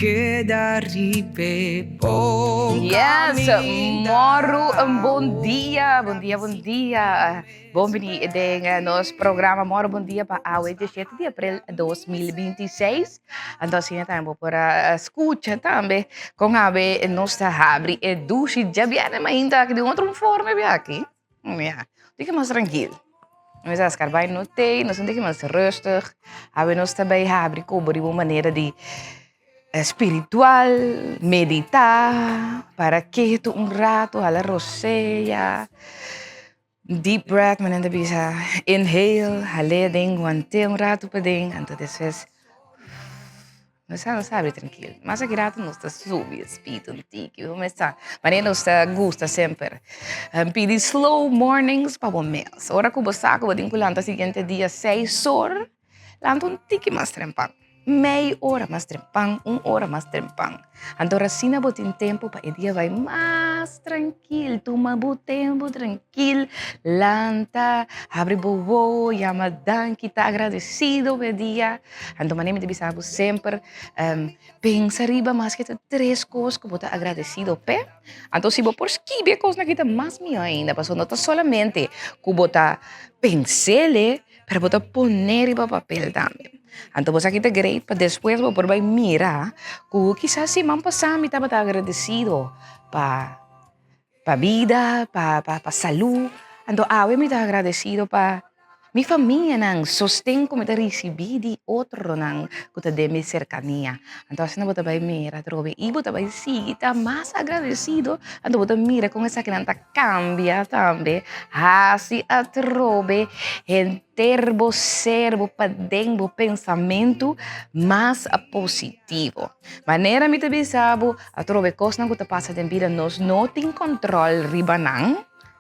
queda ripe bom Yes, caminho. moro bom dia, bom dia, bom dia. Bom venir em nosso programa Moro Bom Dia para a 17 de abril de 2026. Então, assim, também para escuta também com a nossa abre e duche já viene mas ainda de outra forma aqui. Ja, fica mais tranquilo. Nós a escarbar no tem, nós não tem mais rustig. Nós também abre como de uma maneira de espiritual, meditar, para quieto un rato, a la rosella, deep breath, manenda bisa inhale, hale ding, guante un rato pa ding, anto después, não sabe tranquilo. Mas aqui rato não está subi, espírito um tique, vamos estar. Mas não está gusta sempre. Pedi slow mornings para bom mês. Ora que você sabe, vou vinculando seguinte dia 6 horas, lanto um tique mais trempang. Meia hora mais trempang, 1 hora mais trempang. Então, assim, eu tenho tempo para o dia vai mais tranquilo. Toma o tempo tranquilo. Lanta, abre bobo, chama dan, que está agradecido pelo dia. Então, maneira de bisabo sempre, pensa riba mais que 3 coisas que você está agradecido pe. Então, se você por esquivar coisas que está mais minha ainda, porque não está solamente que você está pensando, mas você poner riba papel também. Então, você aqui está great, para depois você vai mirar que quizás se man passar, me estava agradecido para a vida, para saúde. Então, eu me está agradecido para minha família, nang sostém como te recebi de outro nang que de minha cercania. Então, assim, você vai mirar, trobe, e você vai seguir, está mais agradecido. Então, você mira com essa que não cambia também. Assim, a trobe, terbo servo padembo pensamento mais positivo. Maneira me te bisabo, a trobe coisa que te passa de vida, nós não tem controle riba nang.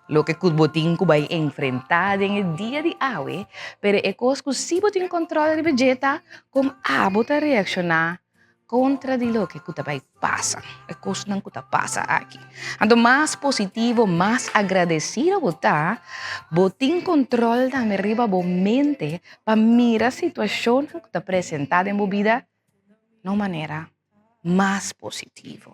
Lo que botin ko bay enfrentar en el día de hoy, pero é coisa que si botin controle de bejeta, como bota reaccionar contra de lo que kuta bay pasa. É coisa não kuta pasa aqui. Então, mais positivo, mais agradecido botar, botin controle da arriba bo mente para mirar a situação que está apresentada em vida de uma maneira mais positiva.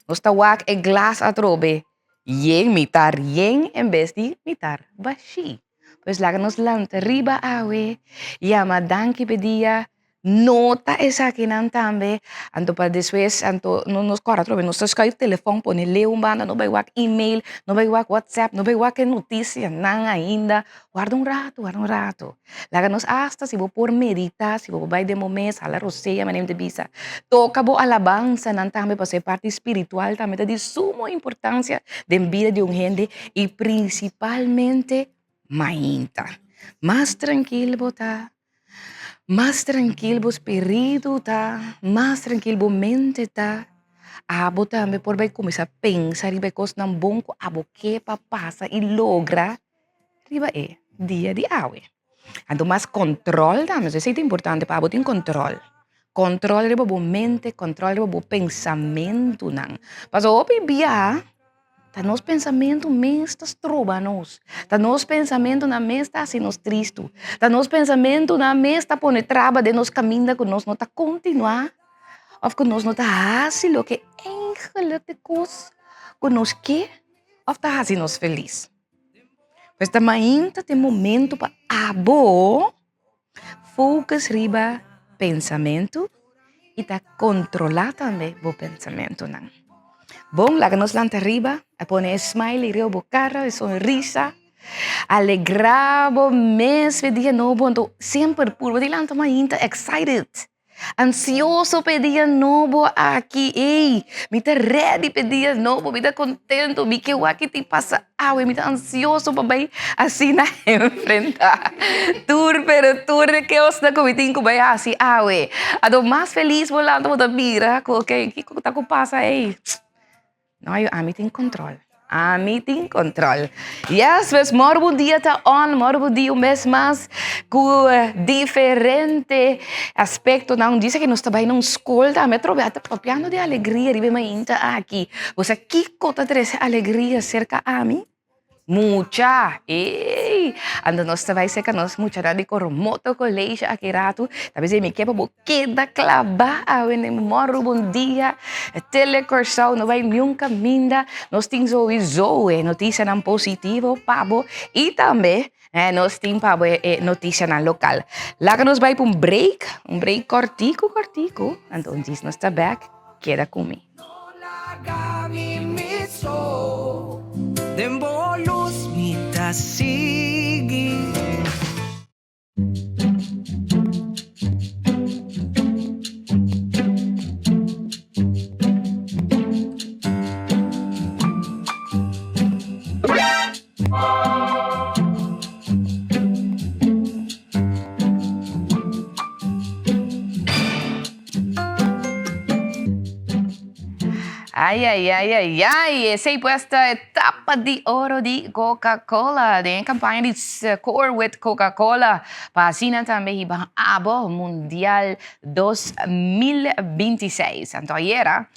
Nós tawag é glass atrobe, yen mitar yen en vez de mitar bashi. Pues láganos lanta riba awe, yama danki pedia, nota esa kinan tambe, anto pa después, anto no nos corra trobe, nos escreve telefone, pone leumbana, no vai wak email, no vai wak WhatsApp, no vai wak notícia, nang ainda, guarda um rato. Láganos hasta si vos por meditar, si vos vai de momento, a la rosella, manem de bisa, toca bo alabanza nan tambe para ser parte espiritual também de suma importância de vida de gente e principalmente mainta. Mais tranquilo botar, mais tranquilo o espírito tá, mais tranquilo a mente tá. Abo também por vai começar a pensar e vai coisas não bom que abo que pa passa e logra riba é dia de hoje. Então mais controle também, isso é importante para abo ter controle. Controle riba bo mente, controle riba bo pensamento nang. Mas o bibia, tá nos pensamento mestas trova nos. Tá nos pensamento na mesta assim nos tristo. Tá nos pensamento na mesta pone traba de nos caminha que nos não tá continuar. Of que nos não tá assim o que eigenlijk coisa que nos quer, of tá assim nos feliz. Mas também tem momento para abo focus riba pensamento e tá controlar também o pensamento não. Bom, láganos lá arriba, a pone smile rio bo cara, de sonrisa, alegrabo mes dia novo, então sempre por de lá também excited. Ansioso pedia novo aqui, ei, me tá ready pedia novo, me tá contento, me que aqui te passa, me tá ansioso para vai assim na enfrentar. Tur que os na comitin ko vai assim, ado mais feliz volando mo da mira, que tá ko passa, ei. Não, a mim tem controle. A mim tem controle. Yes, mas moro bom dia tá on, moro bom dia mês mais com diferente aspecto. Não diz que nós também não escolta, me trobe até propiando de alegria, ribe mainta aqui. Você que conta três alegria cerca a mim? Mucha. Ei, Ay, ando nos tabay sa kanos mucha na di koromoto college akiratu. Tabi sa mi kepa bo queda clava awen em moro bom dia. Telecorsaw no vai yung caminda. Nos ting zoe notícia ng positivo pabo. E também nós temos para notícia na local. Lá que nós vai para um break cortico. Então diz nós está back, queda comigo. Dembolos mita sigi. Essa aí foi esta etapa de ouro de Coca-Cola, de campanha de Score with Coca-Cola, para também ibang abo Mundial 2026. Então, ayer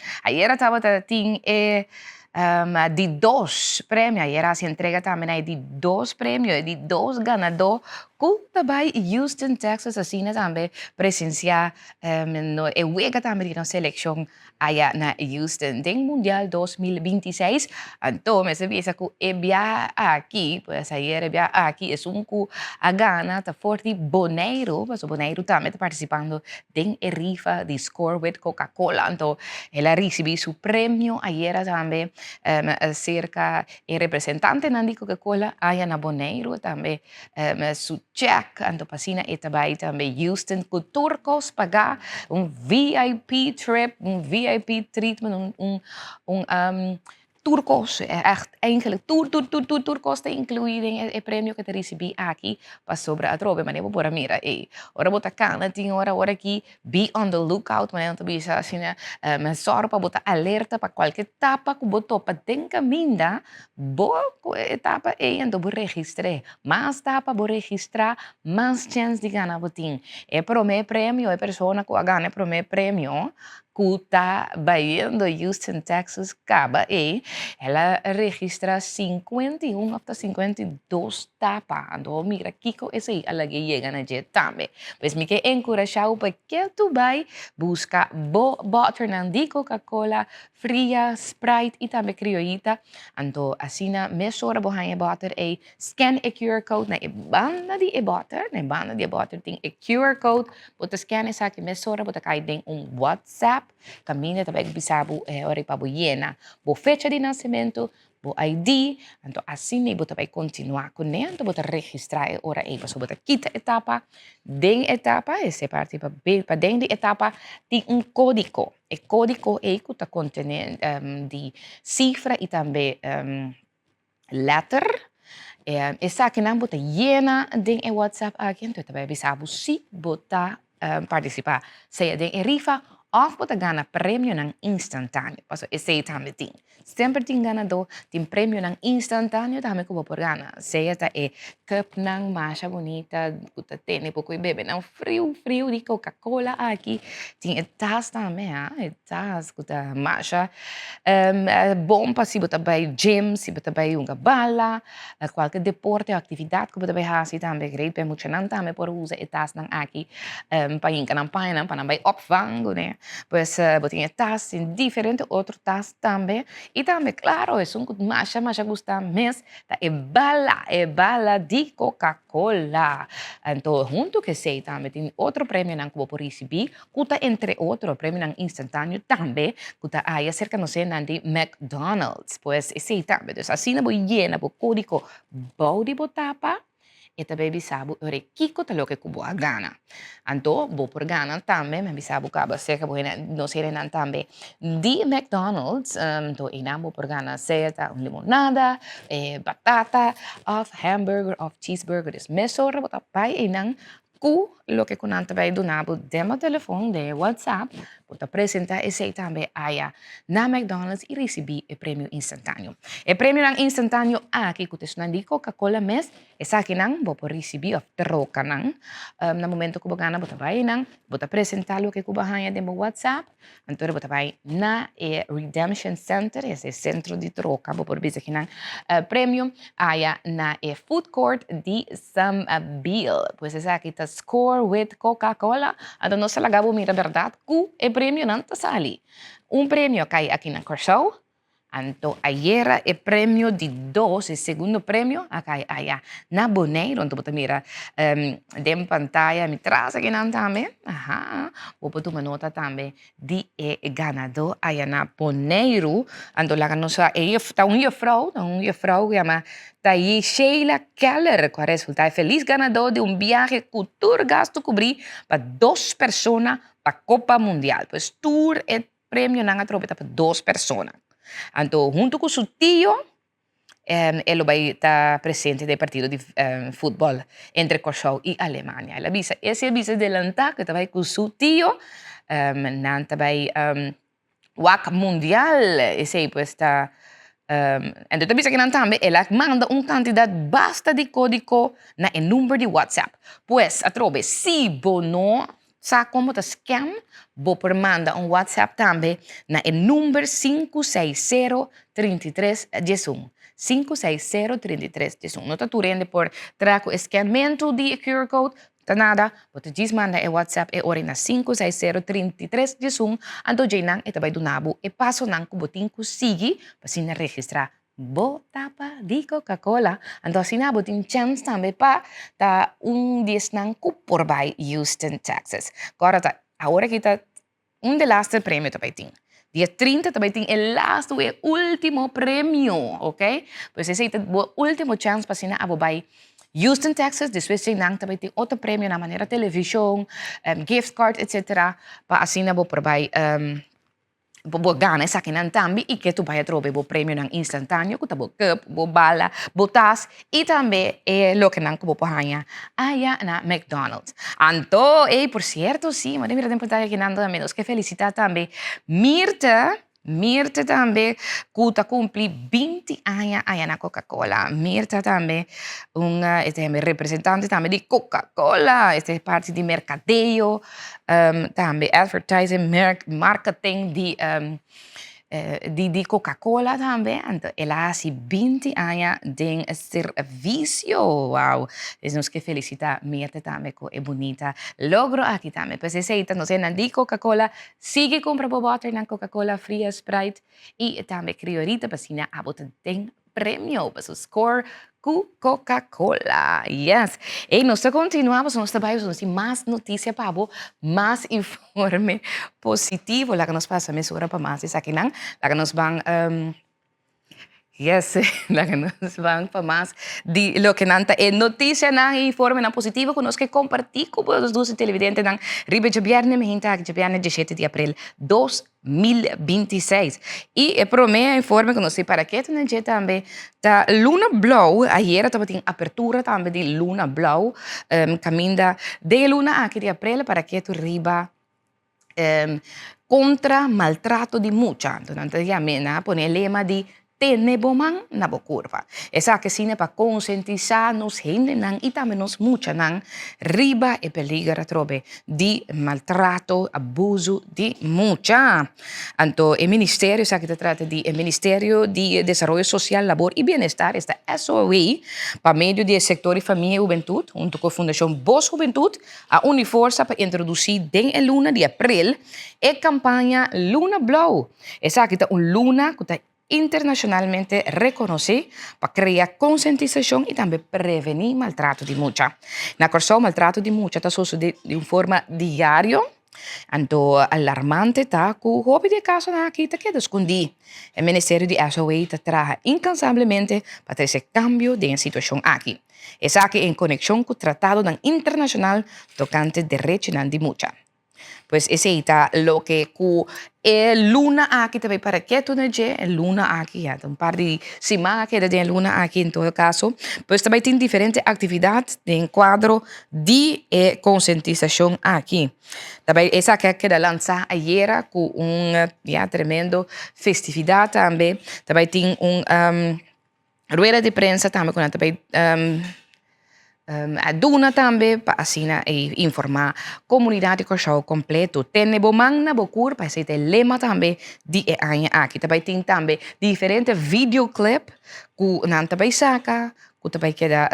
estava ting de dos prêmios, ayer se entrega também de dos prêmios, de dos ganadores, que também Houston, Texas, assim também presenciar no juega também na seleção allá na Houston del Mundial 2026. Entonces, me sabía que ebia aquí, pues ayer ebia aquí es un cu a gana ta forti Boneiro, pues Boneiro también está participando en el rifa de Score with Coca-Cola. Entonces, él recibió su premio ayer también cerca el representante de Coca-Cola allá na Boneiro también su check. Entonces, pasina etabay también Houston con turcos pagar un VIP trip, un VIP treatment, turcos, echt eigenlijk turcos te incluir en el premio que te recibí aquí para sobre a trove, maar por mira, ora bota cana, ting ora aqui, be on the lookout, maar não bisa assim, me sorpa bota alerta para qualquer etapa que botou para tenka minda, bo etapa ando bo registre, mais etapa bo registrar, mais chance de ganhar botin. É prome prêmio, é persona que ganha prome prêmio. Kuta Bayendo, Houston, Texas, Caba, ela registra 51 hasta 52 tapas. Então, mira, Kiko, esse aí, ela que chega na jet também. Pues, me que encorajado para que tu vai buscar butter de Coca-Cola, fria, Sprite e também criollita. Então, assim, mesora bohanha butter, scan a QR code na banda de butter, tem a QR code, bota scan essa que mesora, bota cai tem WhatsApp, caminha também bisabo ora para boiena, bo fecha de nascimento, bo ID, então assim bota vai continuar com então bota registrar ora so bota quita etapa, den etapa essa parte para dentro de etapa tem código. O código que está contendo de cifra e também letter. Essa que não bota llena den WhatsApp aqui, então também bisabo se bota participar, seja den rifa of bota gana prêmio ng instantâneo. Paso esse também tem. Sempre tem ganador, tem prêmio ng instantâneo também que por gana. Seja ta cup ng masha bonita, kuta tene po ko'y bebe ng frio de Coca-Cola aqui. Tem etas também, etas kuta masha. Bom pa si bota bay gym, si bota bay yung bala, qualquer deporte ou atividade que bota bay hasi também great, pe mucha nang também por usa etas ng aqui, payin ka ng painan, panambay opvang, né? Pues botinha tas em diferente outro tas também e também claro é um masha gusta mes tá é bala de Coca-Cola. Então junto que sei também tem outro prêmio não que por receber kuta entre outro prêmio não instantâneo também kuta aí cerca não sei de McDonald's. Pues sei também então assim na boiena bo código body botapa e também bisabo ore kiko talo que kubo gana. Anto bo por gana também, mas bisabo kaba cerca bo no sei nan também de McDonald's, to inamo por gana seja limonada, batata, of hamburger, of cheeseburger, is mesora bota pai inang ku lo que kunanta bay donabo demo telefone de WhatsApp, te presenta esse também aya na McDonald's e recebi o prêmio instantâneo. O prêmio nang instantâneo aqui que te di Coca-Cola mes, essa aqui nang bo por recebi of troca nang na momento que bogana bota vai nang bota apresentar lo que kubahanya de WhatsApp, então bota vai na Redemption Center, esse centro de troca bo por bisa nang prêmio aya na food court de Sambil. Pues essa aqui tá score with Coca-Cola, então não se lagabo mira verdade que o prêmio não tá sali. Prêmio cai aqui na Corsou. Anto ayer el premio de 2, el segundo premio, acá allá, na Bonaire, onde você mira de pantalla, me traz aqui também, vou tomar nota também de ganador allá na Bonaire, ando lá nos tá uma vrouw que chama Taí Sheila Keller, que resulta feliz ganador de viaje que tour gasto cobrir para 2 personas para Copa Mundial. Pues tour el premio nanga tropeta para 2 personas. Então, junto com seu tio, ele vai estar presente no partido de futebol entre Kosovo e Alemanha. Esse avisa adelantar que vai com seu tio, não vai WAC Mundial, esse aí pues está. Então, avisa que não também, ela manda quantidade basta de código na número de WhatsApp. Pues, atrobe, se bono sa como ta scam, vou por manda WhatsApp também na número 560-3311. 560-3311. Não tá turende por traco escaneamento de QR Code, tá nada, você diz manda WhatsApp ora na 560-3311, ando jay nang ita bay dunabo paso nang kubuting kusigi pasin na registrar Botapa di Coca-Cola. Ando sinabutin chance também pa ta dias nang kuporbay Houston, Texas. Agora tá, agora kita de laatste prêmio também tem. Dia 30 também tem o last e último prêmio, ok? Pois esse é o último chance para sina abobay Houston, Texas. Depois também tem outro prêmio na maneira televisão, gift card, etc. Para assim abo probay gana sa akin tambi e que tu vai trobe bo prêmio nang instantâneo que bo cup, bo bala, bo tas e também lo que nang bo pohanya allá na McDonald's. Anto, por cierto, sí, mira tempo tá aqui nando menos que felicitar também Mirta também, que cumpre 20 anos aí na Coca-Cola. Mirta também, este é representante também de Coca-Cola. Este é parte de mercadeio, também advertising, marketing de Coca-Cola também. Então, ela faz 20 anos de serviço. Uau! Nós que felicitar Mirta também, que é bonita. Logro aqui também. Pois esse aí, não sei, na de Coca-Cola, sigue compra water na Coca-Cola, fria, Sprite. E também, criorita, para assim, a botar tem prêmio para o score com Coca-Cola. Yes. E nós continuamos, nós trabalhamos mais notícia para você, mais informe positivo. Lá que nós passamos mesura para mais isso aqui, não? Lá que nós vamos yes, lá que nós vamos para mais de lo que nanta é notícia na informe na positivo que nós que compartilhar com os dois televidentes na riba de viernes, me hinta de viernes 17 de abril 2026. E para mim informe que nós sei para que também da Luna Blow, ayer também apertura também de Luna Blow, caminda de Luna aqui de abril para que tu riba contra maltrato de mucha. Então, já me pone lema de teneboman na curva. Esa que sine para conscientizar nos gente nang e também nos mucha nang riba e peligro trobe de maltrato, abuso de mucha. Anto o Ministério, sa que te trata de Ministério de Desarrollo Social, Labor e Bienestar, esta SOE, para meio de sector de família e juventude, junto com a Fundação Bosch Juventude, a uniforça para introduzir den luna de abril a campanha Luna Blow. Esa que tá luna que tá internacionalmente reconocido para crear concientización y también prevenir maltrato de mucha. Na corso maltrato de mucha está sucediendo de forma diaria. Anto alarmante está que o hobby de caso na aqui está queda escondido. O Ministério de SOE está trabalhando incansavelmente para ter esse cambio de situação aqui. Essa aqui em conexão com o Tratado Internacional tocante de direitos de mucha. Pues ese está lo que cu luna aqui também para que tu não é luna aqui já um par de semana que é luna aqui em todo caso pois também tem diferentes atividades em quadro de conscientização aqui também essa que é lançada ayer com tremendo festividade também tem rueda de prensa também com também a duna também para assim informar a comunidade que show completo tem bomang na bokur para ser lema também de aqui também tem também diferentes videoclip que não também saca que também queda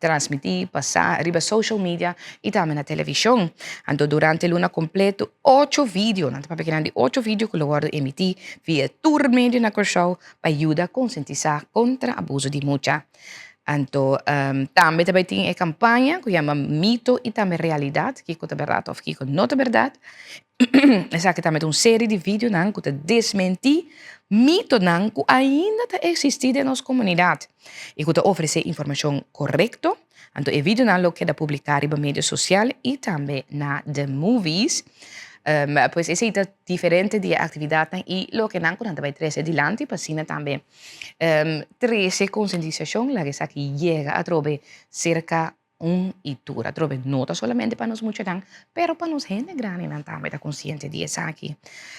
transmitir passar riba social media e também na televisão então durante luna completo 8 vídeos não também queda 8 vídeos que lo emitir via tour media na show para ajudar a conscientizar contra abuso de mucha. Então, também tem a campanha que chama Mito e também Realidade, que é verdade ou que não é verdade. Essa que também uma série de vídeos que desmentir mito que ainda existe na nossa comunidade. E que oferecer informação correta. Então, o vídeo que é publicado na mídia social e também na The Movies. Pues ese es diferente de actividades y lo que nan con también 13 adelante pues sino también 13 concientización la que aquí llega a través cerca un itura a través no solamente para nos mucho dan pero para nos gente grande también está consciente de eso aquí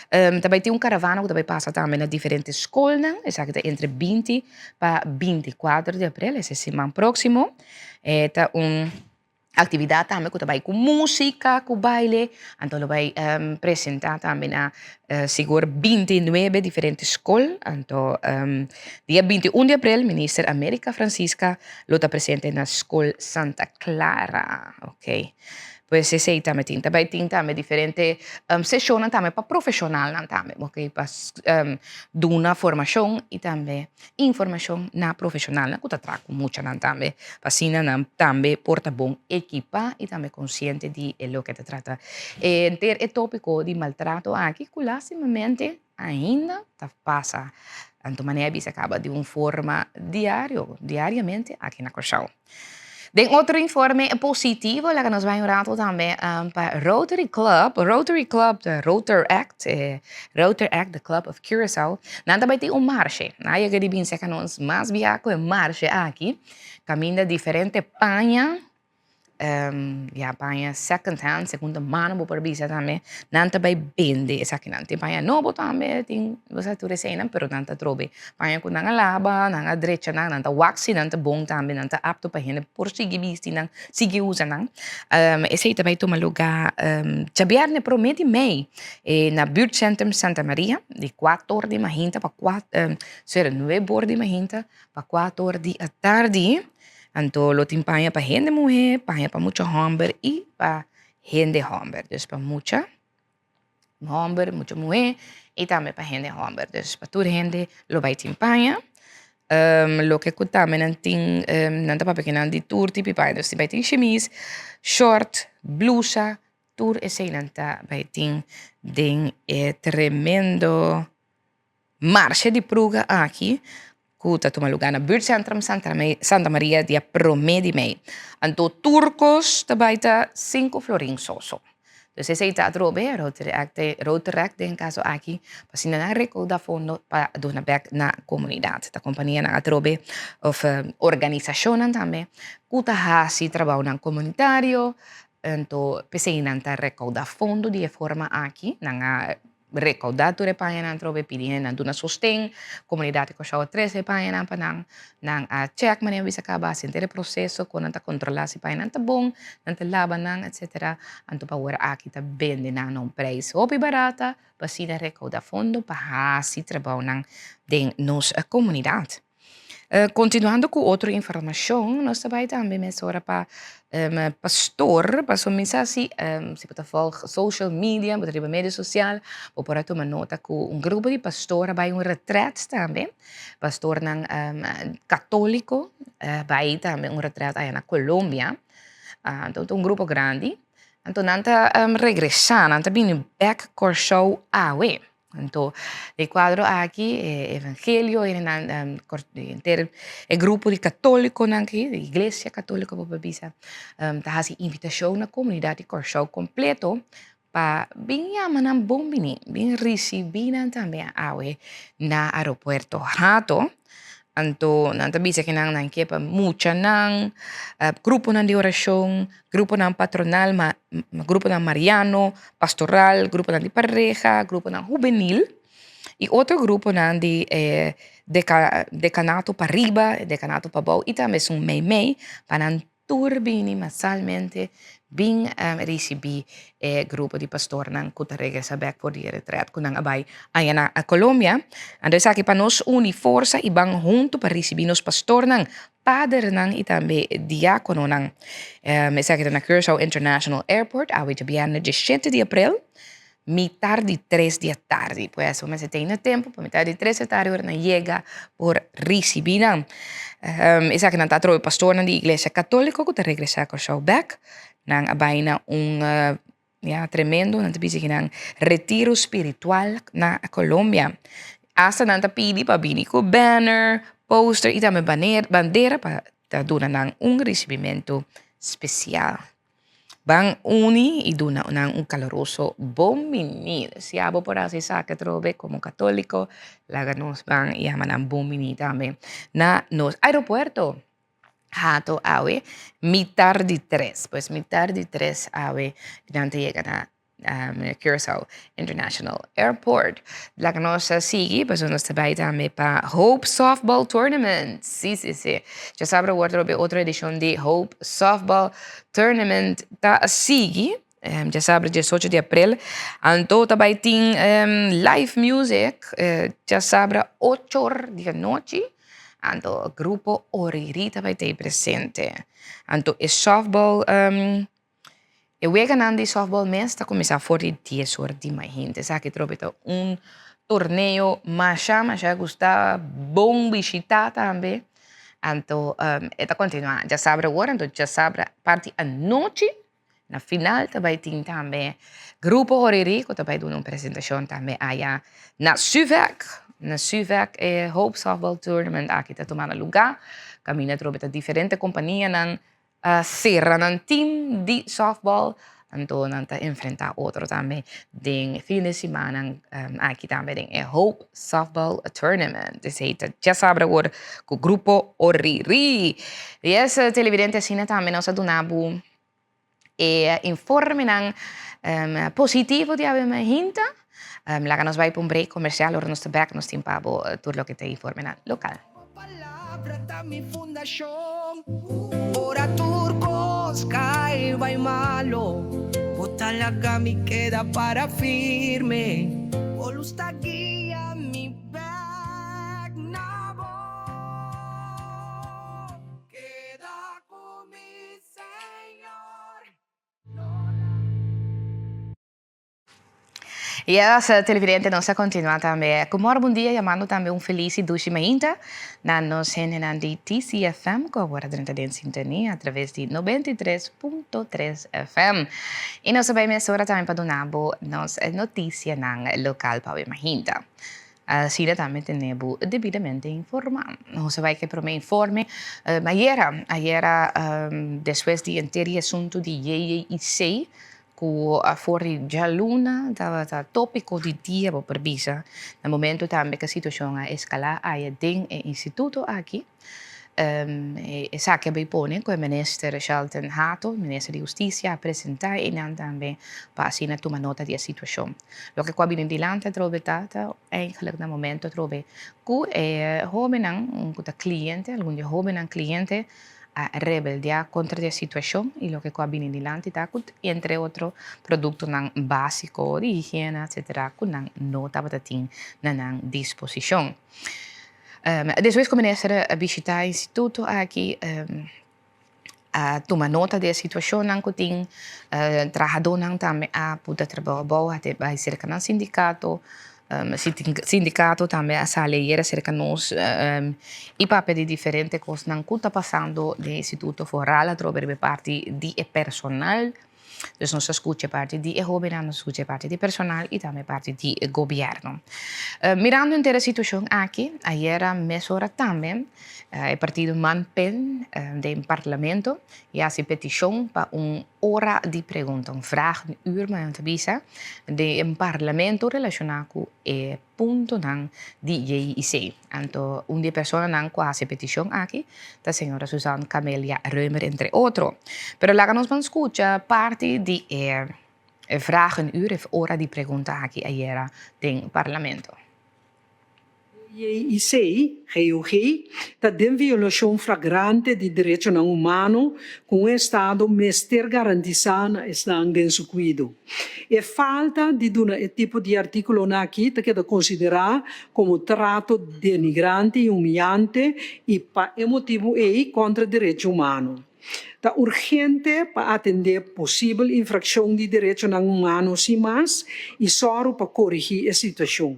también tiene un caravana que también pasa también en diferentes escuelas exacto entre 20 para 24 de abril ese semana próximo está un actividade também que vai com música, com baile, então vai apresentar também a seguro 29 diferentes escolas, então dia 21 de abril, ministra América Francisca lo está presente na escola Santa Clara, ok? Pues esse aí também tem também diferentes sessões também para profissional também, ok? Para dar uma formação e também informação na profissional, que está trazendo muito também, para assim também porta bom equipa e também consciente de lo que se trata. Ter o tópico de maltrato aqui, que lastimamente ainda passa. Então, maneira se acaba de uma forma diariamente aqui na Corsão. De outro informe positivo, que nos vai ajudar também para Rotary Club, the Rotary Act, the Club of Curaçao, nós também tem marcha. Aí que devem ser que nós mais viaco marcha aqui, caminha diferente panha, panha second hand, segunda mano por bisa também, nós também vende essa aqui não tem panha novo também, tem você tu recém, pero nós trobe panha com nanga laba, nanga derecha nanga waxi, nanga bom também, nanga apto para gente por seguir bisti nang seguir usa nang, esse também toma lugar, chabiarne promete mei, na buurtcentrum Santa Maria, de 4 horas de mahinta para 9 horas de mahinta para 4 horas de tarde. Então, lo tem panha para gente mulher, panha para mucho homem e para gente homem. Então, para mucha homem, mucha mulher e também para gente homem. Então, para toda gente, lo vai ter panha. Lo que também não tem, não dá para pequenar de tour tipo panha. Então, vai ter chemise, short, blusa, tour e sei não tá, vai ter tremendo marcha de pruga aqui. Que toma lugar na buurtcentrum Santa Maria dia 1 de mei. Então, turcos também está 5 florins soso. Então, esse está a trobe, Rotary Act, em caso aqui, para se não recaudar fundo para donar back na comunidade. A companhia na trobe, ou organização também, que está se trabalho na comunitário, então, pensei não está recaudar fundo de forma aqui, na recaudar tu repanha na trobe pidien na duna sosteng comunidade ko siya 13 repanha na panang nang check man yung bisa ka ba sintere proseso ko nanta kontrola si pain nanta bong nanta laban nang etc. Anto pa wera aki ta bende na non preço opi barata pasina recaudar fundo pa si trabalho nang den nos comunidade. Continuando com outra informação, nós também temos para pastor, para começar se pode volgar social media, pode ir mídia social, ou para tomar nota com grupo de pastor vai retreat também, pastor católico, vai também retreat aí na Colômbia, então grupo grande, então nanta regressar, nanta bem back Corsão awe. Então, de quadro aqui, evangelho, grupo de católico aqui, de igreja católica, para bisa, tá invitação na comunidade Corsão completo pa binyaman ng bombini, bin risibinan también awe na aeropuerto hato. Anto nantabisa kinang nangkepa mucha ng grupo ng de orasyon, grupo ng patronal, grupo ng Mariano, pastoral, grupo ng de pareja, grupo ng juvenil, y otro grupo ng de decanato pariba, decanato pabaw, ita mesong may panan turbini masalmente bing recibi grupo di pastor ng Kutarega sa Back for the Retreat kunang abay ayan na Colombia. Ando sa panos uniforsa ibang junto para recibinos pastor ng pader ng itambe diakono ng sa kita na Curaçao International Airport awi jabian na 17 de April mitad de 3 de tarde. Pues, o se tiene tiempo, para mitad de 3 de tarde, na llega por recibir. Isa que nantatro el pastor ng Iglesia Católica, que te regresa a Curaçao Back, nang abay na tremendo, nang tabi ng retiro spiritual na Colombia. Asa nang tapili pa bini ko banner, poster, ita may bandera pa taduna ng recibimiento special. Bang uni iduna ng un caloroso bombini. Siabo por así sa katrobe como católico, laganos bang yaman ang bombini también na nos aeropuerto. Hato awe, mitad de 3. Pues mitad de 3 awe, nante llega na Curaçao International Airport. Laganos sige, pues nos tabay también pa Hope Softball Tournament. Sí. Ya sabrá otra edición de Hope Softball Tournament ta sige. Ya sabrá 18 de abril. Anto tabay ting live music. Ya sabrá 8 horas de noche. Anto grupo Oriri tabay tay presente. Anto es softball e wega nandi softball mes ta começar fora 10 horas de manhã. Sa que tropita un torneo masha gusta bom bichita também. Anto eta continua. Já sabe agora, então já sabe parte a noite na final também tem também grupo Horiri que também dá uma apresentação também aí na Suvek. Na Suvek Hope Softball Tournament aqui está tomando lugar. Camina tropita diferente companhia ng serra ng team de softball. Anto nanta enfrenta otro también din fin de semana aquí también en Hope Softball Tournament. Ya sabrá agora con grupo Oriri. Y ese televidente sina también nos adunabu informe ng positivo de ave hinta. Laga nos vai pa un break comercial or nos back nos timpabo todo lo que te informe ng local. Palabra mi fundación, ora turcos, cae y malo, o talaga mi queda para firme, o luz ta guía mi back nabo, queda con mi Señor. E essa televidente nossa continua também. Como bom dia, chamando também feliz e doce mainta na nossa rede de TCFM, que agora dentro de sintonia, através de 93.3 FM. E nós também mesura também para donar nos notícias na local para o mainta. Assim também temos devidamente informado. Nós vai que para me informe, ayer, depois de inteiro assunto de IEIC, ku fuori già luna da topico di dia per visa na momento também que a situação a escalar aí ding instituto aqui sa que bem pone com o ministro Shelton Hato, ministro de Justiça, apresentar e não também para assim tomar nota da situação. Lo que qua bin dilante trobe tata eigenlijk na momento trobe ku jovem ang cliente, algum jovem cliente a rebeldia contra a situação e lo que qua bin dilante takut entre outro produto nang básico de higiene etc. ku nang nota batating na nang disposição. Depois comecei a visitar o instituto aqui a tomar nota da situação nang kuting trabajador nang também a puta trabalho até vai cerca ng sindicato sindicato também a saleira cerca nos e papel de diferente coisas nang kuta passando do instituto foral a trover parte de personal Dus nos escucha parte di joven, nos escucha parte di personal y también parte di gobierno. Mirando en la situación aquí, ayer mesora también el partido Manpen del Parlamento y hace petición para una hora de pregunta, una vraag, een uur met een visa del Parlamento relacionado con el punto de JIC. Anto, una persona que hace petición aquí, la señora Susan Camelia Reumer, entre otros. Pero la que nos escucha parte de vraag, een uur, hora de pregunta aquí ayer del Parlamento. JIC, GOG, dat den violação flagrante de direito humano com o Estado mestre garantizar estão den su cuido. E falta de dar esse tipo de artículo aqui que é considerar como trato denigrante e humilhante e para motivo contra o direito humano. Está urgente para atender possível infração de direito humano sem mais e só para corrigir a situação.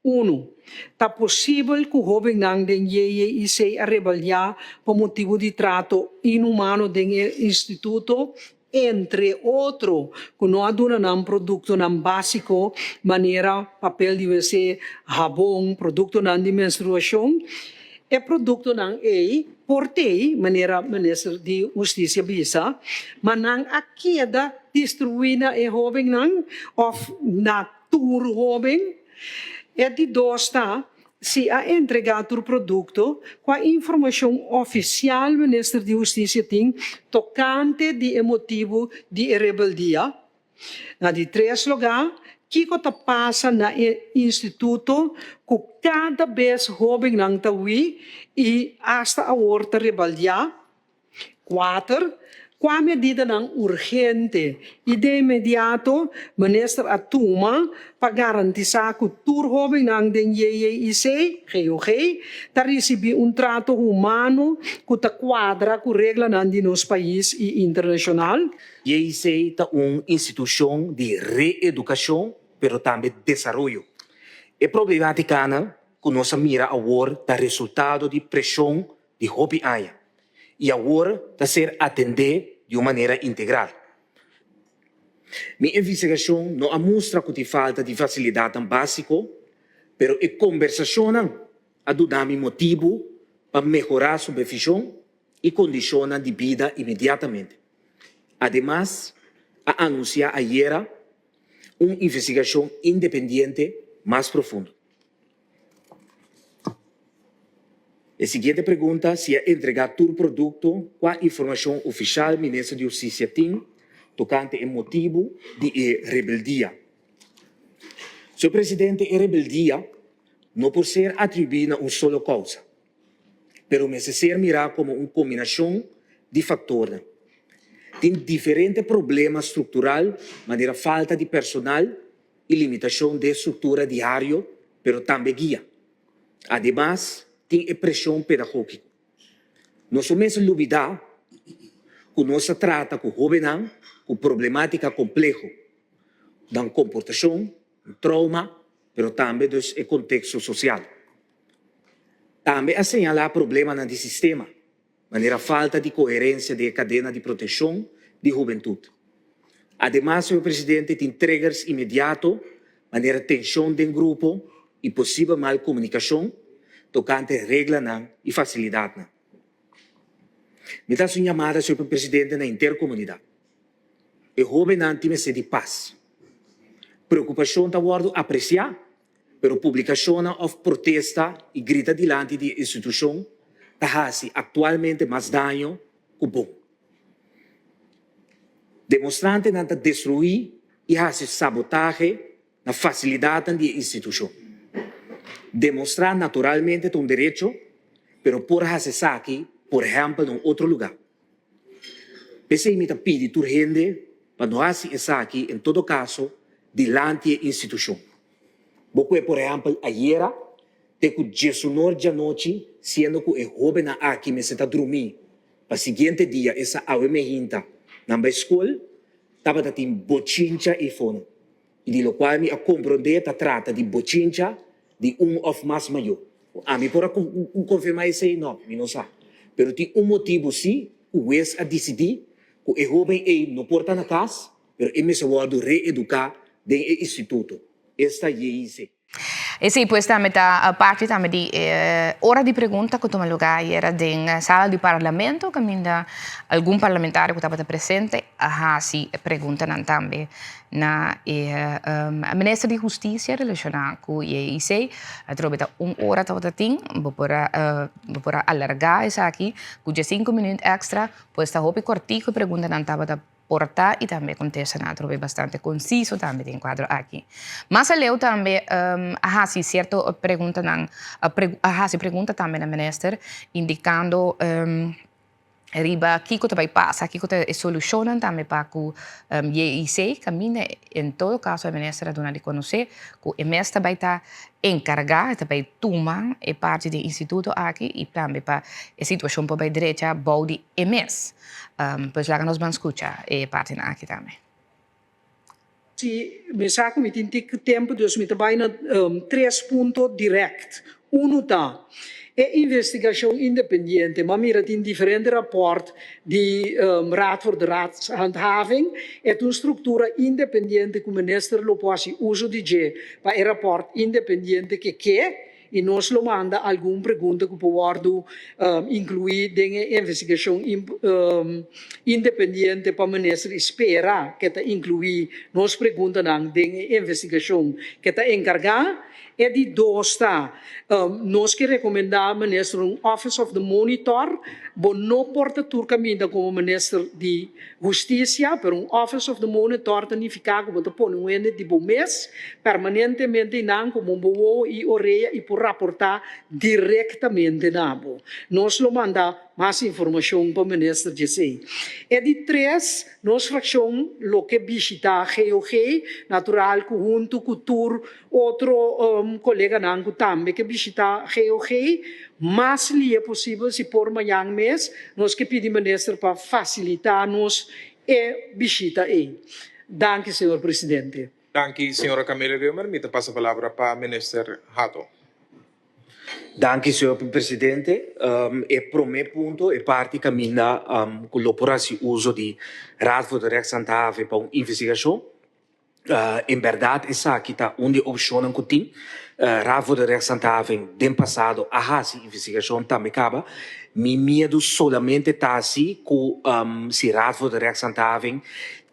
1. Está possível que o governo de JIC a rebeliar por motivo de trato inumano do instituto, entre outros, que não aduna um produto básico, maneira papel de WC, sabão, produto de menstruação, e produto portei, maneira ministro de Justiça bisa, mas não a queda destruída e governo, ou na tour governo, e de dosta se a entregar o produto com a informação oficial do Ministério de Justiça tem tocante de motivo de rebeldia. Na de 3 lugar, que está passa na instituto que cada vez jovem não está e hasta a horta rebeldia. 4. Com a medida urgente e de imediato, o ministro atuma para garantizar que o jovem de JIC, GOG, está recebendo trato humano que está quadra com regras de nosso país e internacional. JIC é uma instituição de reeducação, mas também de desenvolvimento. É problemática que nossa mira agora está resultado de pressão de jovem aia. E agora está ser atender de uma maneira integral. Minha investigação não mostra que tem falta de facilidade básica, mas a conversação a dar-me motivo para melhorar a supervisão e condições de vida imediatamente. Ademais, a anunciar ayer uma investigação independente mais profunda. A seguinte pergunta se é entregar todo o produto com a informação oficial do Ministério da Justiça tem tocante ao motivo de rebeldia. Senhor Presidente, a rebeldia não pode ser atribuída a uma só causa, mas necessário mirar como uma combinação de fatores. Tem diferentes problemas estruturais, maneira falta de personal e limitação de estrutura diária, mas também guia. Ademais, tem a pressão pedagógica. Não somente duvidar que nós trata com o jovem com problemática complexa da comportação, trauma, mas também do contexto social. Também asseñalar problemas no sistema, maneira falta de coerência da cadeia de proteção de juventude. Ademais, senhor presidente, tem triggers imediatos, maneira tensão do grupo e possível mal comunicação, tocante regras e facilidade. Me dá sua chamada, senhor presidente, na intercomunidade. O jovem tem sede de paz. Preocupação está guardo apreciar, mas publicação ou protesta e grita diante de instituição está atualmente mais dano que bom. Demonstrante não destruir e sabotagem na facilidade da instituição. Demonstrar naturalmente um direito, mas por fazer aqui, por exemplo, em outro lugar. Pensei me pedir urgente para nós fazer aqui, em todo caso, diante da instituição. Porque, por exemplo, ayer, tem que 19 da noite, sendo que o jovem aqui me está dormindo, para o seguinte dia, essa ave me hinta, na escola, estava tendo bochincha e fone. E de lo qual me compreender, trata de bochincha de ou mais maior. A mim pode confirmar isso aí, não, não sabe. Mas tem motivo, sim, o juiz a decidir que o jovem não porta na casa, pero e mesa wado reeducar den e instituto. Esta IEC. E sì, poi sta a metà parte di ora di pregunta che tu lugar era in sala di Parlamento, che minda alcun parlamentare che stava presente, si pregunta tambe na ministro di giustizia relazionata con IEC, trovata un'ora tava ting, bopora allargare esa aqui, con 5 minuti extra, poi sta hopi cortico pregunta tava da portar e também contesta na trove bastante conciso também tem quadro aqui. Mas leu também se certo pergunta se pergunta também na minister indicando riba kiko te vai passa, kiko te solucionan também para que IEC camina em todo caso a ministra dona de conhecer que a mestra vai estar encarregada também tomar e parte do instituto aqui e também para a situação para a direita bom de MS. Pois lá que nós vamos escutar e parte aqui também. Se me saco me tem tempo, dus me trabalha na 3 pontos direct. Tá. É investigação independente, maar mira tem diferente rapport de Raad voor de Raadshandhaving. É uma estrutura independente que o ministro lo pode uso de para o rapport independente que quer. E nós lo manda alguma pergunta que pode incluir em investigação independente para o ministro espera que está incluir nós pergunta em investigação que está encarregada é de dosta nós que recomendar ministro um Office of the Monitor bom não porta turca minda como ministro de Justiça pero um Office of the Monitor significa que você põe ende de bom mês permanentemente não como boa e oreia e por raportar diretamente nabo nós lo manda mais informação para o ministro GC. É de 3, nossa fração, lo que visita GOG, natural, junto com outro colega nango também que visita GOG, mas lhe é possível se por amanhã mês, nós que pedimos ministro para facilitar nos e visita aí. Danke, senhor presidente. Danke, senhora Camila Reumer. Me passa a palavra para o ministro Hato. Danke, senhor presidente. E pro me punto e parte cammina con l'operatie uso di Raad voor de Rechtshandhaving para uma investigação. Em verdade, essa aqui está onde opção que tem. Raad voor de Rechtshandhaving, do passado, a investigação também acaba. Mi medo solamente está assim que se Raad voor de Rechtshandhaving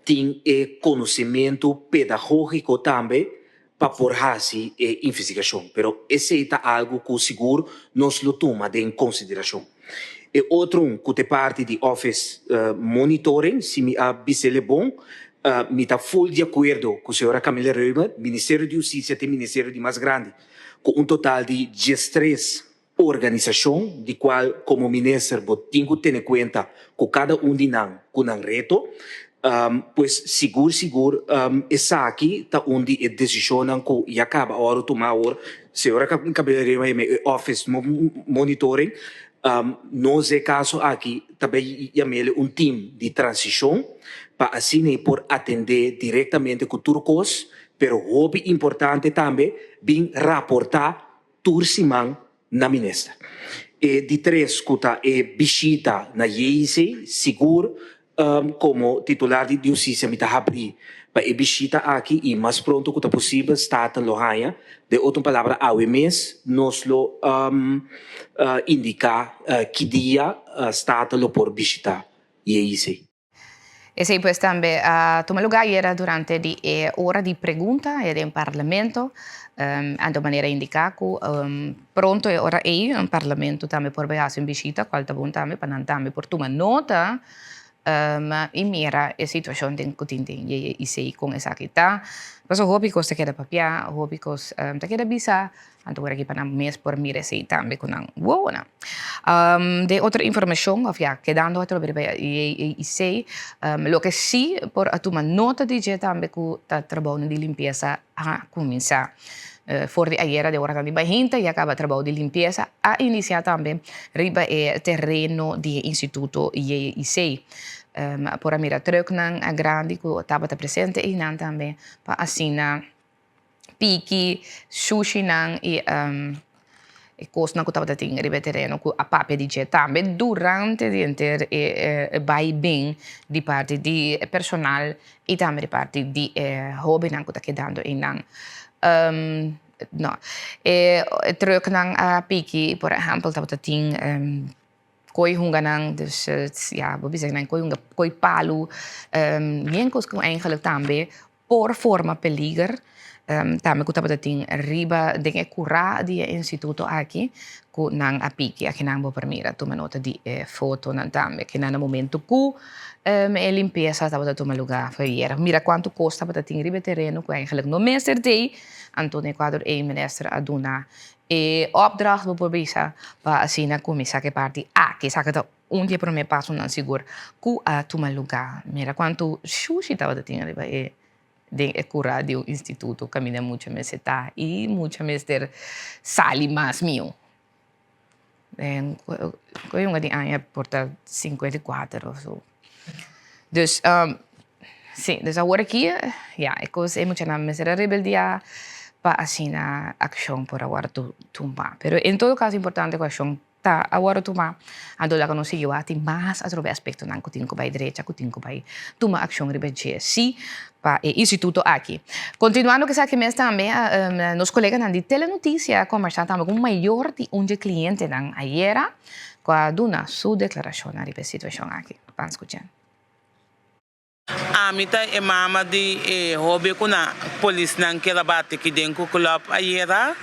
tem conhecimento pedagógico também para por hacer investigação, pero esse é algo que seguro nós lo toma em consideração. E outro que te parte de Office Monitoring, se me abisele bom, me está full de acordo com a senhora Camila Reumer, Ministério de Justiça e Ministério de Mais Grande, com total de 13 organizações, de qual como ministro tenho que ter em conta que cada de nós com um reto. Pues seguro essa aqui está onde a decisão que acaba a hora tomar hora senhora Cabeleira Office Monitoring nós é caso aqui também chamele time de transição para assim por atender diretamente com turcos pero hobby importante também bem raportar turciman na ministra e de 3 que está visita na IEC seguro como titular de justiça me está abrir para visita aqui e mais pronto que possível está em Lohanha de outra palavra ao mês nós lo indicar que dia está por visitar IEC. E sì, poi também toma lugar era durante di ora di pregunta ed in Parlamento de maneira indicar que pronto é ora aí em Parlamento também por ver in visita qualche volta também para também por tomar nota e mira a situação de cotinting e sei com essa aqui tá mas o hobby costa que da papia hobby cos tá que da bisa anto aqui para mês por mira sei também com wow na de outra informação of ja quedando outro e sei lo que sí por a tomar nota de je também que tá trabalhando de limpeza a começar for de ayer de hora de bajinta e acaba trabalho de limpeza a iniciar também riba e terreno de instituto IEC por a mira terug nang a grande que estava presente e nan também para assina piki sushi nang e coisa não estava tendo ribetereno com a papia dice também durante de inter vai bem de parte de personal e também de parte de hobby não está quedando em não no terug naar Piki por exemplo estava tendo koi hunga nang dus ja we zeggen koi hunga koi palu bien cos que eigenlijk também por forma peliger também que estava tendo riba de cura de instituto aqui ku nang apiki aqui nang bo permira tu nota di foto nang também que na momento ku e limpeza estava tendo lugar foi mira quanto costa para ter riba terreno que eigenlijk no mês day Antônio Equador e minister aduna opdracht bijvoorbeeld para assim na comissão que parte que saca da dia para me passo não seguro ku toma lugar mira quanto sushi estava tendo riba de cura do instituto caminha muito mais está e muito mais ter sali mais mil coi uma de anha porta 54 ou so dus sim dus agora aqui ja é coisa é muito na mais rebeldia para assim na ação por agora tumba pero em todo caso importante com a ação tá agora tomar a dola que não se ati mas através aspecto não que tinha vai direita que tinha vai tomar ação rebeldia sim para o instituto aqui continuando que sabe que mesmo também nos colegas de telenotícia conversar também com o maior de cliente não ayer com a dona sua declaração na situação aqui vamos escutar Amita e mama di hobby ko na polis nang kirabate ki den ko club ayera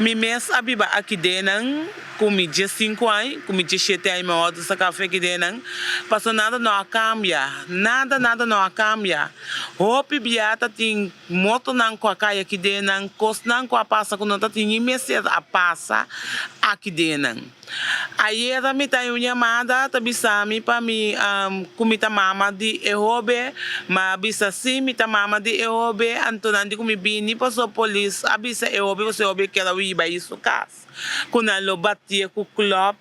mi mes abiba akide nang kumidje 5 ay kumidje 7 ay mo sa cafe ki den nang paso nada no cambia nada no cambia hopi biata ting moto nang ko kaya ki den nang kos nang ko passa ko nota ting meses a passa aqui dentro. Aí me tá uma chamada, tá bisami para mi comita mama de ehobe, mas bisa sim me tá mama de ehobe, antonandi kumi bini paso polis, abisa ehobe você ehobe que ela ia isso cas. Quando ela batia com o club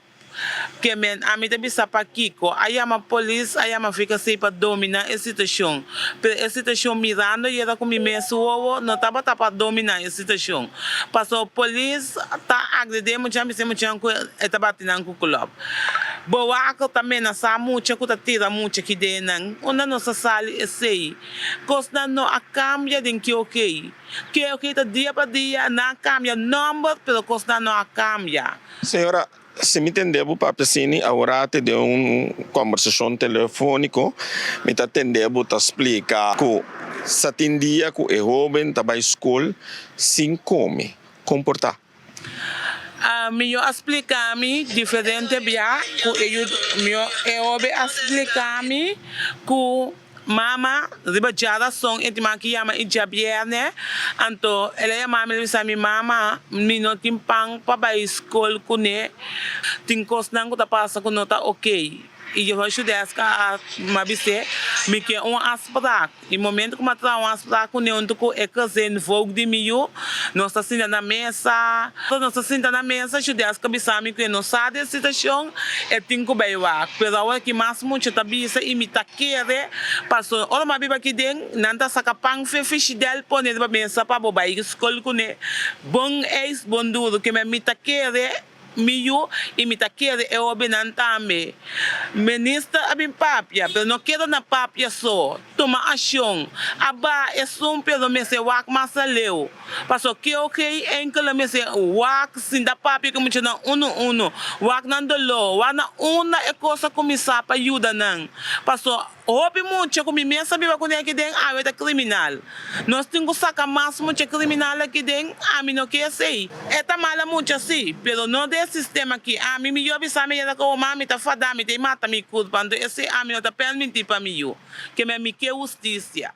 que men amita bisa pa Kiko aí a polícia aí a fica sem para dominar a situação pero a situação mirando e era com me mesuo não tava para dominar a situação passou a polícia tá agredendo já me se muito com eta batendo com o club boa que também na sa muito que tá tira muito aqui dentro onde nossa sala é sei costa não a cambia de que ok tá dia para dia na cambia número pero costa não a cambia senhora se me entendeu para Pessini, agora te deu conversação telefônica, me tá entendendo para explicar que se atendia que é jovem tá para escola sem come comportar. Meu explicar-me diferente bia que meu jovem explicar-me que mama riba jara song enti maki yama ijabierne anto ele mama le sami mama mino timpang pa ba school kune tinkos nang ko ta pasa ko nota okay e eu acho desca mabise me que asprak e momento que matra asprak com neon com é que zen vogue de mio nossa sinta na mesa nossa sinta na mesa acho desca bisami que não sabe a situação é tinco baiwa pero agora que mais muito tabisa imita querer passou ora mabiba que den nanta sakapang fe fidel pone na mesa para bobai escola com ne bom ex bom duro que me imita querer Miyu imita querer eu obenantame ministro abim papia pero não quero na papia só toma ação aba é pelo mese wak masaleu passo que ok enkele mese wak sinda papia que muito na uno wak nandolo wana una é coisa começar para ajuda não passo Hopi muito com mim sabe que aqui dentro a vida criminal. Nós temos saca mais muito criminal aqui dentro a mim não quer sei. É tá mala muito assim, pelo não desse sistema aqui a mim melhor bisa me que o mami tá fada me tem mata me culpa quando esse a mim não tá permitir para mim que me quer justiça.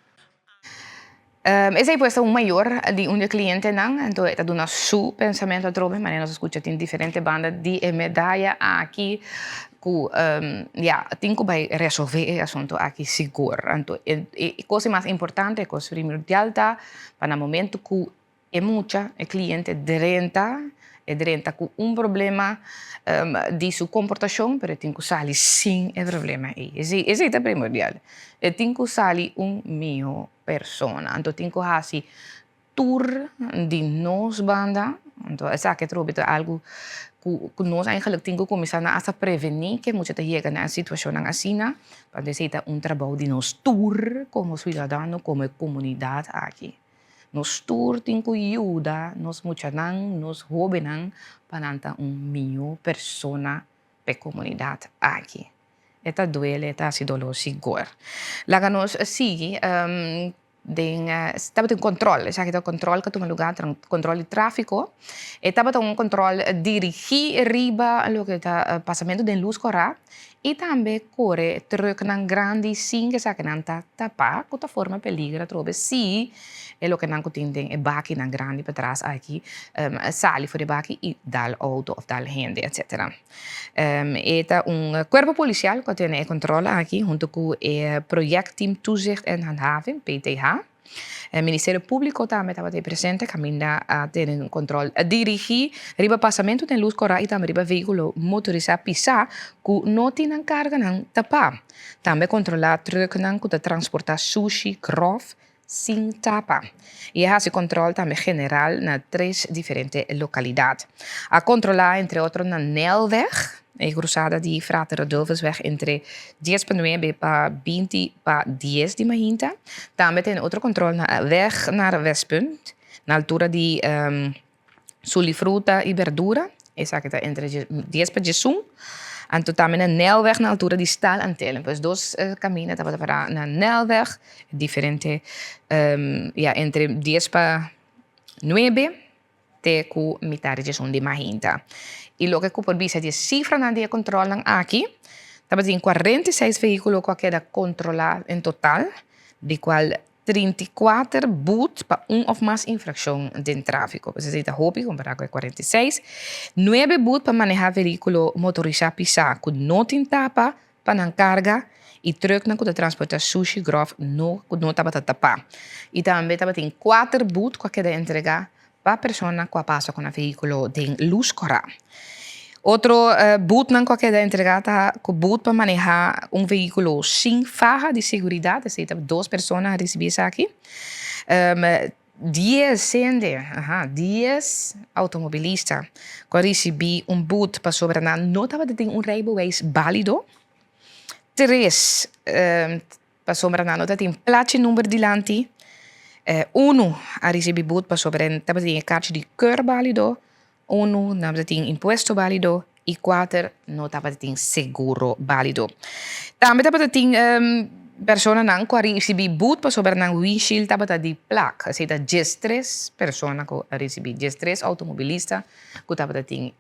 Ese pues un mayor de un cliente nan, entonces está dando su pensamiento a trovare, ma nos escucha in differenti bande di medaglia aqui que ja tenho vai resolver o assunto aqui seguro. Então, a coisa mais importante, a coisa primordial tá para o momento que é muita o cliente direnta com problema de sua comportação, mas tem que sair sem o problema aí. Esse é primordial. Tem que sair meio persona. Então tem que fazer tour de nos banda Então, essa que trouxe algo que nós eigenlijk temos que começar a prevenir que muitas vezes chega na situação assim, para dizer trabalho de nós tour como cidadão, como comunidade aqui. Nós tour temos que ajudar nós muitos nós jovens para melhor pessoa para a comunidade aqui. Esta duele, esta se dolor seguro. Laga nós sigue estava tem controle, já que tem controle que toma lugar, controle de tráfico, estava tem controle dirigir riba lo que está passamento de luz corra e também corre terug na grande sim que sa que não tá tapa, que forma peligra trobe se é lo que não tem é baki na grande para trás aqui sali voor de baki e dal auto of dal gente etc. Eta corpo policial que tem controle aqui junto com o projectteam toezicht en handhaving PTH. O Ministério Público também estava presente, caminha a ter controle, a dirigir riba passamento de luz corra e também riba veículo motorizado pisar que não tem carga não tapa. Também controlar truck não que transportar sushi, grof, sem tapa. E esse controle também general na 3 diferentes localidades. A controlar, entre outros, na Nelweg, a cruzada de Frater Rodolfusweg entre 10.9 para 20 para 10 de Mahinta. Também tem outro controle na weg naar Westpunt, na altura de Sulifruta e Verdura. Essa que está entre 10 para 11. E também na Nelweg, na altura de Stal en Telen. Pues dos caminhos para na Nelweg, diferente, entre 10 para 9 até com metade de Mahinta. E lo que por visa de cifra na dia controlam aqui, estava em 46 veículos que queda controlar em total, de qual 34 boetes para of mais infração de tráfico. Você está hopi comparado com 46. 9 boetes para manejar veículo motorizado pisar que não tem tapa para não carga e truck na que transporta sushi, grof, não estava tapar. E também estava em 4 boetes que queda entregar para a pessoa que passa com o veículo de luz corra. Outro boot não qualquer entregada com boot para manejar veículo sem faja de segurança, ou seja, 2 pessoas a receber isso aqui. 10 automobilistas que recebi boot para sobre não estava de rijbewijs válido. 3 para sobre não tem plaatje número delante. 1 a receber boot para sobre estava de kaartje de keur válido. 1 não tem imposto válido e 4 não tem seguro válido. Também tem pessoas que recebem boot para sobre o windshield de placa, ou seja, 13 pessoas que recebem 13 automobilistas que tem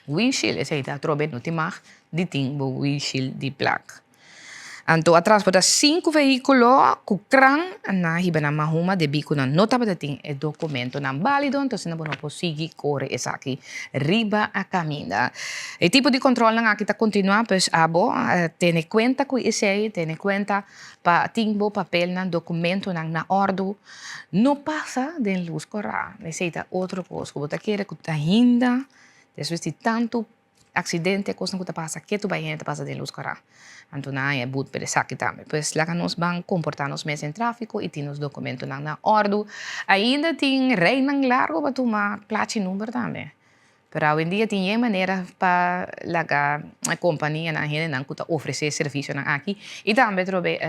windshield, ou seja, trobe não tem mais de windshield de placa. Então, a transportar 5 veículos com crã na Hibana Mahuma de bico na nota para ter documento não válido, então não podemos conseguir correr essa aqui riba a caminho. O tipo de controle aqui está continuando, pois abo tem conta com isso aí, tem conta para timbo papel na documento na ordem, não passa de luz corra, necessita outra coisa, que você quer que está ainda, depois de tanto acidente, coisa que passa, que tu vai passa de luz corra. Então, é boot para essa aqui também. Pois lá que nós vamos comportar-nos mais em tráfico e temos documentos na ordem. Ainda tem rei largo para tomar placa número também. Mas hoje em dia tem maneira para a companhia na gente não oferecer serviço aqui. E também trouxe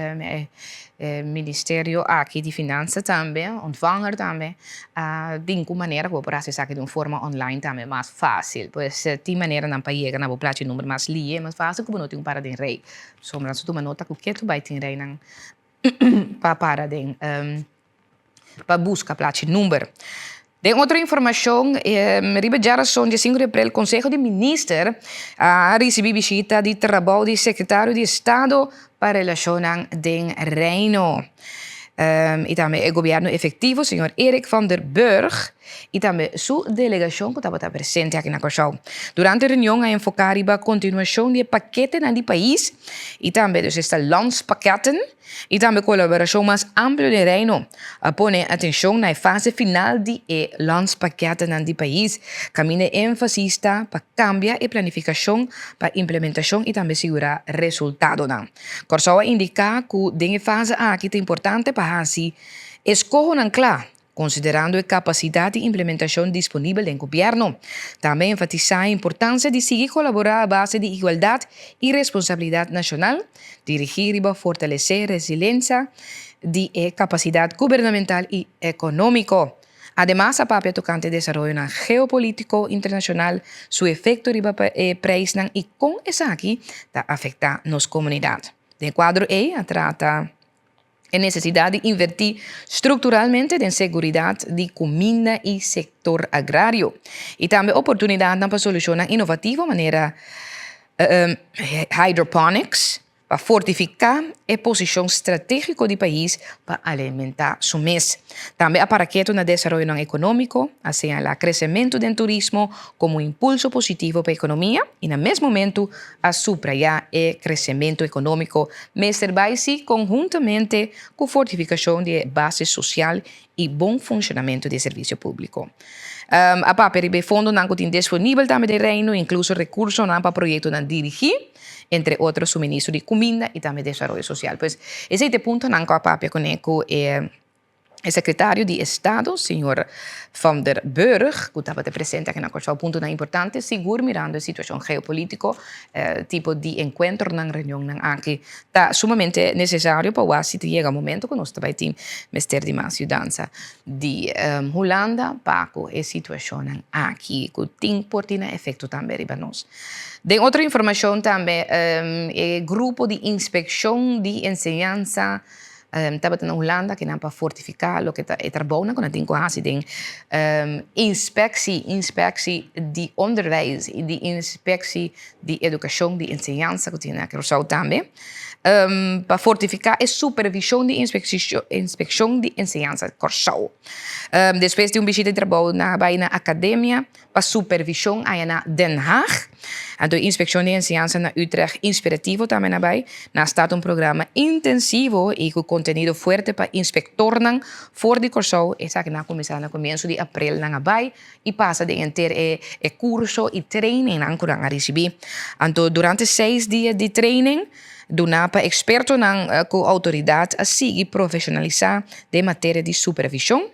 Ministério aqui de Finanças também, ontvanger também. Tem uma maneira para poder fazer de uma forma online também mais fácil. Pois tem maneira não para chegar na placa número mais lié, mais fácil que não tem para den rei. Sombra se tu nota que tu vai ter rei não para den para buscar placa número. De outra informação, riba geração de 5 de abril, o Conselho de Ministros recebeu visita de trabalho do Secretário de Estado para Relações com o Reino. E também o governo efetivo, o senhor Erik van der Burg, e também sua delegação que estava presente aqui na Corsão. Durante a reunião, a enfocar a continuação do paquete no país, e também dos landspakketten, e também colaboração mais ampla do Reino. Põe atenção na fase final do landspakketten no país, caminha ênfase para cambiar a planificação, para implementação e também segurar resultado. Corsão indica que nessa fase aqui é importante para assim escolher claro considerando a capacidade de implementação disponível do governo. Também enfatizar a importância de seguir colaborar à base de igualdade e responsabilidade nacional, dirigir e fortalecer a resiliência de capacidade governamental e econômica. Además, a papel tocante al desarrollo geopolítico internacional, su efecto riba país y con esa aquí afecta a nuestra comunidad. De cuadro trata a necesidade de invertir estruturalmente en seguridad de comida y sector agrario. Y también oportunidad para solucionar innovativa manera hydroponics, para fortificar a posição estratégica do país para alimentar su mês. Também para que o desenvolvimento econômico, assim o crescimento do turismo como impulso positivo para a economia e, no mesmo momento, a subrayar o crescimento econômico, mas trabalha-se conjuntamente com a fortificação da base social e bom funcionamento do serviço público. A papel de fundo não tem disponível também de reino, incluso recursos para projetos não dirigir, entre otros suministro de comida y también desarrollo social. Pues ese punto nanco a papia con el secretario de Estado, señor Van der Burg, que estaba presente aquí en el punto importante, seguro mirando la situación geopolítica, tipo de encuentro, una reunión aquí, está sumamente necesario para si llega el momento que nos trae el Ministerio de Más Ciudadanza de Holanda, para la situación aquí, que tiene efecto también para nosotros. De otra información también, el grupo de inspección de enseñanza estaba en Holanda que para fortificar lo que está bueno con el quasi de inspectie de onderwijs y de inspectie de educación de enseñanza que tiene que usar también para fortificar la supervisión de inspección de enseñanza Corsau. Después de un visita de trabajo bij una academia para supervisión en Den Haag. En de inspección de enseñanza en Utrecht inspirativo también nabij. Na staat un programa intensivo y con contenido fuerte para inspectornan voor de Corsau. Esa que na comenzar a comienzo de abril nabij y pasa de enter curso y training a recibir. Entonces, durante 6 días de training, Dona para experto com autoridade a seguir profissionalizar de matéria de supervisão.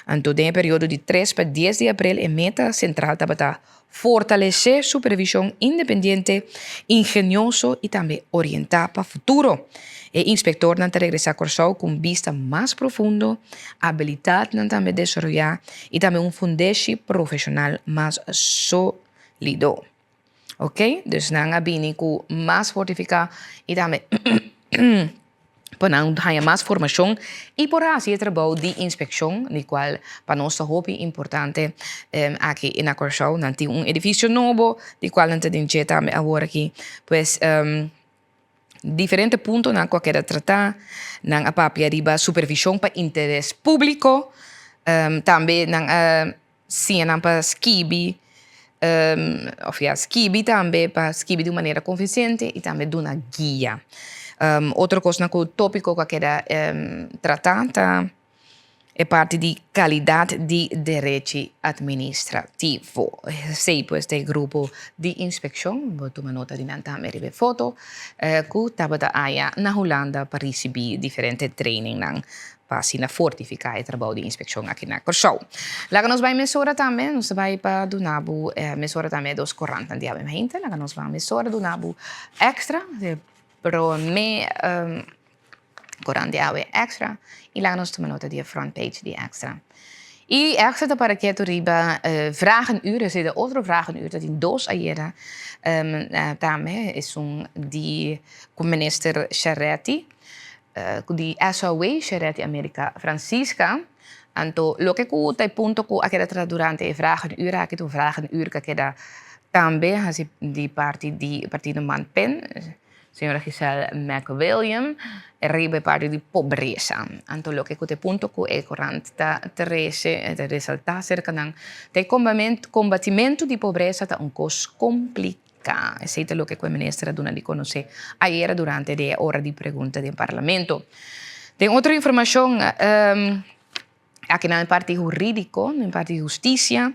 Então, em período de 3 para 10 de abril, a meta central para fortalecer supervisão independente, ingenioso e também orientar para o futuro. O inspector não regressar a Corsau com vista mais profundo, habilidade não também desenvolver e também fundação profissional mais sólido. Ok? Dus nang abini ku mas fortificar e também para não ter mais formação e por assim o trabalho de inspeção, no qual para nós é importante aqui na Corsau, não tem edifício novo, do qual não tem também agora aqui, pues diferente pontos na qual quer tratar, na a papia riba supervisão para interesse público, também na sim na para skibi skibi também para skibi de maneira convincente e também de uma guia. Outra coisa que o tópico que quer tratar é parte de qualidade de direito administrativo. Sei, pues, tem grupo de inspeção, vou tomar nota de também de foto, que estava na Holanda para receber diferente training para assim fortificar o trabalho de inspeção aqui na Corsau. Lá que nós vai mesura também, nós vai para do Nabu, mesura também dos 40 dias mais gente, lá que nós vai mesura do Nabu extra, pero me 40 dias extra, e lá nós tomamos nota de front page de extra. E extra para que tu riba vragenuur, de andere vragenuur dat in dos ayer também is die minister Charretti, di SOE, Charretti America Francisca. Anto lo que cu tai punto cu aquela tra durante e vragenuur, aqui tu vragenuur que queda também hasi di partido Manpen, senhora Giselle McWilliam, arriba parte di pobreza. Anto lo que cu te punto cu e 43 de resaltar cerca del combattimento di pobreza ta un cos complicato. Ese es lo que el ministro Duna di conoce ayer durante la hora de pregunta del Parlamento. De otra información, aqui na parte jurídico, na parte justicia,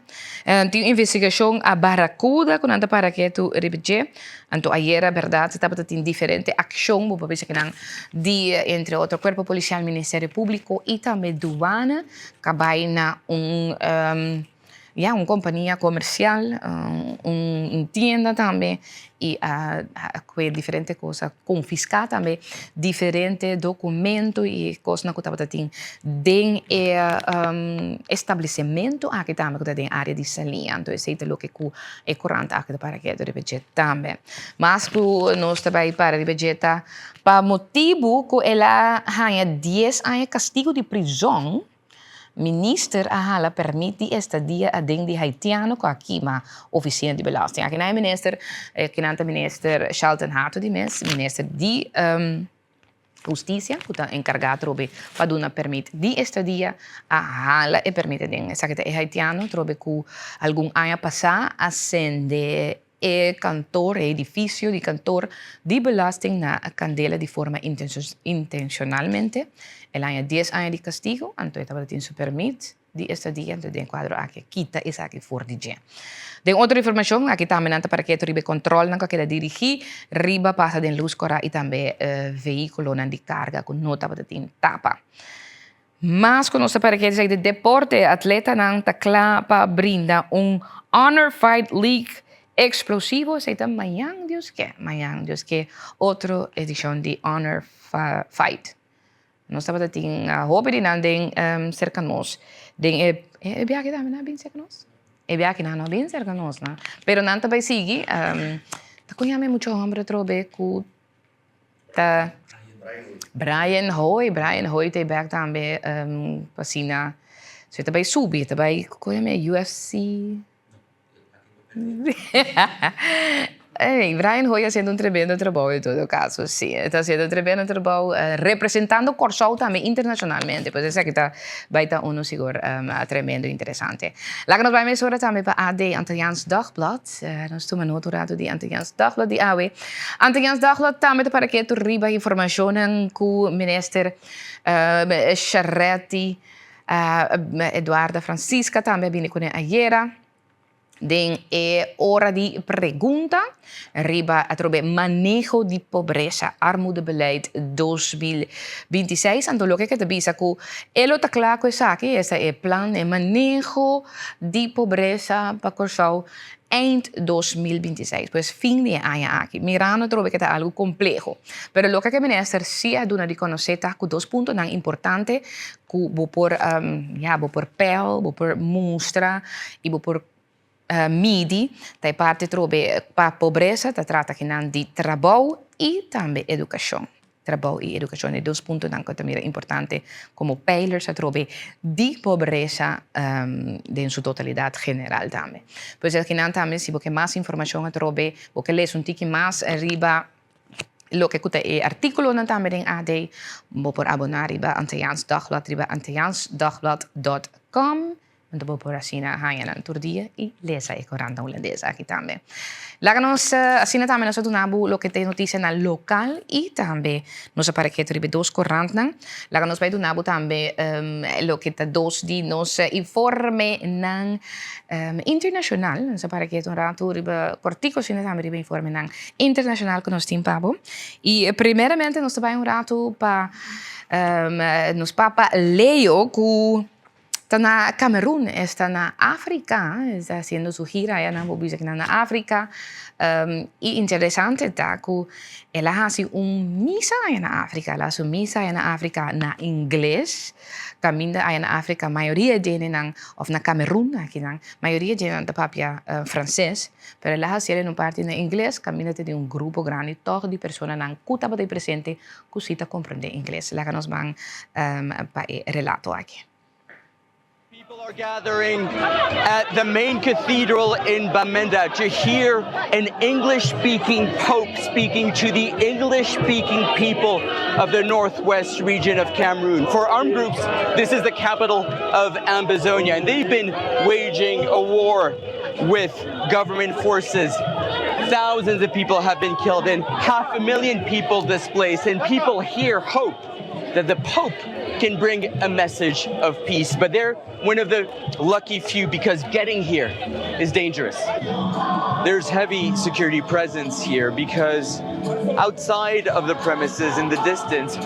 tem investigação a Barracuda, com anda para que tu repetir. Então, ayer, verdade, estava tem diferente ação, vou ver que não, de entre outro corpo policial, Ministério Público e também Duana, que vai na uma companhia comercial, uma tienda também, e com diferentes coisas, confiscar também diferentes documentos e coisas que estava tendo dentro do estabelecimento, aqui também que tem área de salinha, então isso é o que é corrente aqui para que eu repetir também. Mas que nós também para repetir, para motivo que ela ganha 10 anos castigo de prisão, minister ahala permite estadia a ding di haitiano ko aqui ma oficina de belasting. Aqui na minister, kinanta minister Charlton Hato di mes, minister di Justicia, que está encarregado robe para dar permite de estadia a hala e permite ding. Sakita e haitiano trobe ku algum ano passar ascende e cantor, edifício de cantor de belasting na candela de forma intencionalmente. El año 10 anos de castigo, então estava tendo su permit de estadia, então den quadro aqui quita essa aqui for de dia. Den outra informação, aqui também para que ribe controle na que dirigir, riba passa den luz cora e também veículo de carga com nota para tin tapa. Mas quando nós para que de deporte, atleta não tá claro para brindar Honor Fight League explosivo, sei também amanhã Deus que outra edição de Honor Fight. Nós estamos tendo a hobby de não cerca nós. É bem que não bem cerca nós. É bem que não bem cerca nós, né? Pero não também sigue. Tá conhecendo muito homem trobe que tá Brian Hoy tem back também passina. Você também subir, também conhece UFC. Brian Hoy haciendo un tremendo trabajo en todo caso, sí. Está haciendo un tremendo trabajo representando Corsau también internacionalmente. Pues esa que está uno seguro tremendo interesante. La que nos va a mesurar también para AD Antilliaans Dagblad. Nos toma nota de Antilliaans Dagblad de AW. Antilliaans Dagblad también para que tu riba información con minister Charretti, Eduarda Francisca también viene con ayer. Den hora de pergunta, riba a trobe manejo de pobreza, armoedebeleid 2026. Então, lo que te bisa que elo tá claro que essa aqui, esse é plan de manejo de pobreza para Corsau end 2026, pues fin de año aquí. Mirando trobe que está algo complejo. Pero lo que el minister sí ha dado de conocer que dos puntos tan importantes que vou por pel, vou por mostra e vou por midi, da parte trobe para pobreza, da trata que não de trabalho e também educação. Trabalho e educação é dois pontos que também é importante como pijlers a trobe de pobreza em sua totalidade general também. Pois aqui não também se você mais informação a trobe, você lê tique mais arriba lo que é artículo não também em AD, vou por abonar riba Antilliaans Dagblad, riba antilliaansdagblad.com. Untuk beberapa sina hanya nanti dia i lesa ekoran holandesa aqui também. Lá nós assina também nós donamos lo que tem notícia na local e também nós para que tribe dos corrente não. Lá nós vai donamos também lo que tá dos de nos informe não internacional, nós para que um rato ribe cortico sina também ribe informe não internacional que nós tem pabo. E primeiramente nós vai rato para nos papa Leo que está na Camerún, está na África, está haciendo su gira allá na África. E interessante está que ela hace misa allá na África, ela hace misa allá na África na inglês, caminha allá na África, a maioria deles ou na Camerún, aqui a maioria deles da papia francês, pero ela hace uma parte na inglês, caminha de grupo grande, todo de pessoas que estão presente, que se compreende inglês. Lá que nós vamos para o relato aqui. People are gathering at the main cathedral in Bamenda to hear an English-speaking Pope speaking to the English-speaking people of the northwest region of Cameroon. For armed groups, this is the capital of Ambazonia, and they've been waging a war with government forces. Thousands of people have been killed and 500,000 people displaced, and people here hope that the Pope can bring a message of peace. But they're one of the lucky few because getting here is dangerous. There's heavy security presence here because outside of the premises in the distance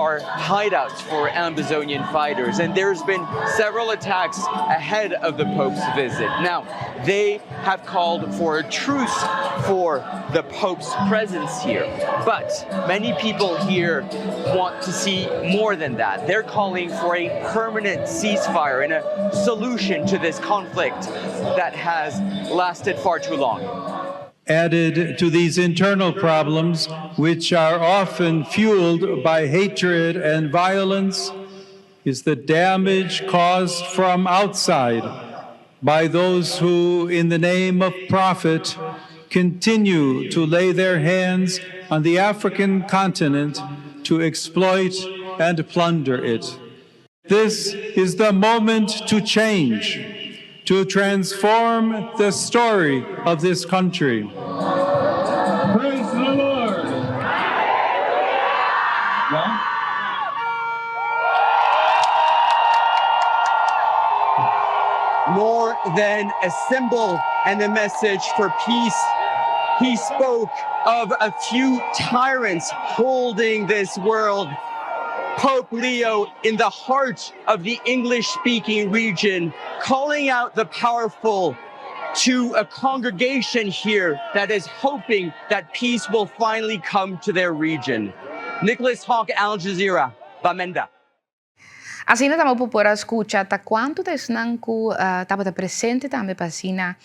are hideouts for Ambazonian fighters. And there's been several attacks ahead of the Pope's visit. Now, they have called for a truce for the Pope's presence here. But many people here want to see more than that. They're calling for a permanent ceasefire and a solution to this conflict that has lasted far too long. Added to these internal problems, which are often fueled by hatred and violence, is the damage caused from outside by those who, in the name of profit, continue to lay their hands on the African continent to exploit and plunder it. This is the moment to change, to transform the story of this country. Praise the Lord. Yeah? More than a symbol and a message for peace, he spoke of a few tyrants holding this world. Pope Leo, in the heart of the English-speaking region, calling out the powerful to a congregation here that is hoping that peace will finally come to their region. Nicholas Hawk, Al Jazeera, Bamenda. Assim estamos por escutar ta quanto desnan ku estava presente também para sina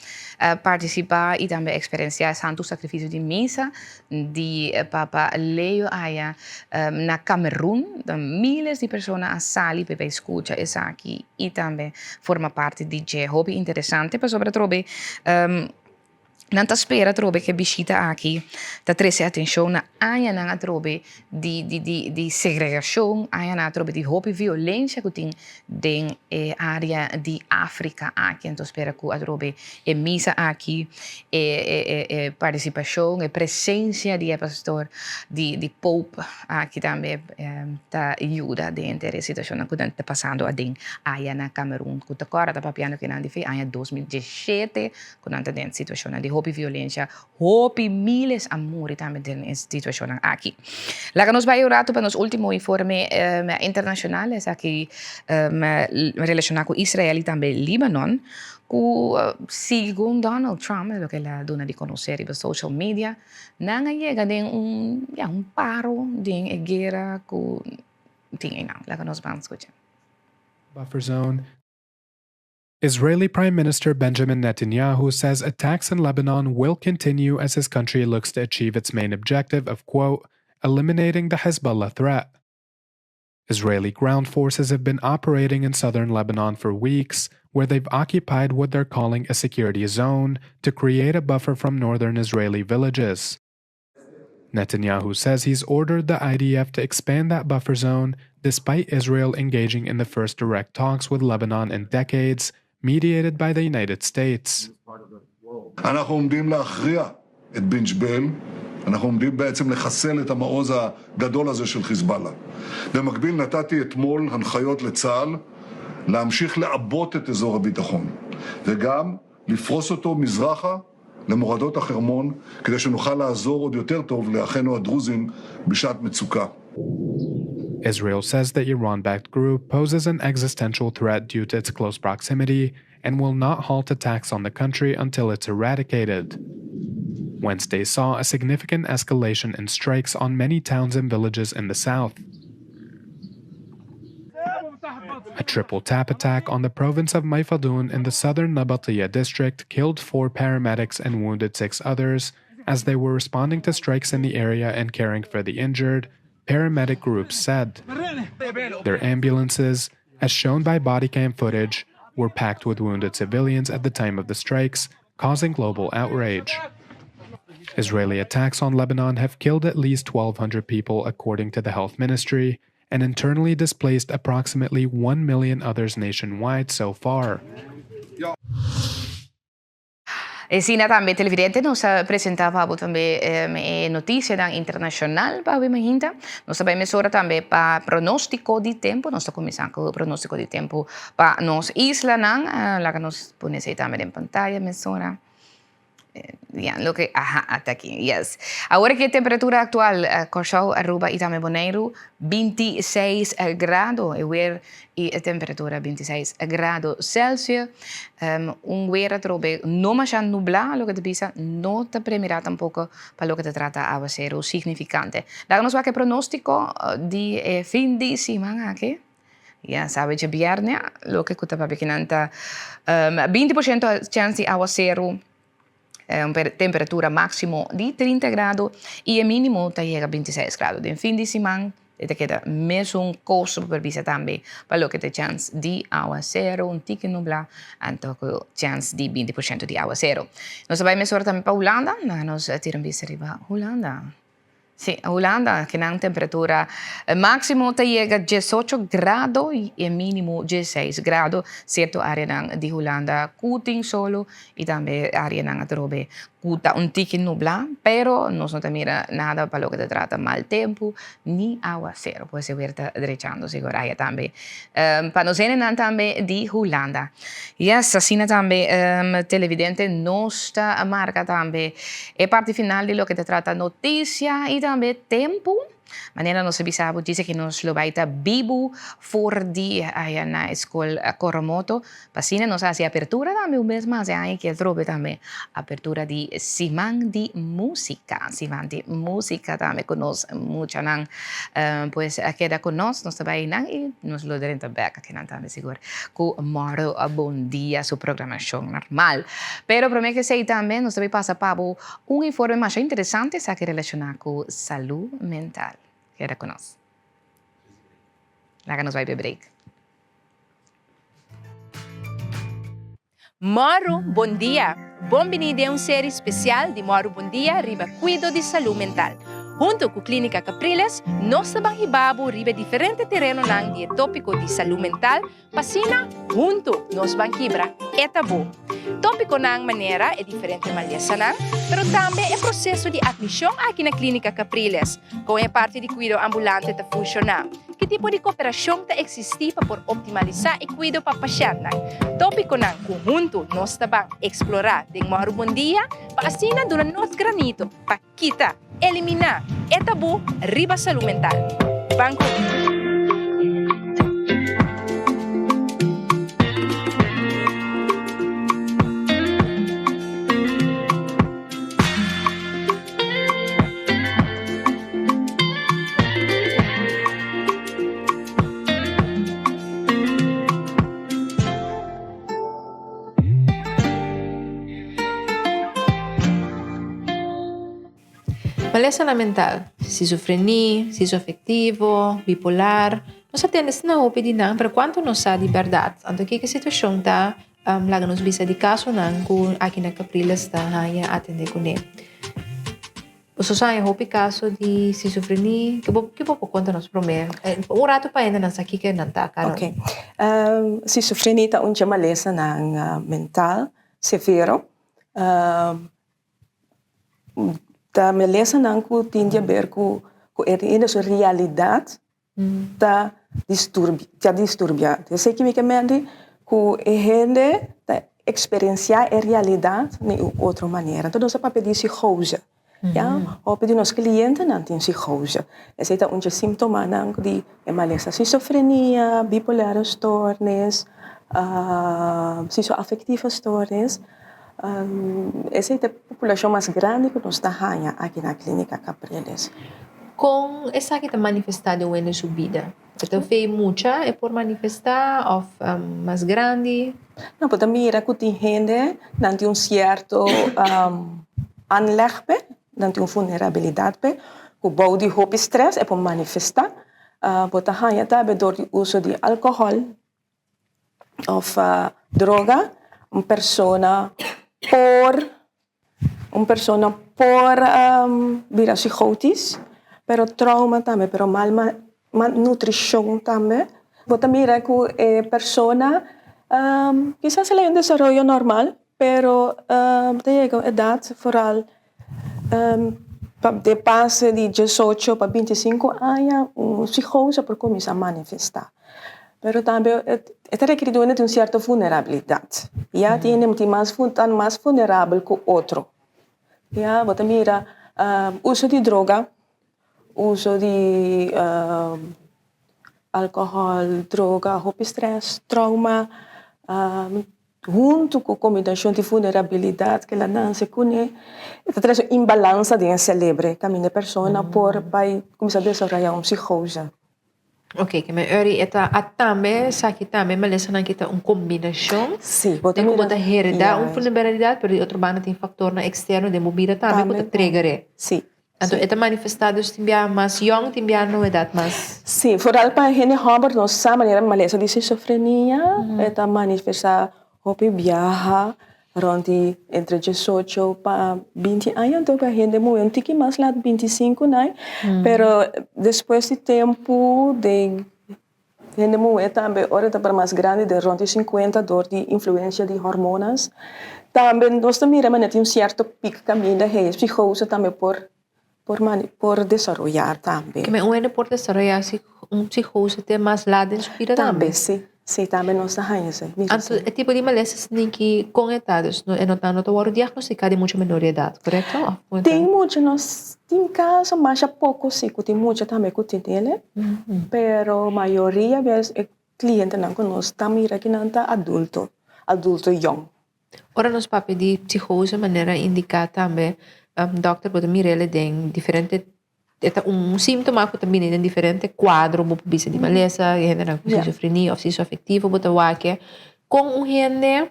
participar e também experienciar santo sacrifício de missa de Papa Leo aya na Camerún, miles de pessoas a sali para escutar essa aqui e também forma parte de hobby interessante para sobre trobe Nanta spera trobe che biscita aqui da trese attenzione aya na trobe di segregazione aya na trobe di hopi violenza kuting den area di Africa aqui então spera ku a trobe e misa aqui participazione e presenza di pastor di Pope aqui também ta aiuta dentro a situazione que está passando a den aya na Camerún ku ta cora da papiano che nandi fe aya 2017 con anta den situazione di hopi violência, hopi miles amori também den situazione aqui. Lá que nos vai orato para nos último informe internacional é aqui relacionado com Israel e também Líbano, que segundo Donald Trump, lo que la dona di conoscere per social media, nanga llega den un paro den guerra ku ting não, lá que nos vamos escutar. Buffer zone. Israeli Prime Minister Benjamin Netanyahu says attacks in Lebanon will continue as his country looks to achieve its main objective of, quote, eliminating the Hezbollah threat. Israeli ground forces have been operating in southern Lebanon for weeks, where they've occupied what they're calling a security zone to create a buffer from northern Israeli villages. Netanyahu says he's ordered the IDF to expand that buffer zone despite Israel engaging in the first direct talks with Lebanon in decades, mediated by the United States. אנחנו עומדים להכריע את בן ג'בל, אנחנו עומדים בעצם לחסל את המעוז הגדול הזה של חיזבאללה. במקביל נתתי אתמול הנחיות לצה"ל להמשיך לעבות את אזור הביטחון, וגם לפרוס אותו מזרחה למורדות החרמון, כדי שנוכל לעזור עוד יותר טוב לאחינו הדרוזים בשעת מצוקה. Israel says the Iran-backed group poses an existential threat due to its close proximity and will not halt attacks on the country until it's eradicated. Wednesday saw a significant escalation in strikes on many towns and villages in the south. A triple tap attack on the province of Mayfadun in the southern Nabatiya district killed 4 paramedics and wounded 6 others as they were responding to strikes in the area and caring for the injured, paramedic groups said. Their ambulances, as shown by body cam footage, were packed with wounded civilians at the time of the strikes, causing global outrage. Israeli attacks on Lebanon have killed at least 1,200 people, according to the health ministry, and internally displaced approximately 1 million others nationwide so far. Sina também televidente nos apresentava também notícia da internacional para o hinta. Nós também mesura também para pronóstico de tempo. Nós estamos começando com o pronóstico de tempo para nos isla nang lá que nos pone aí também em pantalla mesura. Yan, lo que, hasta aquí, yes. Ahora que a temperatura actual, Corchou, Aruba e também Bonaire, 26 graus, e a temperatura 26 graus Celsius. Weer trobe no más nublado, lo que te pisa, no te premirá tampoco para lo que te trata aguacero significante. Dáganos que pronóstico de fin de semana aquí. Ya sabes, que viernes, lo que cuesta para pequeñanta, 20% chance de aguacero. Temperatura máximo de 30 grados y el mínimo te llega a 26 grados. De fin de semana te queda más un costo supervisa también para lo que te chance de aguacero, un tique nublado, entonces chance de 20% de aguacero. Nos vamos a también para Holanda, nos tiran vista arriba Holanda. Sí, Holanda, que tiene temperatura máximo te llega a 18 grados y el mínimo 16 grados. Cierto área de Holanda, cuting solo y también área de trobe cuta un tique nublado, pero no te mira nada para lo que te trata mal tiempo ni aguacero. Puede ser verta derechando, seguro ahí también. Para nos también de Holanda. Y así también televidente nos marca también la parte final de lo que te trata noticia y también tiempo. Manera nos avisaba, dice que nos lo va a estar vivo por día allá en la escuela Coromoto. Pasina nos hace apertura también un mes más, hay que trobe también apertura de Simán de Música. Simán de Música también con nos mucho, pues queda con nos va a ir y nos lo diremos back, que no también seguro, con Moro Buen Día, su programación normal. Pero prometo que sí también nos va a pasar para un informe más interesante, que relacionado con salud mental. Queda con nós. Lá que nos vai break. Moro Bom Dia. Bem-vindo a uma série especial de Moro Bom Dia riba cuido de saúde mental. Junto com a Clínica Capriles, nós também ribabo riba diferente terreno de tópico de saúde mental, pasina junto nós vamos quebrar é tabu. Tópico na maneira é diferente malhasa nang, pero também é processo de admissão aqui na Clínica Capriles, com a parte de cuido ambulante tá funcionar. Que tipo de cooperação tá existir para optimizar e cuido para paciente nang. Tópico nang conjunto nós também explorar de Moro Bom Dia, para asina dona nos granito para kita eliminar é tabu riba saúde mental. Banco. Malesa mental, esquizofrenia, esquizoafetivo, bipolar, nós atendemos na opinião, pero quanto nós sabe de verdade, então que situação tá, lá nos visa de caso não, com aqui na Capriles está aí atender com ele. Você sabe o caso de esquizofrenia, que pouco conta nos primeiro, rato para ainda nós aqui que não tá, cara. Okay, esquizofrenia tá malesa mental severo. Da malesa não tem a ver com a realidade da disturbiante. Eu sei que me que a gente experienciar a realidade de outra maneira. Então, nós para pedir psicose. Ou pedir nos clientes não tem psicose. Esse é um sintoma de malesa esquizofrenia, bipolar stoornis, esquizoafectiva stoornis. Essa é a população mais grande que nós estamos aqui na Clínica Capriles. Com essa que está manifestada em sua vida, então fez muita é por manifestar ou mais grande? Não, porque mira que tem gente não tem certo anleg, não tem vulnerabilidade, que o body hope stress é por manifestar, porque hanya também door o uso de álcool ou droga, uma persona por virar psicotis, pero trauma também, pero malnutrição também. Você mira que a persona quizás ela em desenvolvimento normal, Pero llega a edad, vooral de base de 18 para 25 años, psicose por comienza a manifestar. Pero también esta requiere de una cierta vulnerabilidad. Ya tiene tan más vulnerable que otro. Ya, vos mira, uso de droga, uso de alcohol, droga, estrés, trauma, junto com a combinação de vulnerabilidade que ela não se conhece, traz uma imbalança de cérebro que a minha pessoa por vai começar a desenvolver uma psicose. Ok, que me ori eta atame, saki tame, mas essa não kita combinação. Sim, tem como botar herida, vulnerabilidade, pero de outro banda tem fator na externo de mobila também que trigger. Sim. Então, é manifestados timbia mais young, timbia no idade mais. Sim, vooral para a gente Robert, nossa maneira malesa de esquizofrenia, é manifestar hopi viaja ronde entre 18 para 20 anos, então a gente muito um tique mais lá de 25, né? Pero depois de tempo de gente muito também hora para mais grande de ronde 50 dor de influência de hormonas, também nós também miramos um certo pico caminho da psicose também por desenvolver também. Que me uene por desarrollar psicose tem mais lado em sua vida também. Sim. Sim, também nós estamos Então, é tipo de malezas que com etapas, não estou diagnosticado de muito menor idade, correto? Tem muito, nós tem casos, mas há pouco sim, tem muito também que tem ele, pero a maioria vezes é cliente não que nós estamos aqui não está adulto young. Ora nós papi de psicose maneira indicar também, doctor pode mirar tem diferente síntoma que também tem diferente quadro, por bisa de maleza, gente com esquizofrenia ou afetivo, bota wake, com gente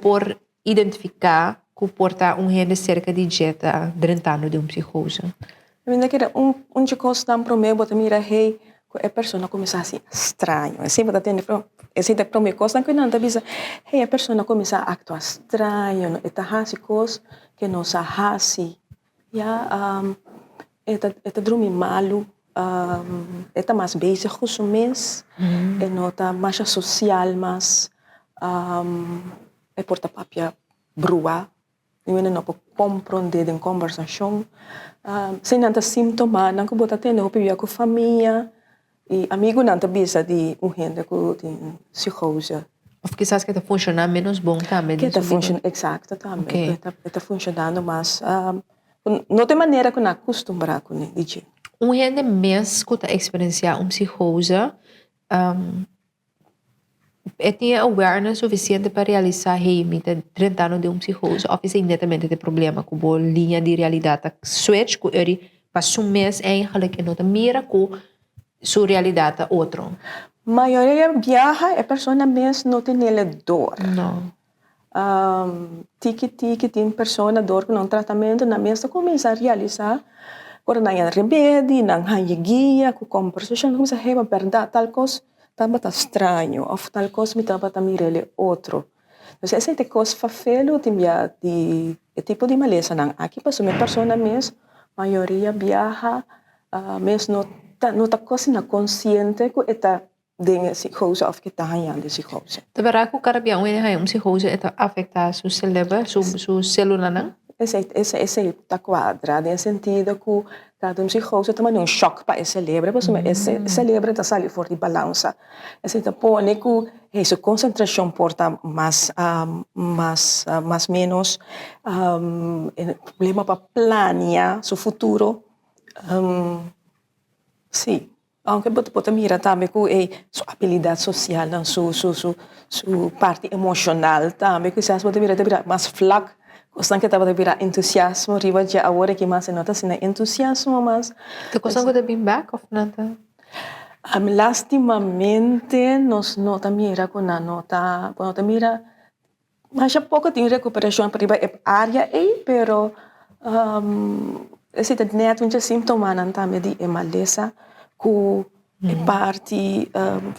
por identificar que porta gente cerca de jeta 30 anos de psicose. Eu ainda quero de coisa tão para mim, bota mira hey, que a pessoa começa assim estranho, assim bota tendo esse da para mim coisa que não tá bisa, hey a pessoa começa a actuar estranho, eta hasi coisa que não sa hasi, ya Eta dormir malo, eta mais bezig com o mês, nota mais social, mais porta papia brua, não pode compreender em conversação, sem nada sintoma, não pode ter opinião com a família e amigo não bisa de gente que tem psicose. Ou quizás que está funcionando menos bom também. Que está funcionando, exato, também. Está funcionando mais. Não tem maneira que não acostumbrar com ele. Gente mês que está experienciando psicose, tem awareness suficiente para realizar me 30 anos de psicose, ou se netamente tem problema com a linha de realidade, switch que ele passa mês eigenlijk não mira com sua realidade outro. A maioria viaja, a pessoa mesmo não tem dor. Não. Tem pessoa dor com um tratamento na mesa começa a realizar quando não há remédio, não há guia, com conversação, começa a rever verdade, tal coisa está estranho, ou tal coisa me estava a mirar outro. Então, essa é coisa fafelo, tem tipo de maleza não. Aqui passou a pessoa mesmo, a maioria viaja, mesmo não está coisa consciente que está dingen psicose of que está ganhando psicose. Terwijl que o cara bem uma psicose está afetar seu cérebro, sua célula não? Esse está quadrado, em sentido que cada psicose também choque para esse cérebro, porque esse cérebro está saindo fora de balança. Esse está põe que sua concentração porta mais menos, problema para planear seu futuro, sim. Aunque pode mirar também com sua habilidade social, sua parte emocional também, que se pode mirar mais flaco, coisa que pode virar entusiasmo, riba já agora que mais nota se entusiasmo mais. Tu coisa que bem back of nada? Lastimamente nós nota mira com a nota mira, mas já pouco tem recuperação para a área aí, pero esse net um sintoma não também de maleza com parte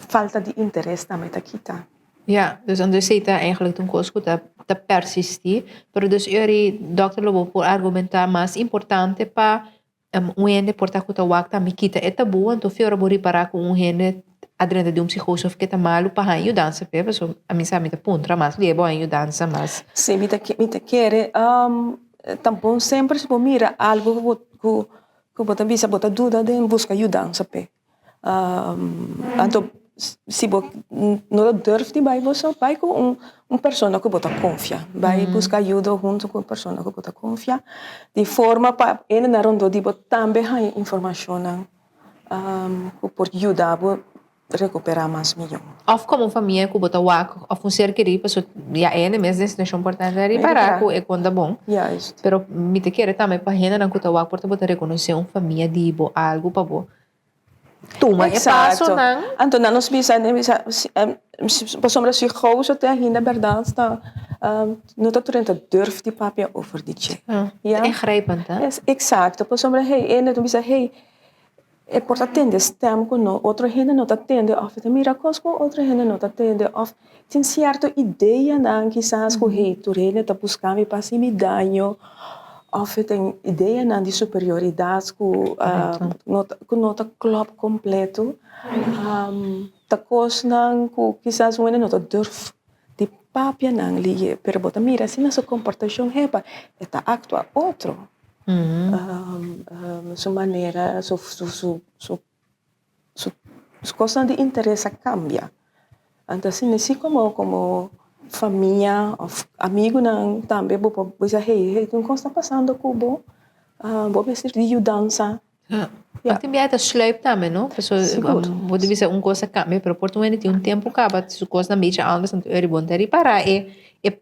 falta de interesse também aqui tá. Ja, dus dan zit daar eigenlijk een kost dat persistir, pero dus eri dokter lobo por argumentar mais importante para gente portar que tá wakta me kita é tabu, então fiora bori para com gente adrente de psicose of que tá malo para ajudança, porque so a mim sabe tá puntra mas leva ajudança mas. Sim, me quer tampouco sempre se mira algo que bota bisa bota dúvida de busca ajudança pe. Então se você não durf de vai você vai com pessoa que bota confia, vai buscar ajuda junto com pessoa que bota confia, de forma para ele na rondo de bota também a informação por ajudar recuperar mais melhor. Of como família que bota wak, of ser querido, pessoa já é mesmo destination importante é reparar que é quando bom. Yes. Pero me te quer também para gente não cuta wak, porque bota reconhecer família de bo algo para bo. Toma é passo não. Então nós bisa sombra se gozo te ainda verdade está não tá turenta durf de papel over de che. Ja. Ingrijpend hè? Exacto. Por sombra hey, não bisa hey é por atender stem com no outro gente não atende of te mira cosco outro gente não atende of tem certa ideia não quizás que hey tu rene tá buscando para me danho of tem ideia não de superioridade que não tá club completo tá coisa não que quizás uma não tá durf de papia não ligue pero bota mira se nossa comportação hepa está actua outro sua maneira, sua coisa de interesse cambia. Então, assim como família, amigo, não também, vou dizer, hey, tu não está passando com vou ver se de ajudança. Mas tem biata sluip também, não? Pessoa, vou dizer coisa cambia, pero por tu tem tempo acaba, se coisa na mídia andas, então é bom ter para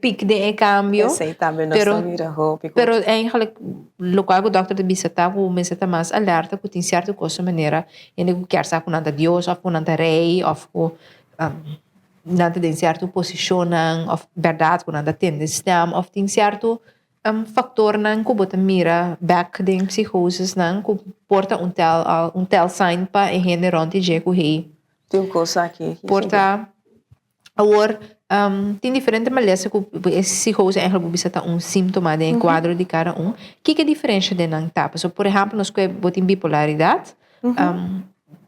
pique de cambio. Sim, também não está mira roupa. Pero eigenlijk local o doctor de bisata o me seta mais alerta que tem certa coisa maneira, ele quer saber com nada Deus, ou com nada rei, ou com nada de certa posição, ou verdade com nada tem stem, ou tem certo factor não que bota mira back de psicoses não que porta tel sign para e gente ronde je que hei tem coisa aqui porta agora tem diferente maneiras que esse psicose eigenlijk bisa ta síntoma de quadro de cada que é a diferença de não tá so por exemplo nós que botem bipolaridade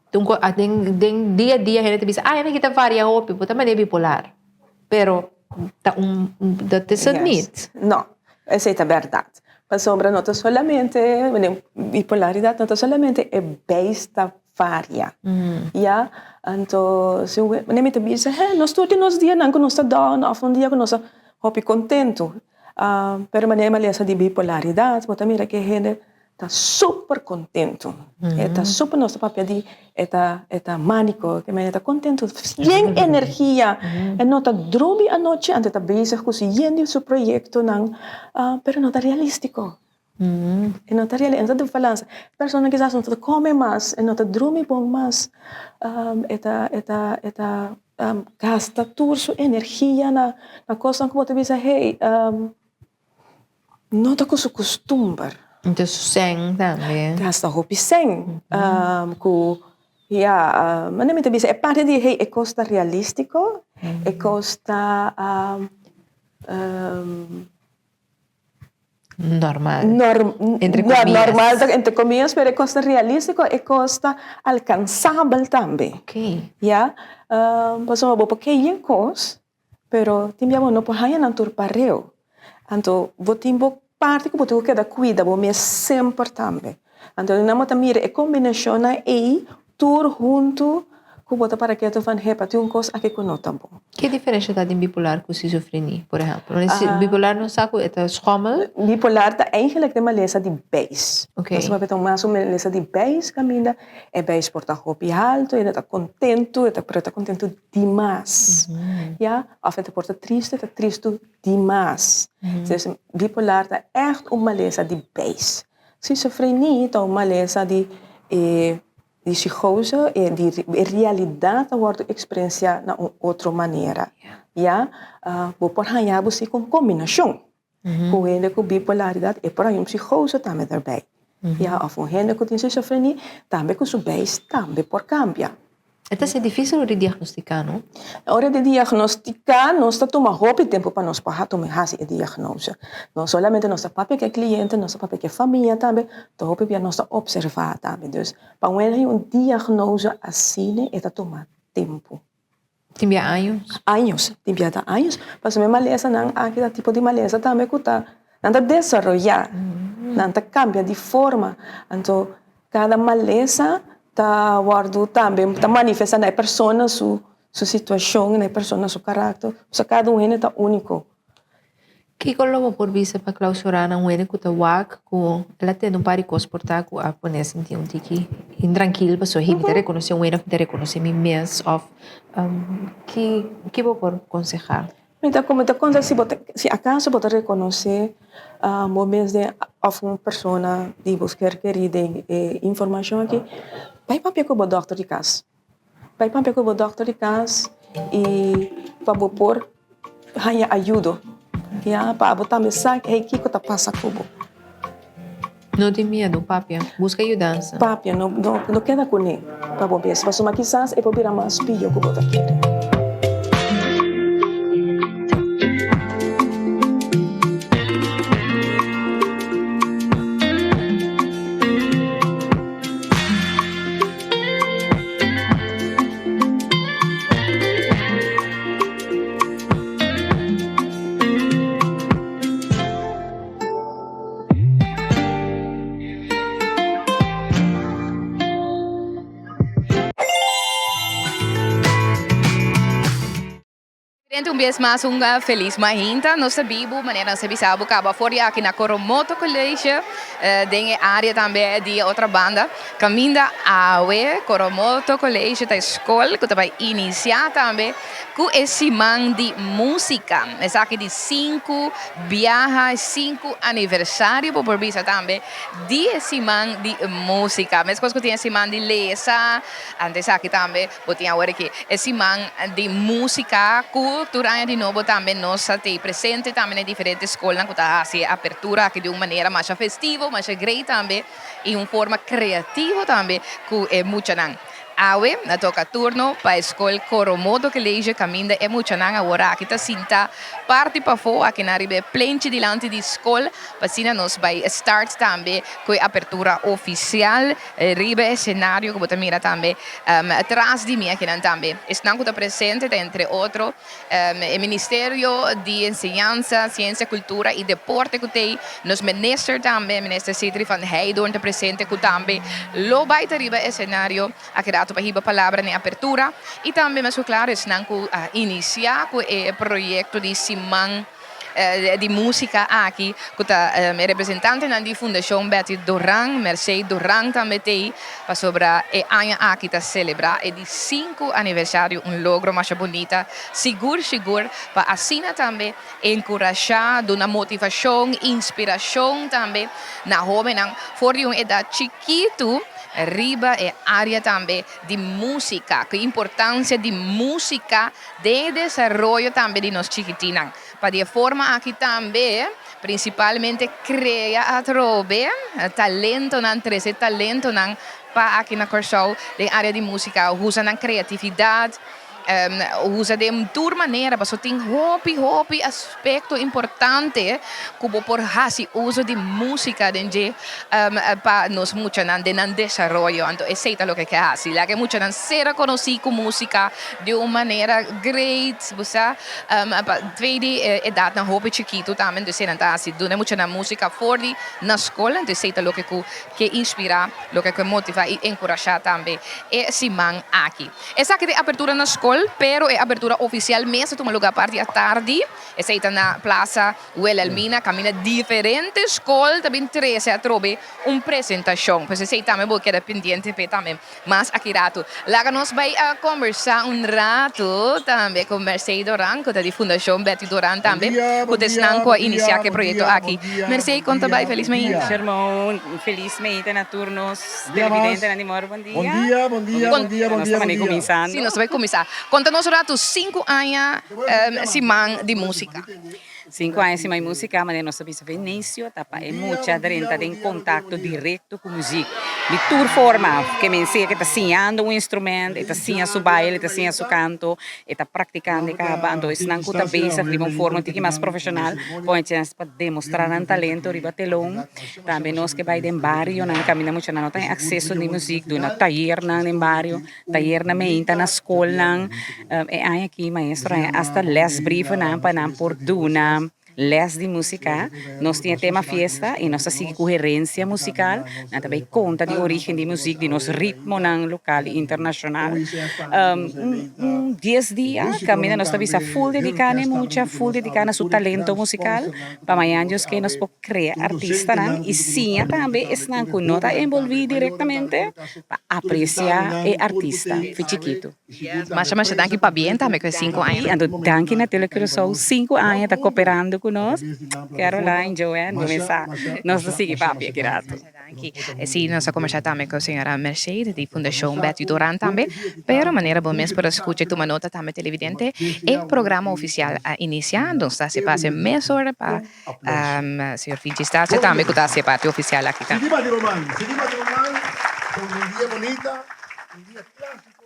então dia a dia a gente bisa a gente kita varia hopi bota mas é bipolar pero tá that is admit não essa é a verdade. Mas sombra não está solamente, bipolaridade não está solamente é besta varia. Ja, então se nem me te diz, nós todos nos dias não nós está down, ou dia que nós hopi contento. Pero maneira essa de bipolaridade, mas também que gente está super contento. Está super nosso papel de está manico, que me está contento, sem energia. E não está dormir a noite, antes está bezig com seu projeto, pero não está realístico. E não está realístico, não está balança. Pessoa que não está come mais, e não está dormir bom mais, está gasta toda sua energia na coisa que você diz, hey, não está com seu costume. Então, sem também. Gasta roupa sem. Mas nem me diz, é parte de hey, é costa realístico, é costa normal. Entre comillas. Normal, entre comillas, pero é costa realístico, é costa alcançável também. Ok. Ja, pues uma boa pequena coisa, pero timbiamo não por aí na turpareu. Então, vou timbo parte que você quer cuidar, vou me sempre também. Então, nós também é combinação aí tur junto que você para que tu fan hepa tu coisa aqui que não tá bom. Que diferença tá de bipolar com esquizofrenia, por exemplo? Bipolar não sabe é schommel? Bipolar tá eigenlijk uma lesa de base. Okay. Nós vamos mais uma lesa de base caminha, é base por tá roupa alto, ele tá contento, ele tá contento demais. Ja, of ele tá triste demais. Então, bipolar tá echt uma lesa de base. Esquizofrenia tá uma lesa de psicose e de realidade wordt experienciada na outra maneira. Ja, por aí você com combinação. Com ele com bipolaridade e por aí psicose também daarbij. Ja, of um gente com schizofrenia também com subês também por cambiar. Então é difícil de diagnosticar, não? Na hora de diagnosticar, nós tomamos muito tempo para nós tomar a diagnose. Não somente nossa própria que é cliente, nossa própria que é família também, para nós observar também. Então, para uma diagnose assim, é tomar tempo. Timbia anos? Anos, timbia anos. Mas me maleza não, aquele tipo de maleza também que está não desarrollar, não cambia de forma. Então, cada maleza está guardo também, está manifesta na pessoa sua situação, na pessoa seu caráter. So, cada um é único. Que coloca por vista para clausurar na uene que wak ko ela tem um pari cosportar ko a poner sentir um tiki intranquilo para sua himita reconhecer uene que reconhecer mi mes of que vou por aconselhar. Então, como te conta, se acaso você reconhecer momentos de uma pessoa de buscar querida informação aqui, vai para o doutor de casa. Vai para o doutor de casa e para pôr ajuda. Ya, para botar mensagem, hey, que está passando com você? Não tem medo, papia. Busca ajudança. Papia, não queda com ele. Para você, se você quizás é para virar mais pilho que você quer. Um vez mais uma feliz mahinta, nós sabemos, maneira nós sabemos, acaba fora aqui na Coromoto College, tem área também de outra banda, caminha awe Coromoto College da escola, que vai iniciar também com esse man de música, essa aqui de 5 viagens, 5 aniversário, por vista também de esse man de música, mas coisa que tem esse man de lesa, antes aqui também, botinha agora que esse man de música, cultura de novo também nós temos presente também em diferentes escolas que está assim abertura aqui de uma maneira mais festiva, mais grande também e uma forma criativa também que é muito não. Awe, na toca turno para a escola Coromoto College, caminha é muito não agora aqui está sinta parte para fora aqui na riba plente dilante de escola, para assim nós vai start também com a abertura oficial, riba cenário que você mira também atrás de mim aqui também. Estão que está presente entre outros o Ministério de Enseñanza, Ciência, Cultura e Deporte que tem, nos ministro também, ministro Citri van Heidorn está presente que também lo vai ter riba cenário aqui para a palavra na abertura e também, mas claro, estão que iniciar com o projeto de Simão de música aqui, que está representante na Fundação Betty Doran, Mercedes Doran também tem, para sobre o ano aqui está celebrar é de 5 aniversário, logro mais bonito, seguro, para assim também encorajar, dar motivação, inspiração também na jovem, for de uma idade chiquito, riba é área também de música, que importância de música de desenvolvimento também de nós chiquitinos. Para de forma aqui também, principalmente criar a trobe, talento não, trazer talento não, para aqui na Corsol, de área de música, usa na criatividade, usa de uma maneira, mas tem hobby aspecto importante como por esse uso de música de para nós muito não de desenvolvimento, então esse é o que é assim, lá que muito não ser reconhecido com música de uma maneira great, você tweede idade na hobby chiquito também de ser assim, do muito na música fora na escola, então esse é o que inspira, o que motiva e encoraja também esse man aqui. Essa aqui de abertura na escola, pero é abertura oficial mesmo, toma lugar a parte da tarde, essa está na Plaza Wilhelmina, caminha diferentes escolas, também 13 a trobe uma apresentação, pois essa também vou quedar pendente também, mas aqui rato, lá nós vai conversar rato também com Mercedes Doran, que é da Fundação Betty Doran também, que está a iniciar aquele projeto aqui. Mercedes, conta bem, feliz manhã. Irmão, feliz manhã na turnos televidente na Nimor, bom dia. Bom dia. Nós estamos começando. Sim, nós vamos começar. Conta-nos rato 5 anos Simão de música. 5 anos Simão de música, mas nós sabemos que início, é muita gente tem contato direto com música. de tour forma, que me enseña que está enseñando un instrumento, está enseñando su baile, está enseñando su canto, está practicando y cada entonces não cuta base de uma forma um pouquinho mais profissional, põe chance para demonstrar um talento riba telão, também nós que vai de barrio, não caminha muito, não tem acesso de música, do na taller não em barrio, taller na meinta na escola não, é aí aqui maestro, hasta les brief não para não por duna les de música, nós temos tema festa e nós temos coerência musical, nós também conta de origem de música, de nosso ritmo local e internacional. 10 dias, caminha nós também full dedicada a seu talento musical, para amanhã que nós podemos criar artista, e sim, também estão com nota envolvida diretamente para apreciar o artista, foi chiquito. Mas você danke para bem também com 5 anos. Ando danke natuurlijk que sou 5 anos está cooperando conosco. Caroline, Joanne, nós seguimos papi aqui rato. Sim, nós conversamos também com a senhora Mercedes, da Fundação Betty Duran também, pero maneira bom mesmo para escutar uma nota também televidente, o programa oficial inicia, então está se passa meia hora para senhor Finchi está também com a parte oficial aqui. Seguimos de Román, con un día bonita, un día clásico.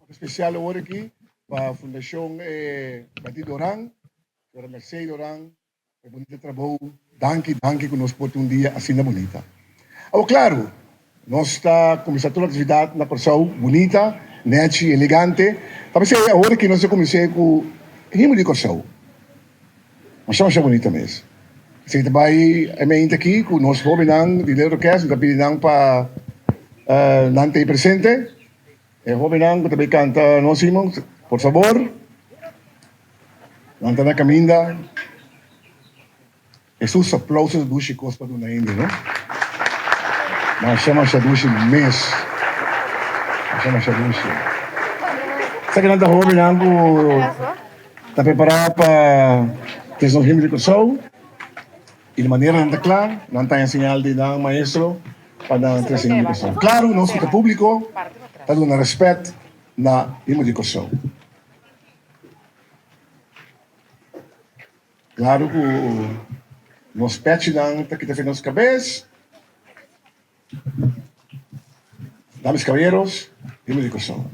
Especial hoje aqui para a Fundação Betty Duran, para Mercedes Duran, é bonito trabalho. Danke conosco por um dia assim de bonita. Claro, nós está começando toda a atividade na porção bonita, nete, elegante. Talvez é a hora que nós comecei com rimo de corção. Mas chama bonita mesmo. Você vai aqui com o nosso jovem de orquestra, que pedem para Nante presente. El joven que também canta nós Simons, por favor. Nanta na caminda. Esses aplausos do Chico para do Naindi, não? Mas chama Shadushi mês. Chama Shadushi. Sa que nanta joven que está preparado para ter um rimo de corção. E de maneira nanta clara, nanta em sinal de dar maestro para ter rimo de corção. Claro, nosso público está dando respeito na rima de corção. Claro que nos pete não está aqui na nossa cabeça. Damas e caballeros, rima de corção.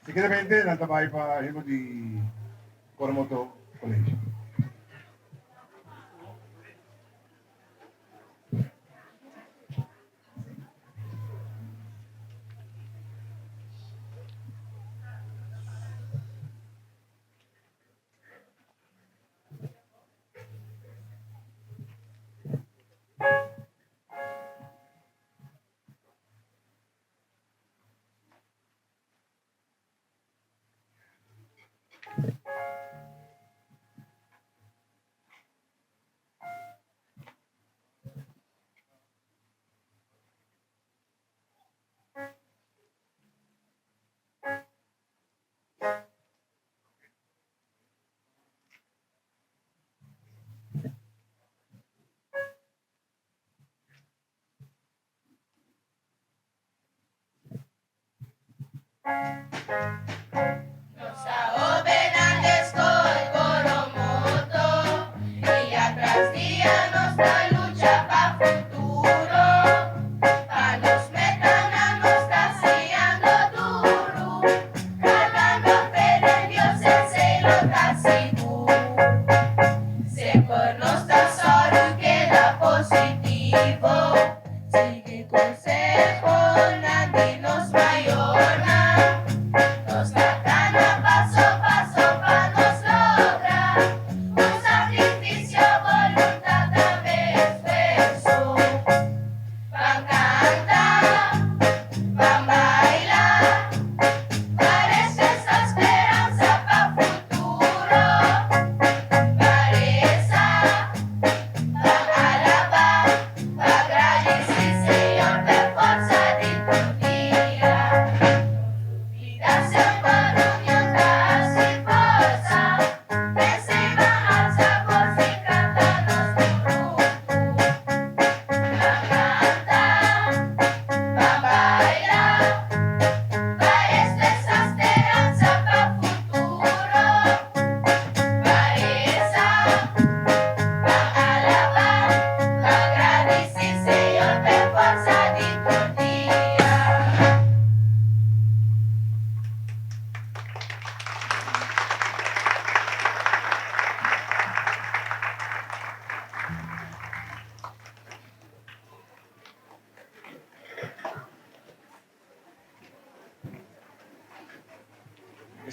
Seguidamente, nantabay pa himo di Coromoto College.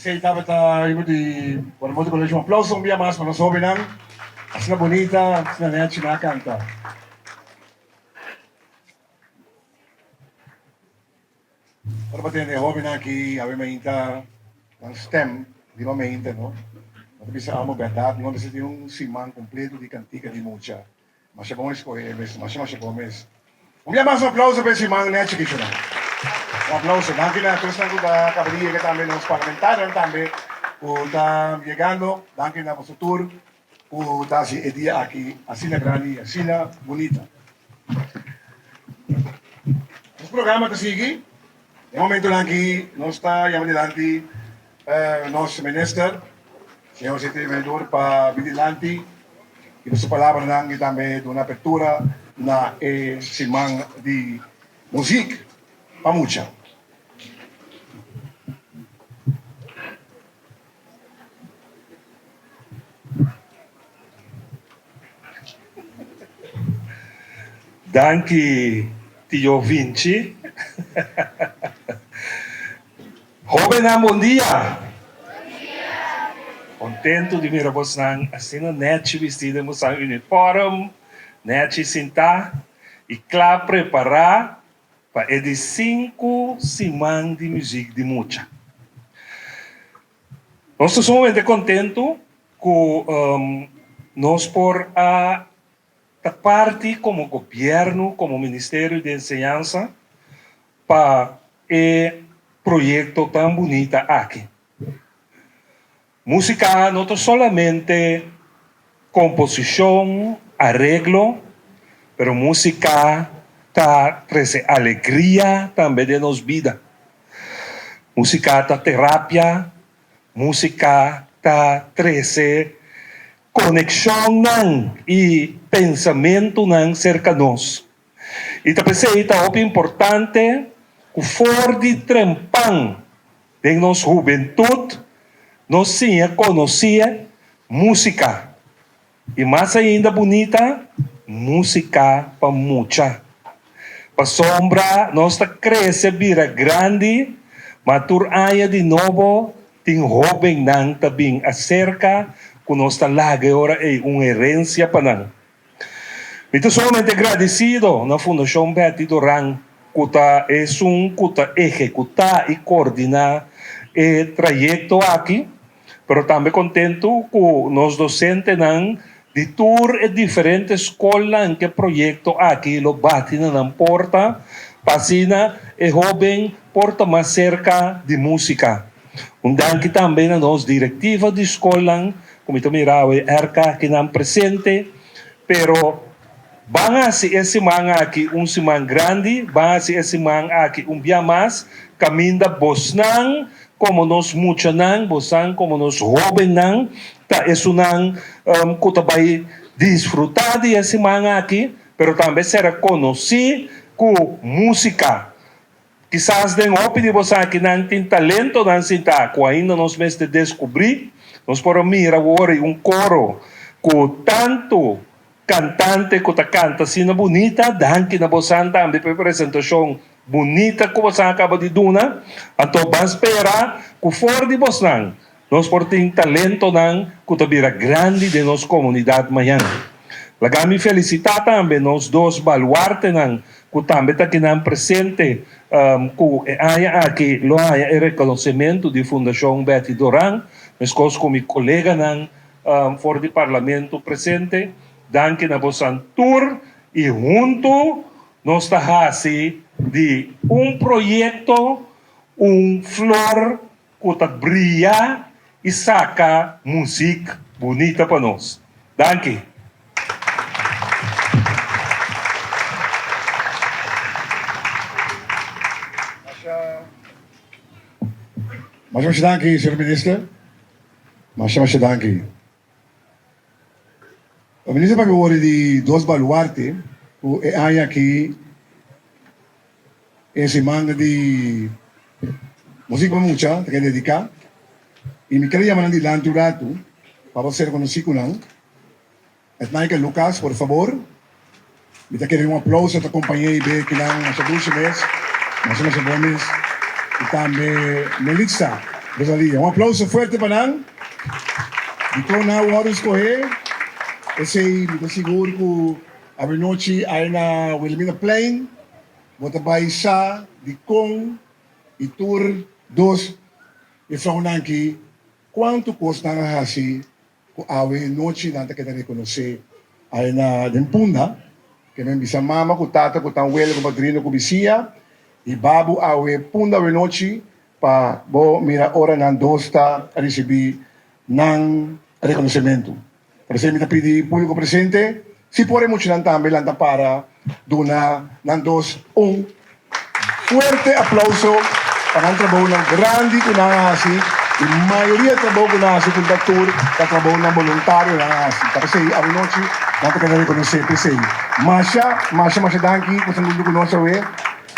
Kasi dapat ibu di Coromoto College. Un aplauso un día más para los jóvenes. Es una bonita, es una china canta. Para bater de joven aqui, a ver mainta, ang STEM, di ba mainta, no? At bisa amo verdade, não precisa de simang completo de cantiga de mucha. Mas é bom escolher, mas é bom mesmo. Um dia mais um aplauso para esse simang net que chora. Um aplauso. Danke na terus nang da kabarya que também nos parlamentares também por estar chegando. Danke na nosso tour por estar si dia aqui, assim na grande, assim na bonita. Os programas que seguem. De momento lang aqui, nós está chamando adelante nosso ministro, senhor Secretary para vigilante, e nossa palavra lang também de uma abertura na simang de música para mucha. Danke, Tio Vinci. Joven, bom dia. Contento de ver vocês assim net vestida com seu uniforme, net sentar e claro preparar para a 5 semanas de música de mucha. Nós estamos muito contentos com nós por a parte como governo, como Ministério de Enseñanza, para o projeto tão bonito aqui. Música não é solamente composição, arreglo, mas música traz alegria também de nos vida. Música terapia, música traz conexão e pensamento cercanos. E também é importante o for de trempang de nossa juventude, nós conhecia música. E mais ainda bonita, música para mucha. Para sombra, nós cresce, vira grande, matur aya de novo, tem jovem nang tabing acerca, com nossa laga ora é uma herência para nang. Estou somente agradecido na Fundação Betty Duran, que executar e coordenar o trajeto aqui, pero também contento com nós docentes de tour e diferentes escolas em que projeto aqui lo bate na porta, pasina e jovem porta mais cerca de música. Danke também a nós diretiva de escola, como eu mirava, ERCA que não presente, pero van si esse man aqui semana grande, van si esse man aqui dia mais, caminda bosnang, como nós mucha nang, bosang como nós jovem nang, ta isso nang kutabay disfrutar de esse man aqui, pero também será conhecido com música. Quizás den opi de bosang que não tem talento não sinta, ainda nós mesmos descobrir, nós por mira agora coro com tanto cantante que canta sina bonita, danke na bosan também para apresentação bonita que você acaba de duna, então vamos esperar que for de Bosnan, nós por ter talento nang que tabira grande de nossa comunidade amanhã. Lagami felicitar também nós dois baluarte nang que também está aqui nang presente, que haya aqui lo haya o reconhecimento de Fundação Betty Duran, mas com meu colega nang for de parlamento presente. Danke na Bosan Tour e junto nós estamos de projeto, flor que brilha e saca música bonita para nós. Danke. Mas danke, senhor ministro. Mas danke. O ministro pagou de dois baluarte, o aí aqui esse manga de música mucha, que dedicar. E me queria mandar de lanturato para ser conhecido não. Etnaika Lucas, por favor. Me tá querendo aplauso a companhia IB que não a dulce mês, mas nós vamos e também Melissa, Rosalia. Aplauso forte para nós. Então na hora escolher esse seguro que a noite aí na Wilhelmina Plain, bota baixar de com e tour dos e falam aqui quanto custa na assim com a noite nada que reconhecer aí na Dempunda que me bisa mama com tata com tão well com padrino com bicia e babu a punda a noite para bo mira hora na dosta a receber ng reconhecimento. Por eso me pedi público presente, si podemos también para donar nandos fuerte aplauso para el trabajo grande que nada así, y mayoría del trabajo que nada así con doctor, el trabajo voluntario nada así. Tapos a la noche, nada que reconocer, pues Masha danke, pues el mundo que nos sabe,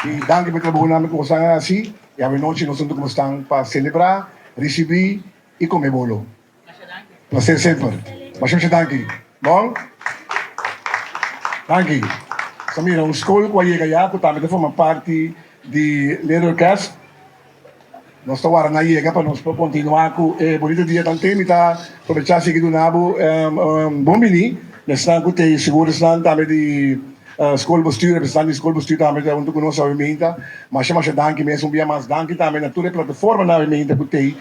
y danke por el trabajo namin kung saan así, y a la noche nos juntos como están para celebrar, recibir y comer bolo. Placer sempre. Mas danke. Bom? Danke. So mira, school ko ay kaya ko tamit forma parte de Leadercast. Nós estamos na IEGA para nós continuar com bonito dia também, mita aproveitar seguir do nabo bom bini, nessa que tem seguro também de schoolbestuur, bestaan die schoolbestuur também junto conosco a gemeente, mas chama danke mesmo bem mais danke também na toda plataforma na gemeente que tem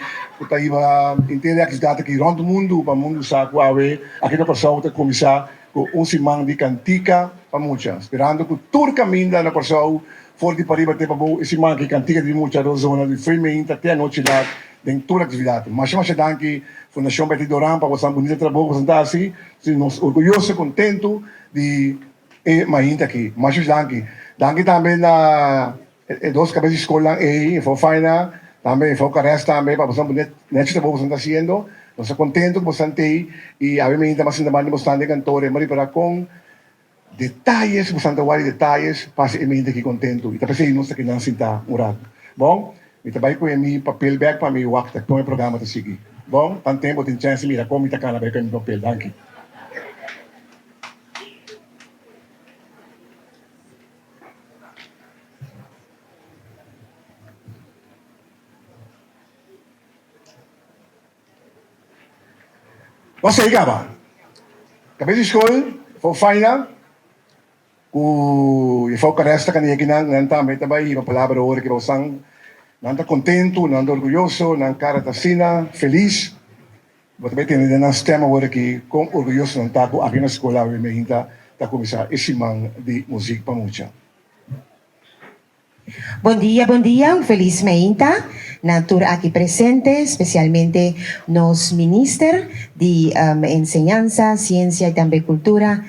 inteira atividade aqui rond o mundo para mundo saco aqui na pessoa que começar com simang de cantica para muitas, esperando que todo caminho na pessoa for de pariba te pabo esse man que cantica de muita zona de fremente até a noite lá tem toda atividade. Mas chama danke Fundação Betty Duran para você bonito trabalho você assim, nos orgulhoso, contento de mainta aqui. Mas danke. Danke também na duas cabeças de escola aí, foi faina, também foi caresta também para você bonito nesse trabalho você está fazendo. Nós estamos contentos com você e a gente mais ainda mais bastante cantores, mas para com detalhes, bastante vários detalhes, para a gente aqui contento. E também nós aqui não sinta murado. Bom, Itabay ko yung papel bag pa may wakta kung may programa ta sige. Bom, tan tempo tin chance mira kung mita kana bay ko yung papel. Thank you. Você aí, Gaba. Acabei de escola, foi final. Kung ifau ka resta kaniya ginang nanta may tabay ibang palabra ora kibaw sang nanta contento, nanta orgulloso, nang karatasina, feliz. Batabay tinida ng sistema ora ki kung orgulloso ng tako akin na escola may hinta tako misa isimang di musik pamucha. Bom dia, um feliz meinta. Na tour aqui presente, especialmente nos ministros de enseñanza, ciencia y también cultura,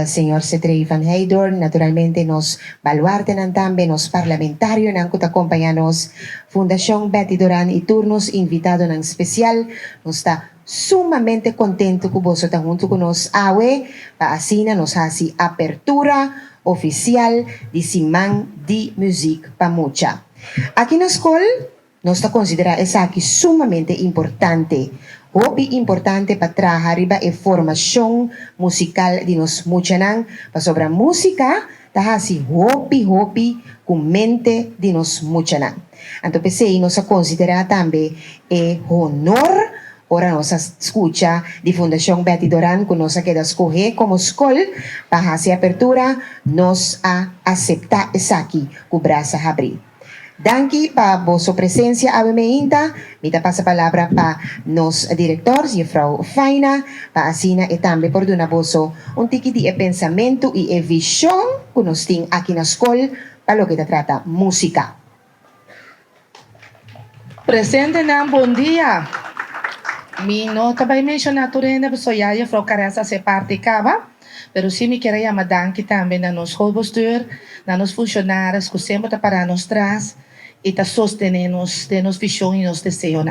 señor Cetrey Van Heydorn, naturalmente nos baluarte también, nos parlamentarios que acompañanos, Fundación Betty Doran y turnos invitado en especial, nos está sumamente contento que vos están junto con nos awe, para así nos hace apertura oficial de Simán de Music Pamucha. Aquí en la escuela, nos considera esa aquí sumamente importante. Hobby importante para trabajar arriba en formación musical de nos muchanan. Para sobre música, está así hobby con mente de nos muchanan. Entonces, nos considera también honor. Ahora nos escucha de Fundación Betty Doran, que nos queda escoger como escuela para hacer apertura, nos acepta esa aquí, con brazos abrir. Danke para vossa presencia, abemeinta. Mita pasa palabra para nos directores y Frau Faina, para asina y también por una vosso un tiki de pensamiento y visión que nos tiene aquí en la escuela para lo que te trata música. Presente nan bom dia. Mi no tabay mencionar turenda so ya Frau Caressa se parte cava. Pero sim me queria chamar danke também na nos hoofdbestuur, na nos funcionários que sempre tá para nós trás e tá sostenendo nos visão e nos desejos.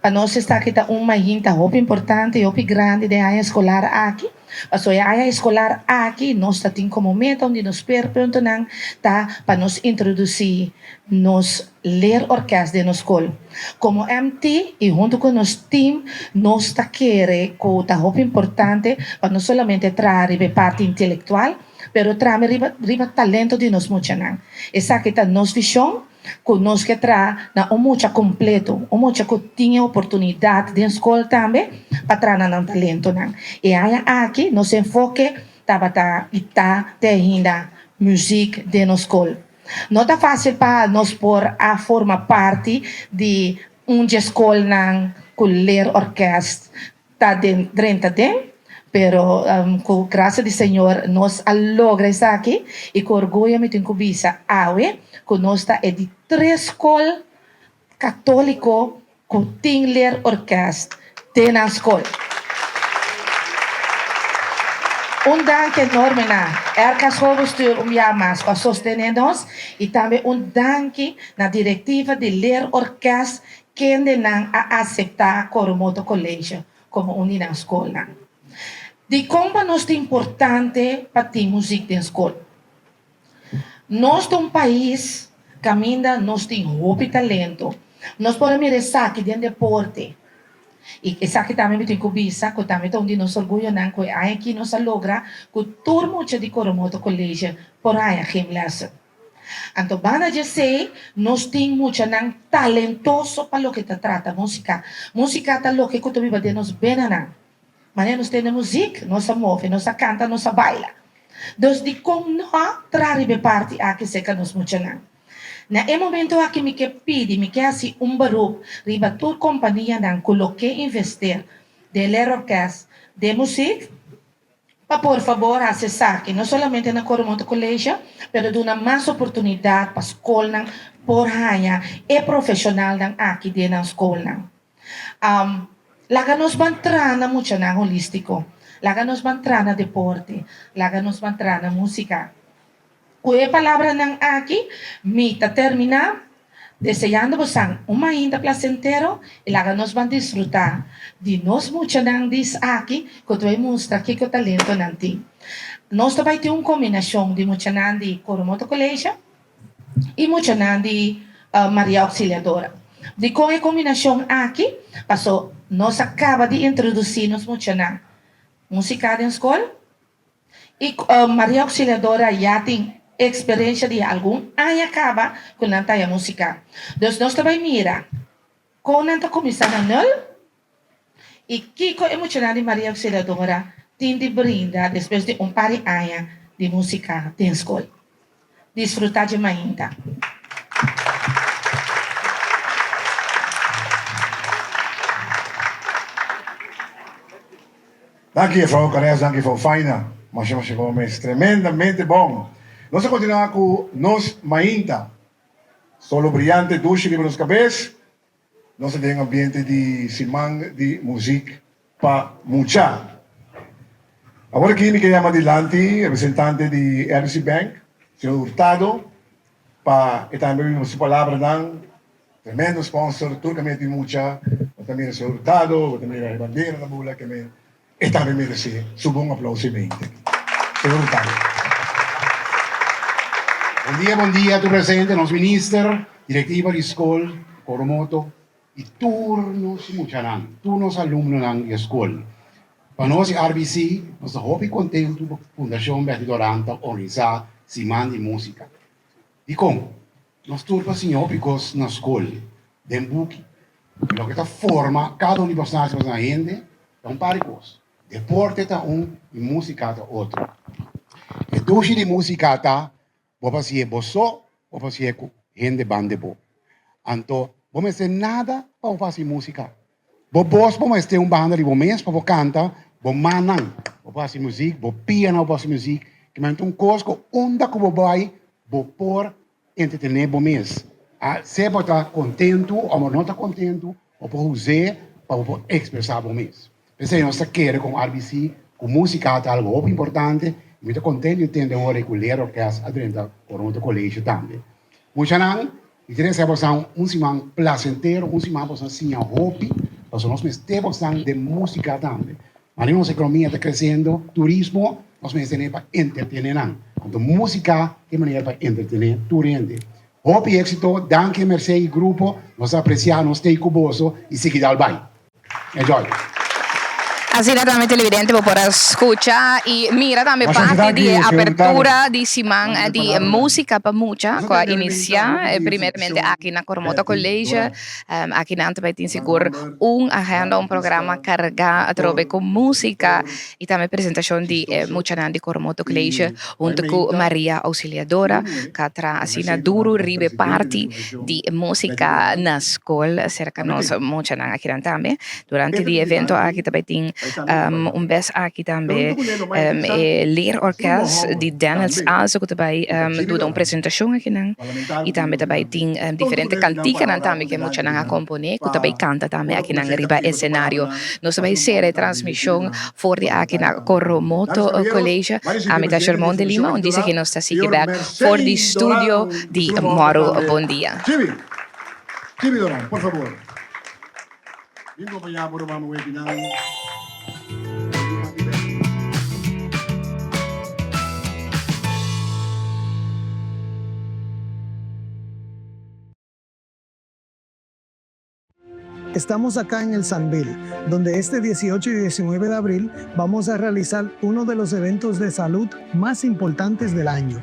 Para nós está aqui tá uma hinta muito importante, muito grande de área escolar aqui. Mas a área escolar aqui nós tá tem como meta onde nos perguntam tá para nos introduzir nos ler orquestra de nos escola. Como MT e junto com nos team nós tá querer que tá muito importante para não somente trazer a parte intelectual, pero trazer riba talento de nos muchanan. Essa aqui tá nos visão que nós que tra na mucha completo, mucha que tinha oportunidade de escola também para trazer na talento nan. E aí aqui nos enfoque tá ainda música de nos escola. Não tá fácil para nós por a formar parte de escola nan que ler orquestra tá dentro de pero com graça do Senhor nós logra isso aqui e com orgulho me tenho visa awe que nós está de 3 escolas católico que tem ler orquestra tem na escola. Dank enorme na Erkas hoofdbestuur Jamas para sostenernos e também dank na diretiva de ler orquestra que não a aceitar Coromoto College como unidade na escola. De como nós é importante para ter música na escola. Nós de país caminha, nós temos muito talento. Nós podemos mirar aqui dentro do deporte. E essa aqui também tem que visa, que também onde nos orgulho não, que aqui nós logra que turma de Coromoto College por aí a gimnasia. Então, banda de sei, nós temos muito talentoso para o que te trata música. Música tá lo que tu viva de nos bem não. Mas nós temos música, nós move, nós canta, nós baila. Então, de como nós trazer parte aqui se que nós muito não. Na momento aqui me que pede, me que assim beroep, riba toda companhia não coloque investir de ler orquestra, de música, para por favor acessar aqui, não somente na Coromoto College, mas dar mais oportunidade para a escola por hanya e profissional aqui dentro da escola. Laga nos entrar na muito na holístico, laga nos entrar na deporte, laga nos entrar na música. Com a palavra nang aqui, me terminar desejando-vos uma ainda placentero e laga nos van disfrutar de nós muito nang dis aqui, que tu vai mostrar que o talento não tem. Nós também temos uma combinação de muito nang de Coromoto College e muito nang de Maria Auxiliadora. De com a combinação aqui, passou, nós acaba de introduzir-nos muito na música da escola. E Maria Auxiliadora já tem experiência de algum ano acaba com a música. Então, nós também mira, com a comissão anual, e que com emocional de Maria Auxiliadora tem de brindar depois de par de anos de música da escola. Desfrutar de ainda. Dank je, mevrouw Cares, dank je, mevrouw Faina. Masha Gomes, tremendamente bom. Nós continuamos com Nos Mainta. Solo brillante, dulce que nos cabeza. Nós temos um ambiente de simang de música para mucha. Agora aqui me chama adelante, representante de RC Bank, senhor Hurtado, para também uma palavra ng tremendo sponsor, turcamente mucha, também o senhor Hurtado, também a bandeira da bula que me também merece subir aplauso e senhor Hurtado. Bom dia, tu presente, nos minister, directiva de escola, Coromoto, e turnos muchanan, turnos alumnos ng escola. Para nós, RBC, nós estamos contentes com a Fundação Betty Doranta organizar Semana de Música. E como? Nós turpas senhor, porque na escola, den buque, lo que forma cada universidade na gente, é um par de coisas. Deporte está e música está outro. E doce de música está, vou fazer bosso, vou fazer com gente bande bo. Então, vamos fazer nada para fazer música. Vos vamos ter banda de mês para cantar, vos manang, vos fazer música, vos piano, vos fazer música, que me coisa que onda que vos vai, vos por entretener vos mês. Se vos está contento ou não está contento, vos pode usar para vos expressar vos mês. Pensei, nós queremos com RBC, com música é algo muito importante, e muito contente de ter agora com o ler orquestra dentro do outro colégio também. Muito não, e teremos um semana placentero, semana assim a hobby, nós temos de música também. Mas a nossa economia está crescendo, turismo, nós temos para entretener. Então, música é maneira para entretener tu gente. Hobby éxito, danke, mercê e grupo, nós apreciamos, stay cuboso e seguir al baile. Enjoy. Así también televidente por escuchar y mira también parte de apertura de Simán de música para mucha que inicia primeramente aquí en Coromoto College aquí en também tem seguro agenda programa cargado con música y también presentación de mucha de Coromoto College junto con Maria Auxiliadora que trae así duro ribe parte de música na escola cerca nos mucha aquí también durante el evento aquí también tem bes aqui também leer orquestra de Daniels Alzo que também doet uma apresentação aqui não e também tem diferentes canticas também que muita não acompanha que também canta também aqui na riba escenário nós vai ser a transmissão fora aqui na Coromoto College a mitad Sherman de Lima onde diz que nós está seguindo back for the studio de Moro Bom Dia. Chibi Doran, por favor. Vim acompanhar por uma webinar. Estamos acá en el Sanvil, donde este 18 y 19 de abril vamos a realizar uno de los eventos de salud más importantes del año.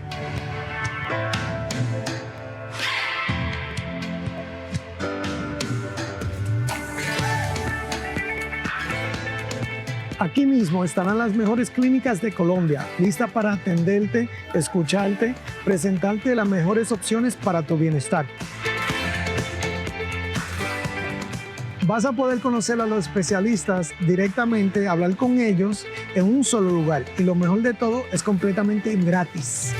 Aquí mismo estarán las mejores clínicas de Colombia, listas para atenderte, escucharte, presentarte las mejores opciones para tu bienestar. Vas a poder conocer a los especialistas directamente, hablar con ellos en un solo lugar y lo mejor de todo es completamente gratis.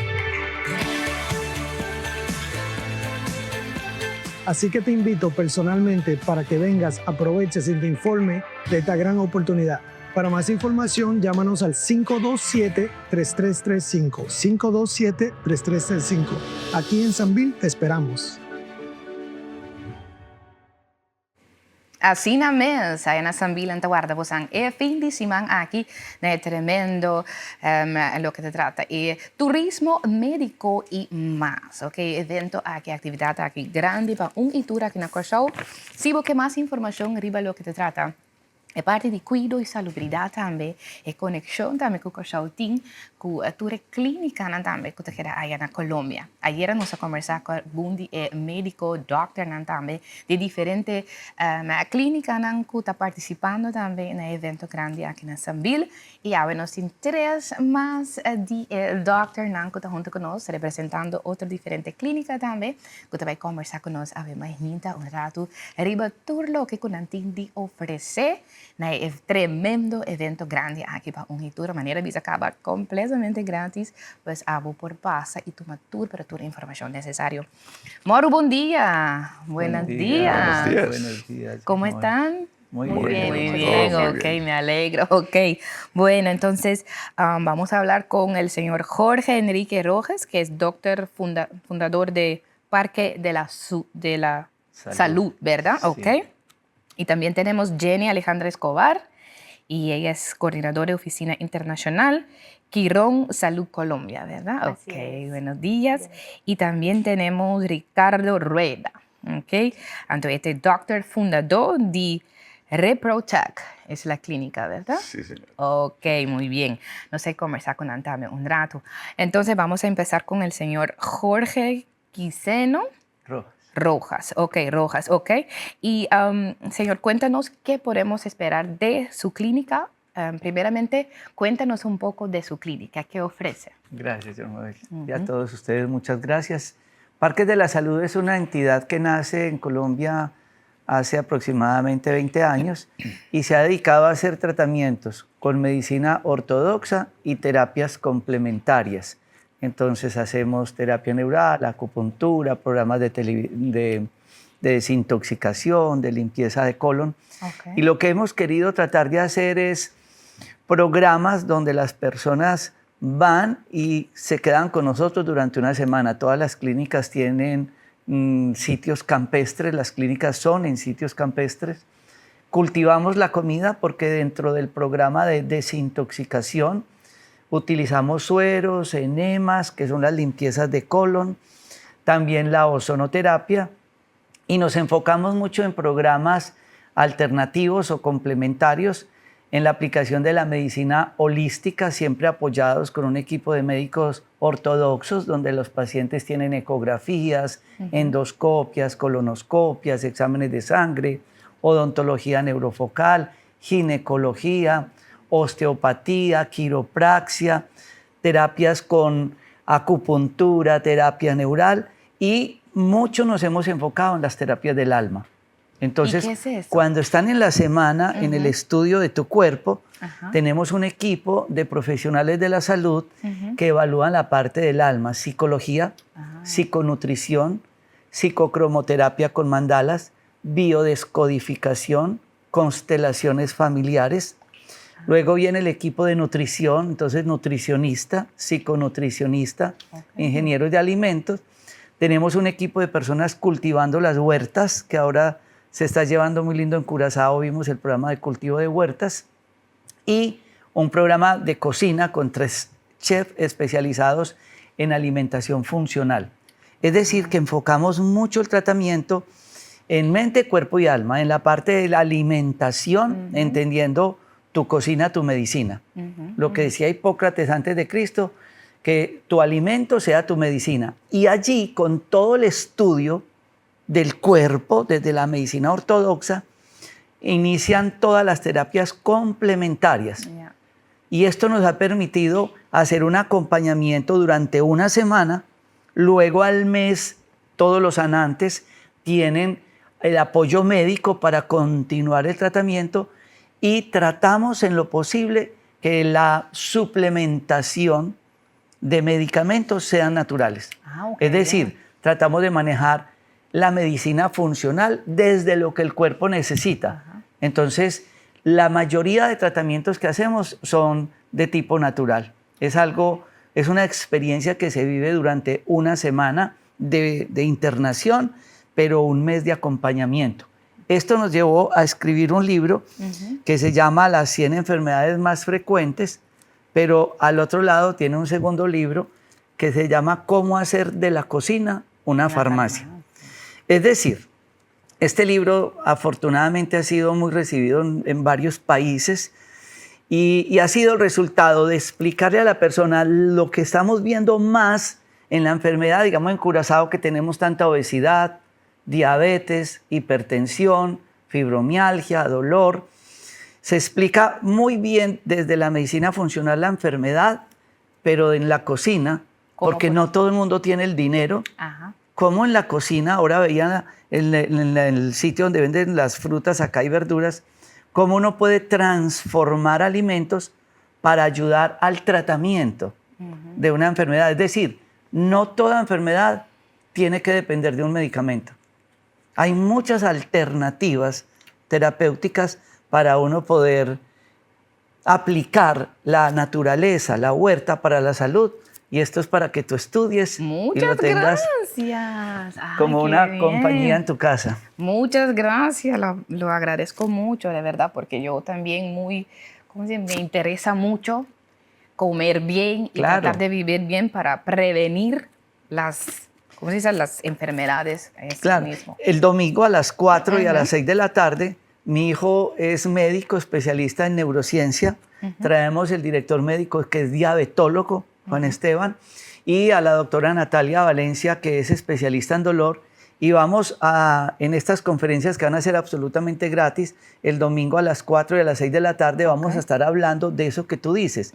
Así que te invito personalmente para que vengas, aproveches y te informe de esta gran oportunidad. Para más información, llámanos al 527-3335. 527-3335. Aquí en Sanvil te esperamos. Assim na mesa, na Sambila, en guarda, vos han fin de semana aquí, tremendo lo que se trata. Y turismo médico y más, ok? Evento aquí, actividad aquí grande para un itura aquí en el show. Si vos que más información arriba lo que te trata. É parte de cuido e salubridade também, e conexão também com o Cachautim, com a tua clínica também, que está aí na Colômbia. Ayer nós conversamos com um médico, doctor também, de diferentes clínicas que está participando também no evento grande aqui na Sambil. E agora nós temos 3 mais de doctor que está junto conosco, representando outras diferentes clínicas também, que vai conversar conosco a ver mais rato, arriba tudo o que o Nantin de oferecer. É tremendo evento grande aqui para Unitur, maneira de acabar completamente grátis, pues abo por passa e toma tudo para toda a informação necessária. Moro, bom dia. Buenos días. Buenos días. ¿Cómo están? Muy bien, bien. muy bien, ok, me alegro, ok. Bueno, entonces vamos a hablar con el señor Jorge Enrique Rojas, que es doctor fundador de Parque de la Salud, ¿verdad? Sí. Ok. Y también tenemos Jenny Alejandra Escobar, y ella es coordinadora de Oficina Internacional Quirón Salud Colombia, ¿verdad? Así Ok, es. buenos días. Y también tenemos Ricardo Rueda, ok. Entonces, este doctor fundador de ReproTech, es la clínica, ¿verdad? Sí, señor. Ok, muy bien. No sé conversar con Antame un rato. Entonces, vamos a empezar con el señor Jorge Quiseno. Rojas, ok. Y, señor, cuéntanos qué podemos esperar de su clínica. Primeramente, cuéntanos un poco de su clínica, qué ofrece. Gracias, señor Mabel. Y a todos ustedes, muchas gracias. Parques de la Salud es una entidad que nace en Colombia hace aproximadamente 20 años y se ha dedicado a hacer tratamientos con medicina ortodoxa y terapias complementarias. Entonces hacemos terapia neural, acupuntura, programas de desintoxicación, de limpieza de colon. Okay. Y lo que hemos querido tratar de hacer es programas donde las personas van y se quedan con nosotros durante una semana. Todas las clínicas tienen sitios campestres, las clínicas son en sitios campestres. Cultivamos la comida porque dentro del programa de desintoxicación utilizamos sueros, enemas, que son las limpiezas de colon, también la ozonoterapia, y nos enfocamos mucho en programas alternativos o complementarios en la aplicación de la medicina holística, siempre apoyados con un equipo de médicos ortodoxos, donde los pacientes tienen ecografías, endoscopias, colonoscopias, exámenes de sangre, odontología neurofocal, ginecología, osteopatía, quiropraxia, terapias con acupuntura, terapia neural, y mucho nos hemos enfocado en las terapias del alma. Entonces, ¿Y qué es eso? cuando están en la semana en el estudio de tu cuerpo, tenemos un equipo de profesionales de la salud que evalúan la parte del alma, psicología, psiconutrición, psicocromoterapia con mandalas, biodescodificación, constelaciones familiares. Luego viene el equipo de nutrición, entonces nutricionista, psiconutricionista, ingenieros de alimentos. Tenemos un equipo de personas cultivando las huertas, que ahora se está llevando muy lindo en Curazao, vimos el programa de cultivo de huertas, y un programa de cocina con 3 chefs especializados en alimentación funcional. Es decir, que enfocamos mucho el tratamiento en mente, cuerpo y alma, en la parte de la alimentación, entendiendo tu cocina, tu medicina. Lo que decía Hipócrates antes de Cristo, que tu alimento sea tu medicina. Y allí, con todo el estudio del cuerpo, desde la medicina ortodoxa, inician todas las terapias complementarias. Y esto nos ha permitido hacer un acompañamiento durante una semana. Luego, al mes, todos los sanantes tienen el apoyo médico para continuar el tratamiento, y tratamos en lo posible que la suplementación de medicamentos sean naturales. Es decir, tratamos de manejar la medicina funcional desde lo que el cuerpo necesita. Entonces, la mayoría de tratamientos que hacemos son de tipo natural. Es una experiencia que se vive durante una semana de internación, pero un mes de acompañamiento. Esto nos llevó a escribir un libro que se llama Las 100 enfermedades más frecuentes, pero al otro lado tiene un segundo libro que se llama Cómo hacer de la cocina una farmacia. Es decir, este libro afortunadamente ha sido muy recibido en varios países y ha sido el resultado de explicarle a la persona lo que estamos viendo más en la enfermedad, digamos en Curazao, que tenemos tanta obesidad, diabetes, hipertensión, fibromialgia, dolor. Se explica muy bien desde la medicina funcional la enfermedad, pero en la cocina, porque no todo el mundo tiene el dinero. Como en la cocina, ahora veían en el sitio donde venden las frutas acá y verduras, cómo uno puede transformar alimentos para ayudar al tratamiento de una enfermedad. Es decir, no toda enfermedad tiene que depender de un medicamento. Hay muchas alternativas terapéuticas para uno poder aplicar la naturaleza, la huerta para la salud. Y esto es para que tú estudies y lo tengas como una compañía en tu casa. Muchas gracias, lo agradezco mucho, de verdad, porque yo también me interesa mucho comer bien y tratar de vivir bien para prevenir las enfermedades. Mismo. El domingo a las 4 y a las 6 de la tarde, mi hijo es médico especialista en neurociencia. Traemos el director médico que es diabetólogo, Juan Esteban, y a la doctora Natalia Valencia, que es especialista en dolor, y vamos en estas conferencias que van a ser absolutamente gratis, el domingo a las 4 y a las 6 de la tarde vamos a estar hablando de eso que tú dices.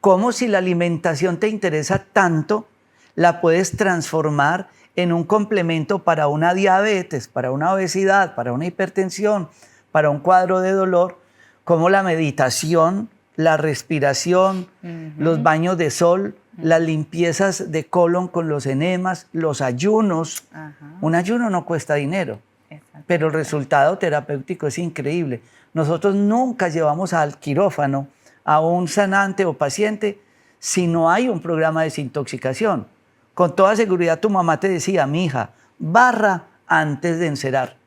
Cómo si la alimentación te interesa tanto, la puedes transformar en un complemento para una diabetes, para una obesidad, para una hipertensión, para un cuadro de dolor, como la meditación, la respiración, los baños de sol, las limpiezas de colon con los enemas, los ayunos. Un ayuno no cuesta dinero, pero el resultado terapéutico es increíble. Nosotros nunca llevamos al quirófano a un sanante o paciente si no hay un programa de desintoxicación. Con toda seguridad tu mamá te decía, mija, barra antes de encerar.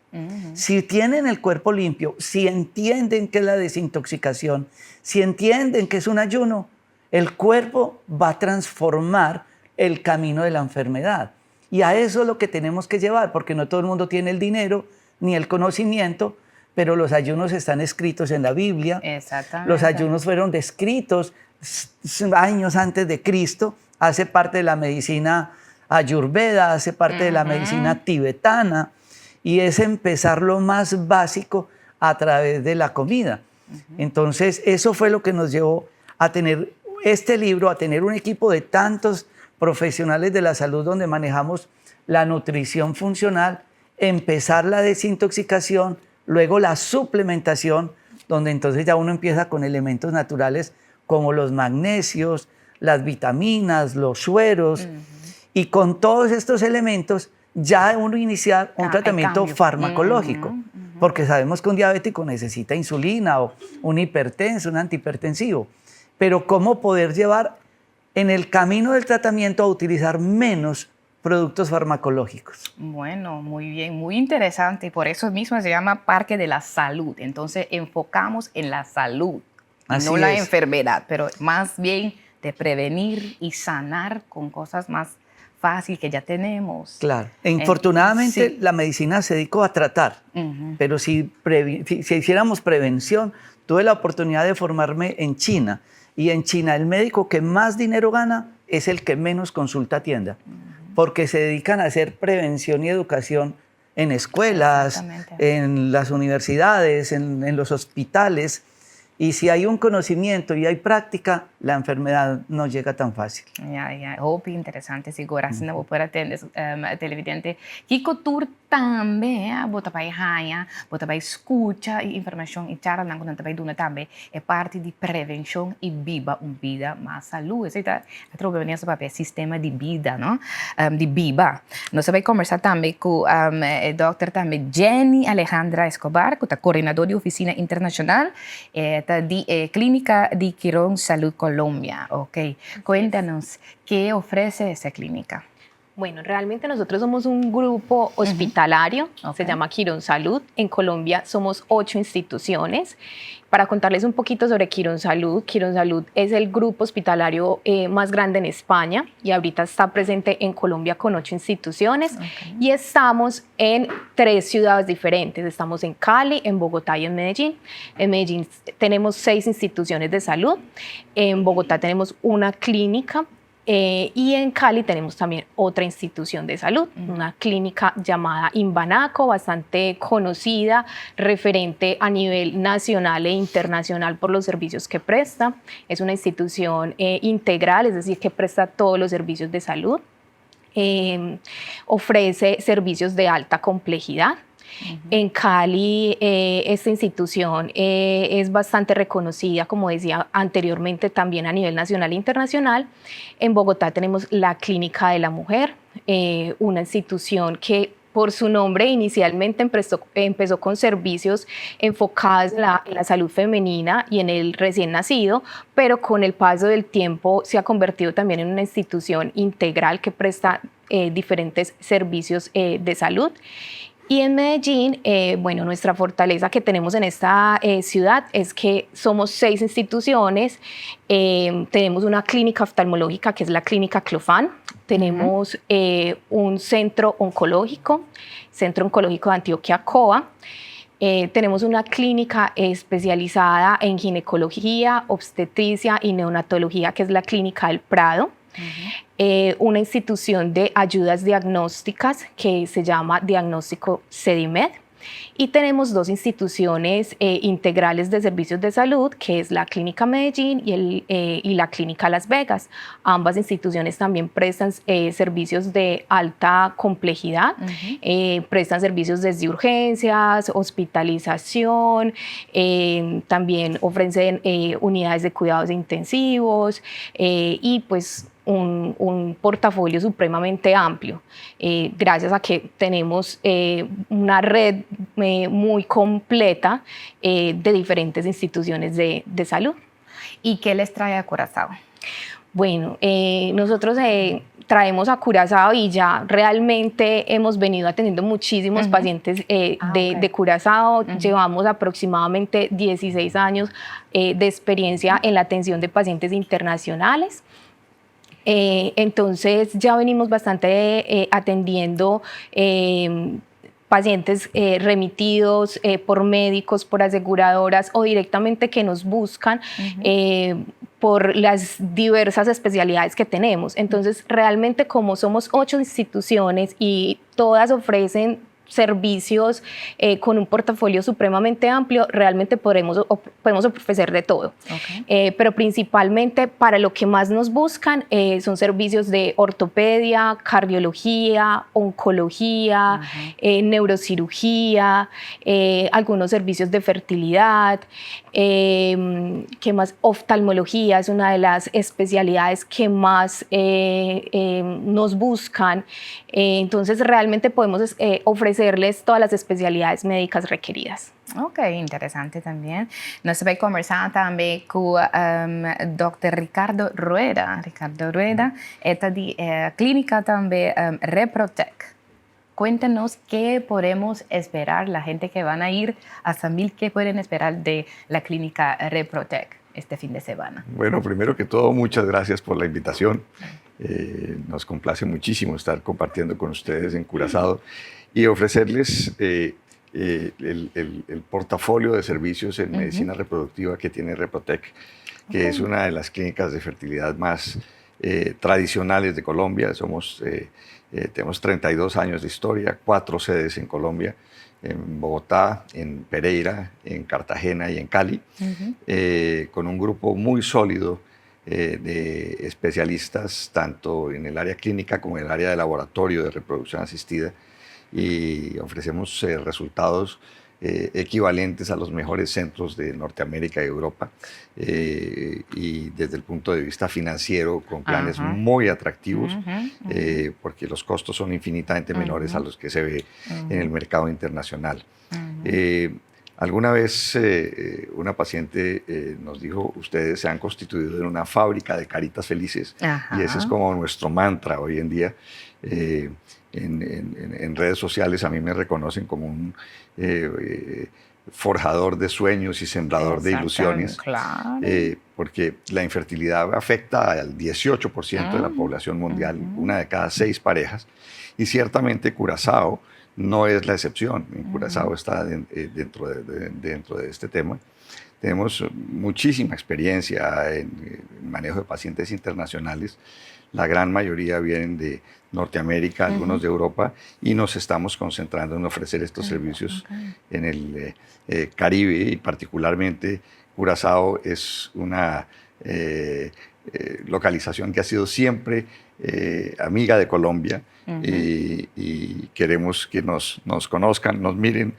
Si tienen el cuerpo limpio, si entienden que es la desintoxicación, si entienden que es un ayuno, el cuerpo va a transformar el camino de la enfermedad. Y a eso es lo que tenemos que llevar, porque no todo el mundo tiene el dinero ni el conocimiento, pero los ayunos están escritos en la Biblia. Exactamente. Los ayunos fueron descritos años antes de Cristo, hace parte de la medicina ayurveda, hace parte de la medicina tibetana, y es empezar lo más básico a través de la comida. Entonces, eso fue lo que nos llevó a tener este libro, a tener un equipo de tantos profesionales de la salud donde manejamos la nutrición funcional, empezar la desintoxicación, luego la suplementación, donde entonces ya uno empieza con elementos naturales como los magnesios, las vitaminas, los sueros, y con todos estos elementos ya uno iniciar un tratamiento farmacológico, porque sabemos que un diabético necesita insulina o un hipertenso, un antihipertensivo, pero cómo poder llevar en el camino del tratamiento a utilizar menos productos farmacológicos. Bueno, muy bien, muy interesante, y por eso mismo se llama Parque de la Salud. Entonces enfocamos en la salud, no la enfermedad, pero más bien de prevenir y sanar con cosas más fáciles que ya tenemos. Claro. Infortunadamente la medicina se dedicó a tratar, pero si hiciéramos prevención, tuve la oportunidad de formarme en China, y en China el médico que más dinero gana es el que menos consulta atienda, porque se dedican a hacer prevención y educación en escuelas, en las universidades, en los hospitales. Y si hay un conocimiento y hay práctica, la enfermedad no llega tan fácil. Hope interessante sigura, se não for atender televidente. Kiko tour também, bota para raia, bota para escuta e informação e charla não quando também duna também é parte de prevenção e viva vida mais saúde. Você tá trouxe nesse papel sistema de vida, não? De viva. Nós vai conversar também com a doutora também Jenny Alejandra Escobar, que é coordenadora de oficina internacional de Clínica de Quirón Salud Colombia. Ok, cuéntanos, ¿qué ofrece esa clínica? Bueno, realmente nosotros somos un grupo hospitalario, se llama Quirón Salud. En Colombia somos 8 instituciones. Para contarles un poquito sobre Quirón Salud es el grupo hospitalario más grande en España y ahorita está presente en Colombia con 8 instituciones y estamos en 3 ciudades diferentes. Estamos en Cali, en Bogotá y en Medellín. En Medellín tenemos 6 instituciones de salud, en Bogotá tenemos una clínica, y en Cali tenemos también otra institución de salud, una clínica llamada Imbanaco, bastante conocida, referente a nivel nacional e internacional por los servicios que presta. Es una institución integral, es decir, que presta todos los servicios de salud. Ofrece servicios de alta complejidad. En Cali, esta institución es bastante reconocida, como decía anteriormente, también a nivel nacional e internacional. En Bogotá tenemos la Clínica de la Mujer, una institución que por su nombre inicialmente empezó con servicios enfocados en la salud femenina y en el recién nacido, pero con el paso del tiempo se ha convertido también en una institución integral que presta diferentes servicios de salud. Y en Medellín, bueno, nuestra fortaleza que tenemos en esta ciudad es que somos 6 instituciones. Tenemos una clínica oftalmológica que es la Clínica Clofán. Tenemos un centro oncológico de Antioquia COA. Tenemos una clínica especializada en ginecología, obstetricia y neonatología que es la Clínica del Prado. Una institución de ayudas diagnósticas que se llama Diagnóstico CEDIMED, y tenemos 2 instituciones integrales de servicios de salud, que es la Clínica Medellín y la Clínica Las Vegas. Ambas instituciones también prestan servicios de alta complejidad, prestan servicios desde urgencias, hospitalización, también ofrecen unidades de cuidados intensivos y pues un portafolio supremamente amplio, gracias a que tenemos una red muy completa de diferentes instituciones de salud. ¿Y qué les trae a Curazao? Bueno, nosotros traemos a Curazao y ya realmente hemos venido atendiendo muchísimos pacientes de Curazao. Llevamos aproximadamente 16 años de experiencia en la atención de pacientes internacionales. Entonces ya venimos bastante atendiendo pacientes remitidos por médicos, por aseguradoras o directamente que nos buscan por las diversas especialidades que tenemos. Entonces realmente como somos 8 instituciones y todas ofrecen servicios con un portafolio supremamente amplio, realmente podemos ofrecer de todo. Pero principalmente para lo que más nos buscan son servicios de ortopedia, cardiología, oncología, neurocirugía, algunos servicios de fertilidad, ¿qué más? Oftalmología es una de las especialidades que más nos buscan. Entonces realmente podemos ofrecerles todas las especialidades médicas requeridas. Ok, interessante também. Nós vamos conversar também com o Dr. Ricardo Rueda. Ricardo Rueda é da clínica também Reprotec. Cuéntanos qué podemos esperar, la gente que van a ir a Sambil, qué pueden esperar de la clínica Reprotec este fin de semana. Bueno, primero que todo, muchas gracias por la invitación. Nos complace muchísimo estar compartiendo con ustedes en Curazao y ofrecerles el portafolio de servicios en medicina reproductiva que tiene Reprotec, que es una de las clínicas de fertilidad más tradicionales de Colombia. Tenemos 32 años de historia, 4 sedes en Colombia, en Bogotá, en Pereira, en Cartagena y en Cali, con un grupo muy sólido de especialistas, tanto en el área clínica como en el área de laboratorio de reproducción asistida, y ofrecemos resultados equivalentes a los mejores centros de Norteamérica y Europa, y desde el punto de vista financiero con planes muy atractivos, porque los costos son infinitamente menores a los que se ve en el mercado internacional. Alguna vez una paciente nos dijo, ustedes se han constituido en una fábrica de caritas felices. Ajá. Y ese es como nuestro mantra hoy en día. En redes sociales a mí me reconocen como un forjador de sueños y sembrador de ilusiones. Claro. Porque la infertilidad afecta al 18% de la población mundial, una de cada 6 parejas. Y ciertamente Curazao no es la excepción. Curazao está dentro de este tema. Tenemos muchísima experiencia en manejo de pacientes internacionales. La gran mayoría vienen de Norteamérica, algunos de Europa, y nos estamos concentrando en ofrecer estos servicios en el Caribe, y particularmente Curazao es una localización que ha sido siempre amiga de Colombia. Y queremos que nos conozcan, nos miren.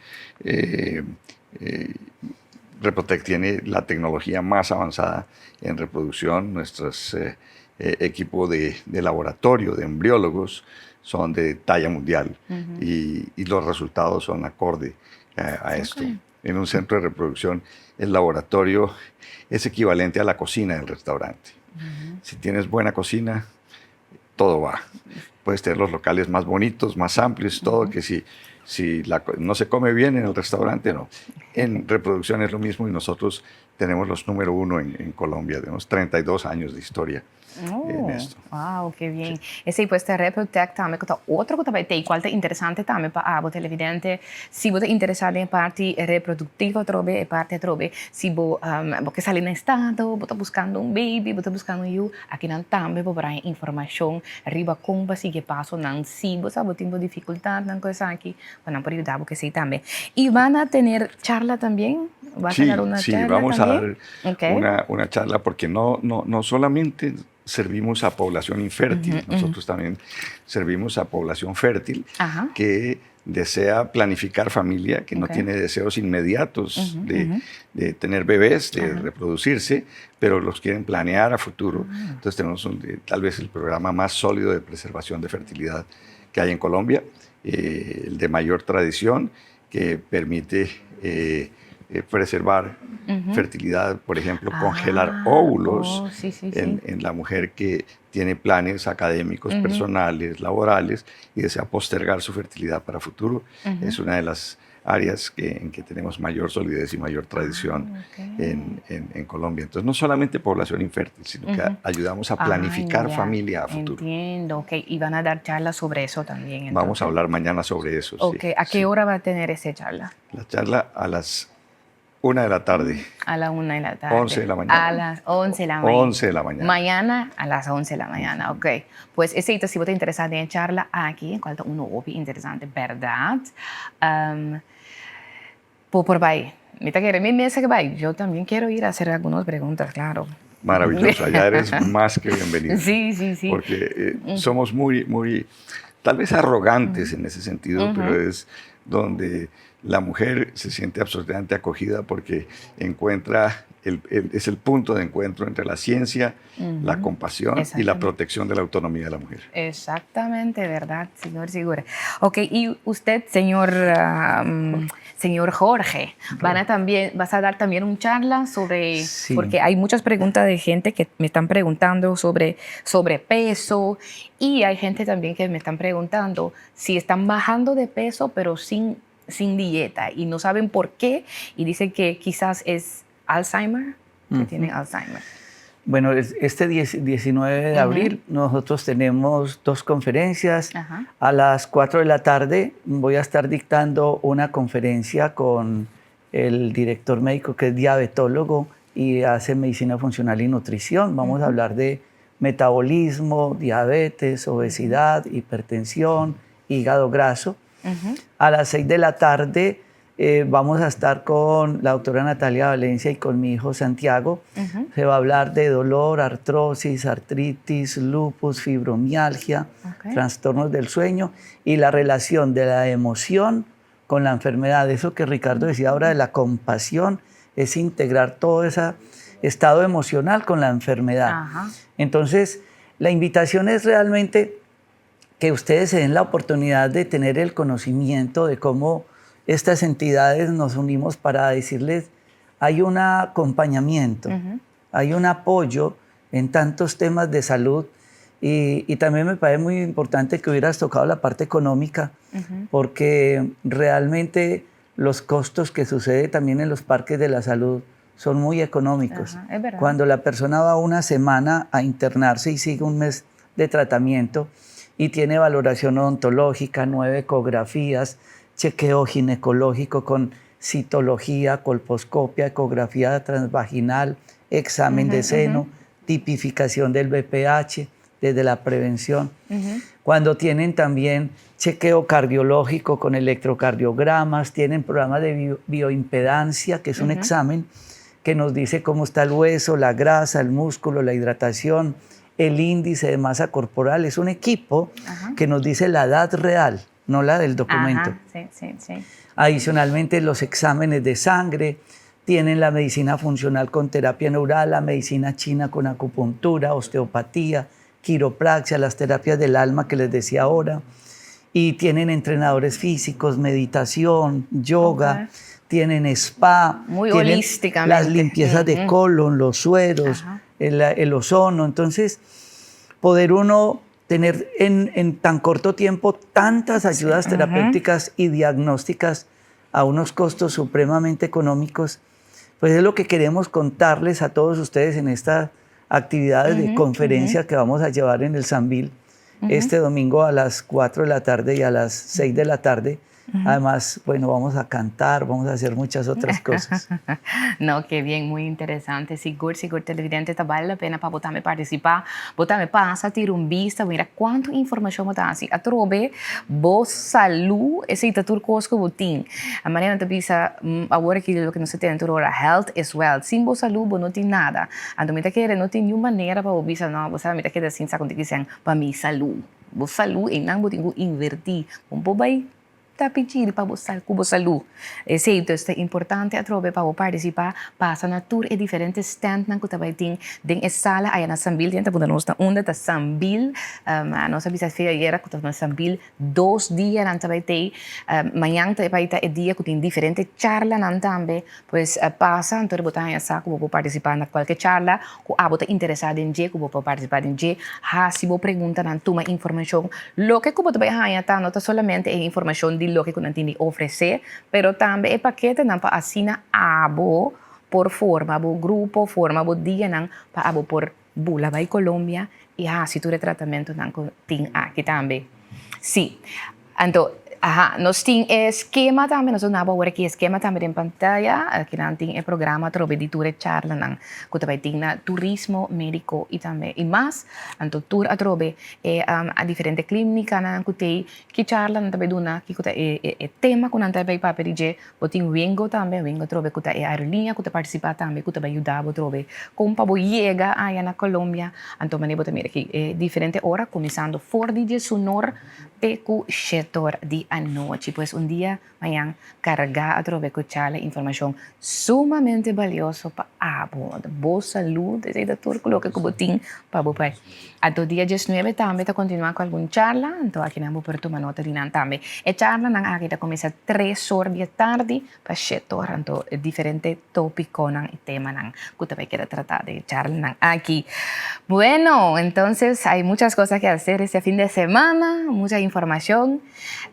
Reprotec tiene la tecnología más avanzada en reproducción. Nuestros equipos de laboratorio, de embriólogos, son de talla mundial y los resultados son acorde a esto. En un centro de reproducción, el laboratorio es equivalente a la cocina del restaurante. Si tienes buena cocina, todo va. Puedes tener los locales más bonitos, más amplios, todo, que si no se come bien en el restaurante, no. En reproducción es lo mismo, y nosotros tenemos los número 1 en Colombia. Tenemos 32 años de historia en esto. Wow, que bien. Esse pues te Reprotec também, que outro que também tem, qual é interessante também para a televidente, se você interessado em parte reprodutiva, trobe, parte trobe, se você está ali no estado, você está buscando baby, você está buscando aqui não também para dar informação, riba como se que passa, não se você tem dificuldade, não coisa aqui, para poder ajudar porque sí também. Y van a tener charla también. ¿Vas a dar una charla vamos también? a dar una charla, porque no solamente servimos a población infértil, nosotros también servimos a población fértil que desea planificar familia, que no tiene deseos inmediatos de tener bebés, de reproducirse, pero los quieren planear a futuro. Entonces tenemos tal vez el programa más sólido de preservación de fertilidad que hay en Colombia, el de mayor tradición, que permite preservar fertilidad, por ejemplo, congelar óvulos en la mujer que tiene planes académicos, personales, laborales, y desea postergar su fertilidad para futuro. Es una de las áreas en que tenemos mayor solidez y mayor tradición en Colombia. Entonces, no solamente población infértil, sino que ayudamos a planificar familia a futuro. Entiendo, ok. Y van a dar charlas sobre eso también. Entonces. Vamos a hablar mañana sobre eso. Ok, ¿a qué hora va a tener esa charla? La charla a las 1 de la tarde. A las 1 de la tarde. 11 de la mañana. A las 11 de la mañana. 11 de la mañana. Mañana a las 11 de la mañana, ok. Pues si você está interesado en charla aquí, en cuanto a uno interesante, ¿verdad? Por ahí. Yo también quiero ir a hacer algunas preguntas, claro. Maravilloso, allá eres más que bienvenido. Sí. Porque somos muy, tal vez arrogantes en ese sentido, pero es donde la mujer se siente absolutamente acogida, porque encuentra, es el punto de encuentro entre la ciencia, la compasión y la protección de la autonomía de la mujer. Exactamente, ¿verdad, señor Segura? Ok, y usted, señor Jorge, vas a dar también una charla sobre, porque hay muchas preguntas de gente que me están preguntando sobre peso, y hay gente también que me están preguntando si están bajando de peso pero sin dieta y no saben por qué, y dicen que quizás es Alzheimer, que tienen Alzheimer. Bueno, este 19 de abril nosotros tenemos 2 conferencias. A las 4 de la tarde voy a estar dictando una conferencia con el director médico, que es diabetólogo y hace medicina funcional y nutrición. Vamos a hablar de metabolismo, diabetes, obesidad, hipertensión, hígado graso. A las 6 de la tarde vamos a estar con la doctora Natalia Valencia y con mi hijo Santiago. Se va a hablar de dolor, artrosis, artritis, lupus, fibromialgia, trastornos del sueño y la relación de la emoción con la enfermedad. Eso que Ricardo decía ahora de la compasión, es integrar todo ese estado emocional con la enfermedad. Entonces, la invitación es realmente que ustedes se den la oportunidad de tener el conocimiento de cómo estas entidades nos unimos para decirles, hay un acompañamiento, hay un apoyo en tantos temas de salud y también me parece muy importante que hubieras tocado la parte económica porque realmente los costos que sucede también en los parques de la salud son muy económicos. Es verdad. Cuando la persona va una semana a internarse y sigue un mes de tratamiento y tiene valoración odontológica, 9 ecografías, chequeo ginecológico con citología, colposcopia, ecografía transvaginal, examen de seno, tipificación del BPH desde la prevención. Cuando tienen también chequeo cardiológico con electrocardiogramas, tienen programas de bioimpedancia, que es un examen que nos dice cómo está el hueso, la grasa, el músculo, la hidratación, el índice de masa corporal. Es un equipo que nos dice la edad real, no la del documento. Sí. Adicionalmente, los exámenes de sangre, tienen la medicina funcional con terapia neural, la medicina china con acupuntura, osteopatía, quiropraxia, las terapias del alma que les decía ahora, y tienen entrenadores físicos, meditación, yoga, tienen spa, Muy tienen holísticamente. las limpiezas de colon, los sueros, el ozono. Entonces, poder uno tener en tan corto tiempo tantas ayudas terapéuticas y diagnósticas a unos costos supremamente económicos, pues es lo que queremos contarles a todos ustedes en estas actividades de conferencia que vamos a llevar en el Sambil este domingo a las 4 de la tarde y a las 6 de la tarde. Además, bueno, vamos a cantar, vamos a hacer muchas otras cosas. No, qué bien, muy interesante. Seguro, televidente, tá vale a pena para botar-me participar. Botar-me passa, tira vista, mira quanta informação botar assim. A trobe, boa saúde, esse é tudo coisa que eu tenho. A maneira de pensar, agora que o que nós temos agora, health is wealth. Sem boa saúde, não tem nada. Então, me tá querendo, não tem nenhuma maneira para ouvir, não. Você me tá querendo assim, sabe quando dizem, para mim, saúde. Boa saúde, e não vou invertir. Vamos bem. Está pedindo para você com saúde. Exceto, é importante a trobe para participar, passa na tour e diferentes stands que também tem em sala aí na Sambil, tem também nós na onda da Sambil, a nossa visita era que na Sambil 2 dias não também tem, amanhã também é dia que tem diferentes charlas não também, pois passa então botar aí saco vou participar na qualquer charla, que a bota interessado em je, que vou participar em je, se vou pergunta não toma informação, lo que como também aí tá não tá somente informação de lo que não tem de oferecer, pero também é paquete não para assinar abo por forma, abo grupo, forma, abo dia não para abo por bula vai Colômbia e se tu tratamento não tem aqui também. Sim, então nós temos esquema também, nós vamos agora aqui esquema também em pantalla, que não tem programa trobe de tour charla não, que também tem na turismo médico e também e mais, então tour a trobe a diferente clínica não que tem que charla não também dona que é tema que não também para pedir, o tem Wingo também, Wingo trobe que é aerolínea que participa também, que também ajuda a trobe como para chega aí na Colômbia, então maneira também aqui diferente hora começando 4 dias sonor PQ setor de anoche, pues un día mañana cargar a través de la información sumamente valiosa para boa salud, desde todo lo que como tiene para vos. A todo día 19 también te continuar con alguna charla, entonces aquí no puedo tomar nota de nada también. La charla aquí te comienza 3 horas de tarde para setor, entonces diferentes tópicos y temas que te quiero tratar de charla aquí. Bueno, entonces hay muchas cosas que hacer este fin de semana, mucha información.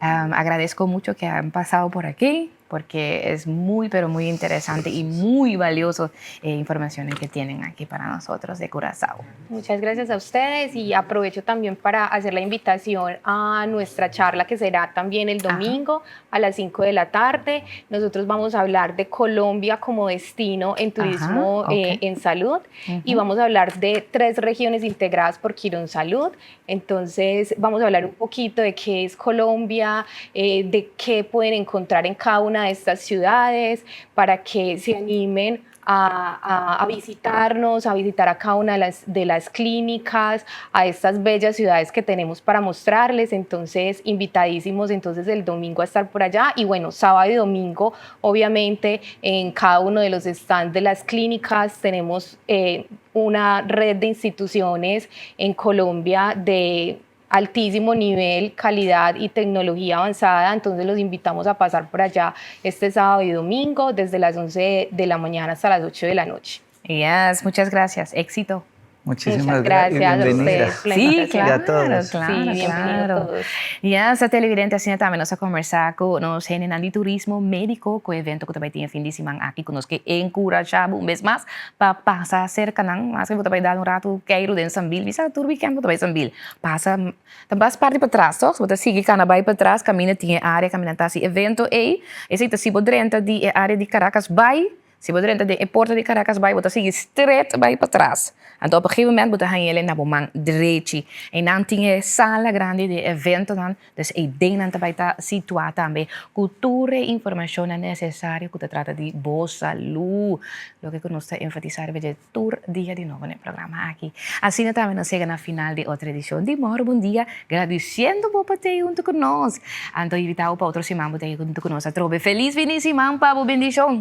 Agradezco mucho que han pasado por aquí porque es muy, pero muy interesante y muy valioso informaciones que tienen aquí para nosotros de Curazao. Muchas gracias a ustedes y aprovecho también para hacer la invitación a nuestra charla que será también el domingo a las 5 de la tarde. Nosotros vamos a hablar de Colombia como destino en turismo en salud y vamos a hablar de 3 regiones integradas por Quirón Salud. Entonces vamos a hablar un poquito de qué es Colombia, de qué pueden encontrar en cada una de estas ciudades para que se animen a visitarnos, a visitar a cada una de las clínicas, a estas bellas ciudades que tenemos para mostrarles. Entonces, invitadísimos entonces el domingo a estar por allá y bueno, sábado y domingo, obviamente en cada uno de los stands de las clínicas tenemos una red de instituciones en Colombia de altísimo nivel, calidad y tecnología avanzada. Entonces los invitamos a pasar por allá este sábado y domingo desde las 11 de la mañana hasta las 8 de la noche. Yes, muchas gracias. Éxito. Muchísimas gracias a bienvenida. ustedes. Sí, claro, Y a todos. claro, Sí, bienvenido claro. a todos. Yes, a televidente assim também nós conversar com nós de turismo médico com o evento que também tinha fim de semana aqui conosco que encorajamos um vez mais para passar cerca não, mas que também dar rato queiro dentro Sambil, bisa tur weekend também Sambil. Passa também parte para trás, só você sigue canabai para trás, caminha tinha área caminhar esse evento e esse tá se bodrenta de área de Caracas Bay. Se você entra de porta de Caracas Bay, você sigue straight bij para trás. Então, op een gegeven moment, você gaan jullie naar boven direito. En dan tinha sala grande de evento dan. Dus ik denk dat wij daar situar também cultura e informação necessária que se trata de boa saúde. Lo que nós estamos enfatizar é tour dia de novo no programa aqui. Assim também nós chegamos na final de outra edição de Moro Bom Dia, agradecendo por ter junto conosco. Então, invitamos para outro semana para ter junto conosco. Feliz fim de semana, Pablo, bendição.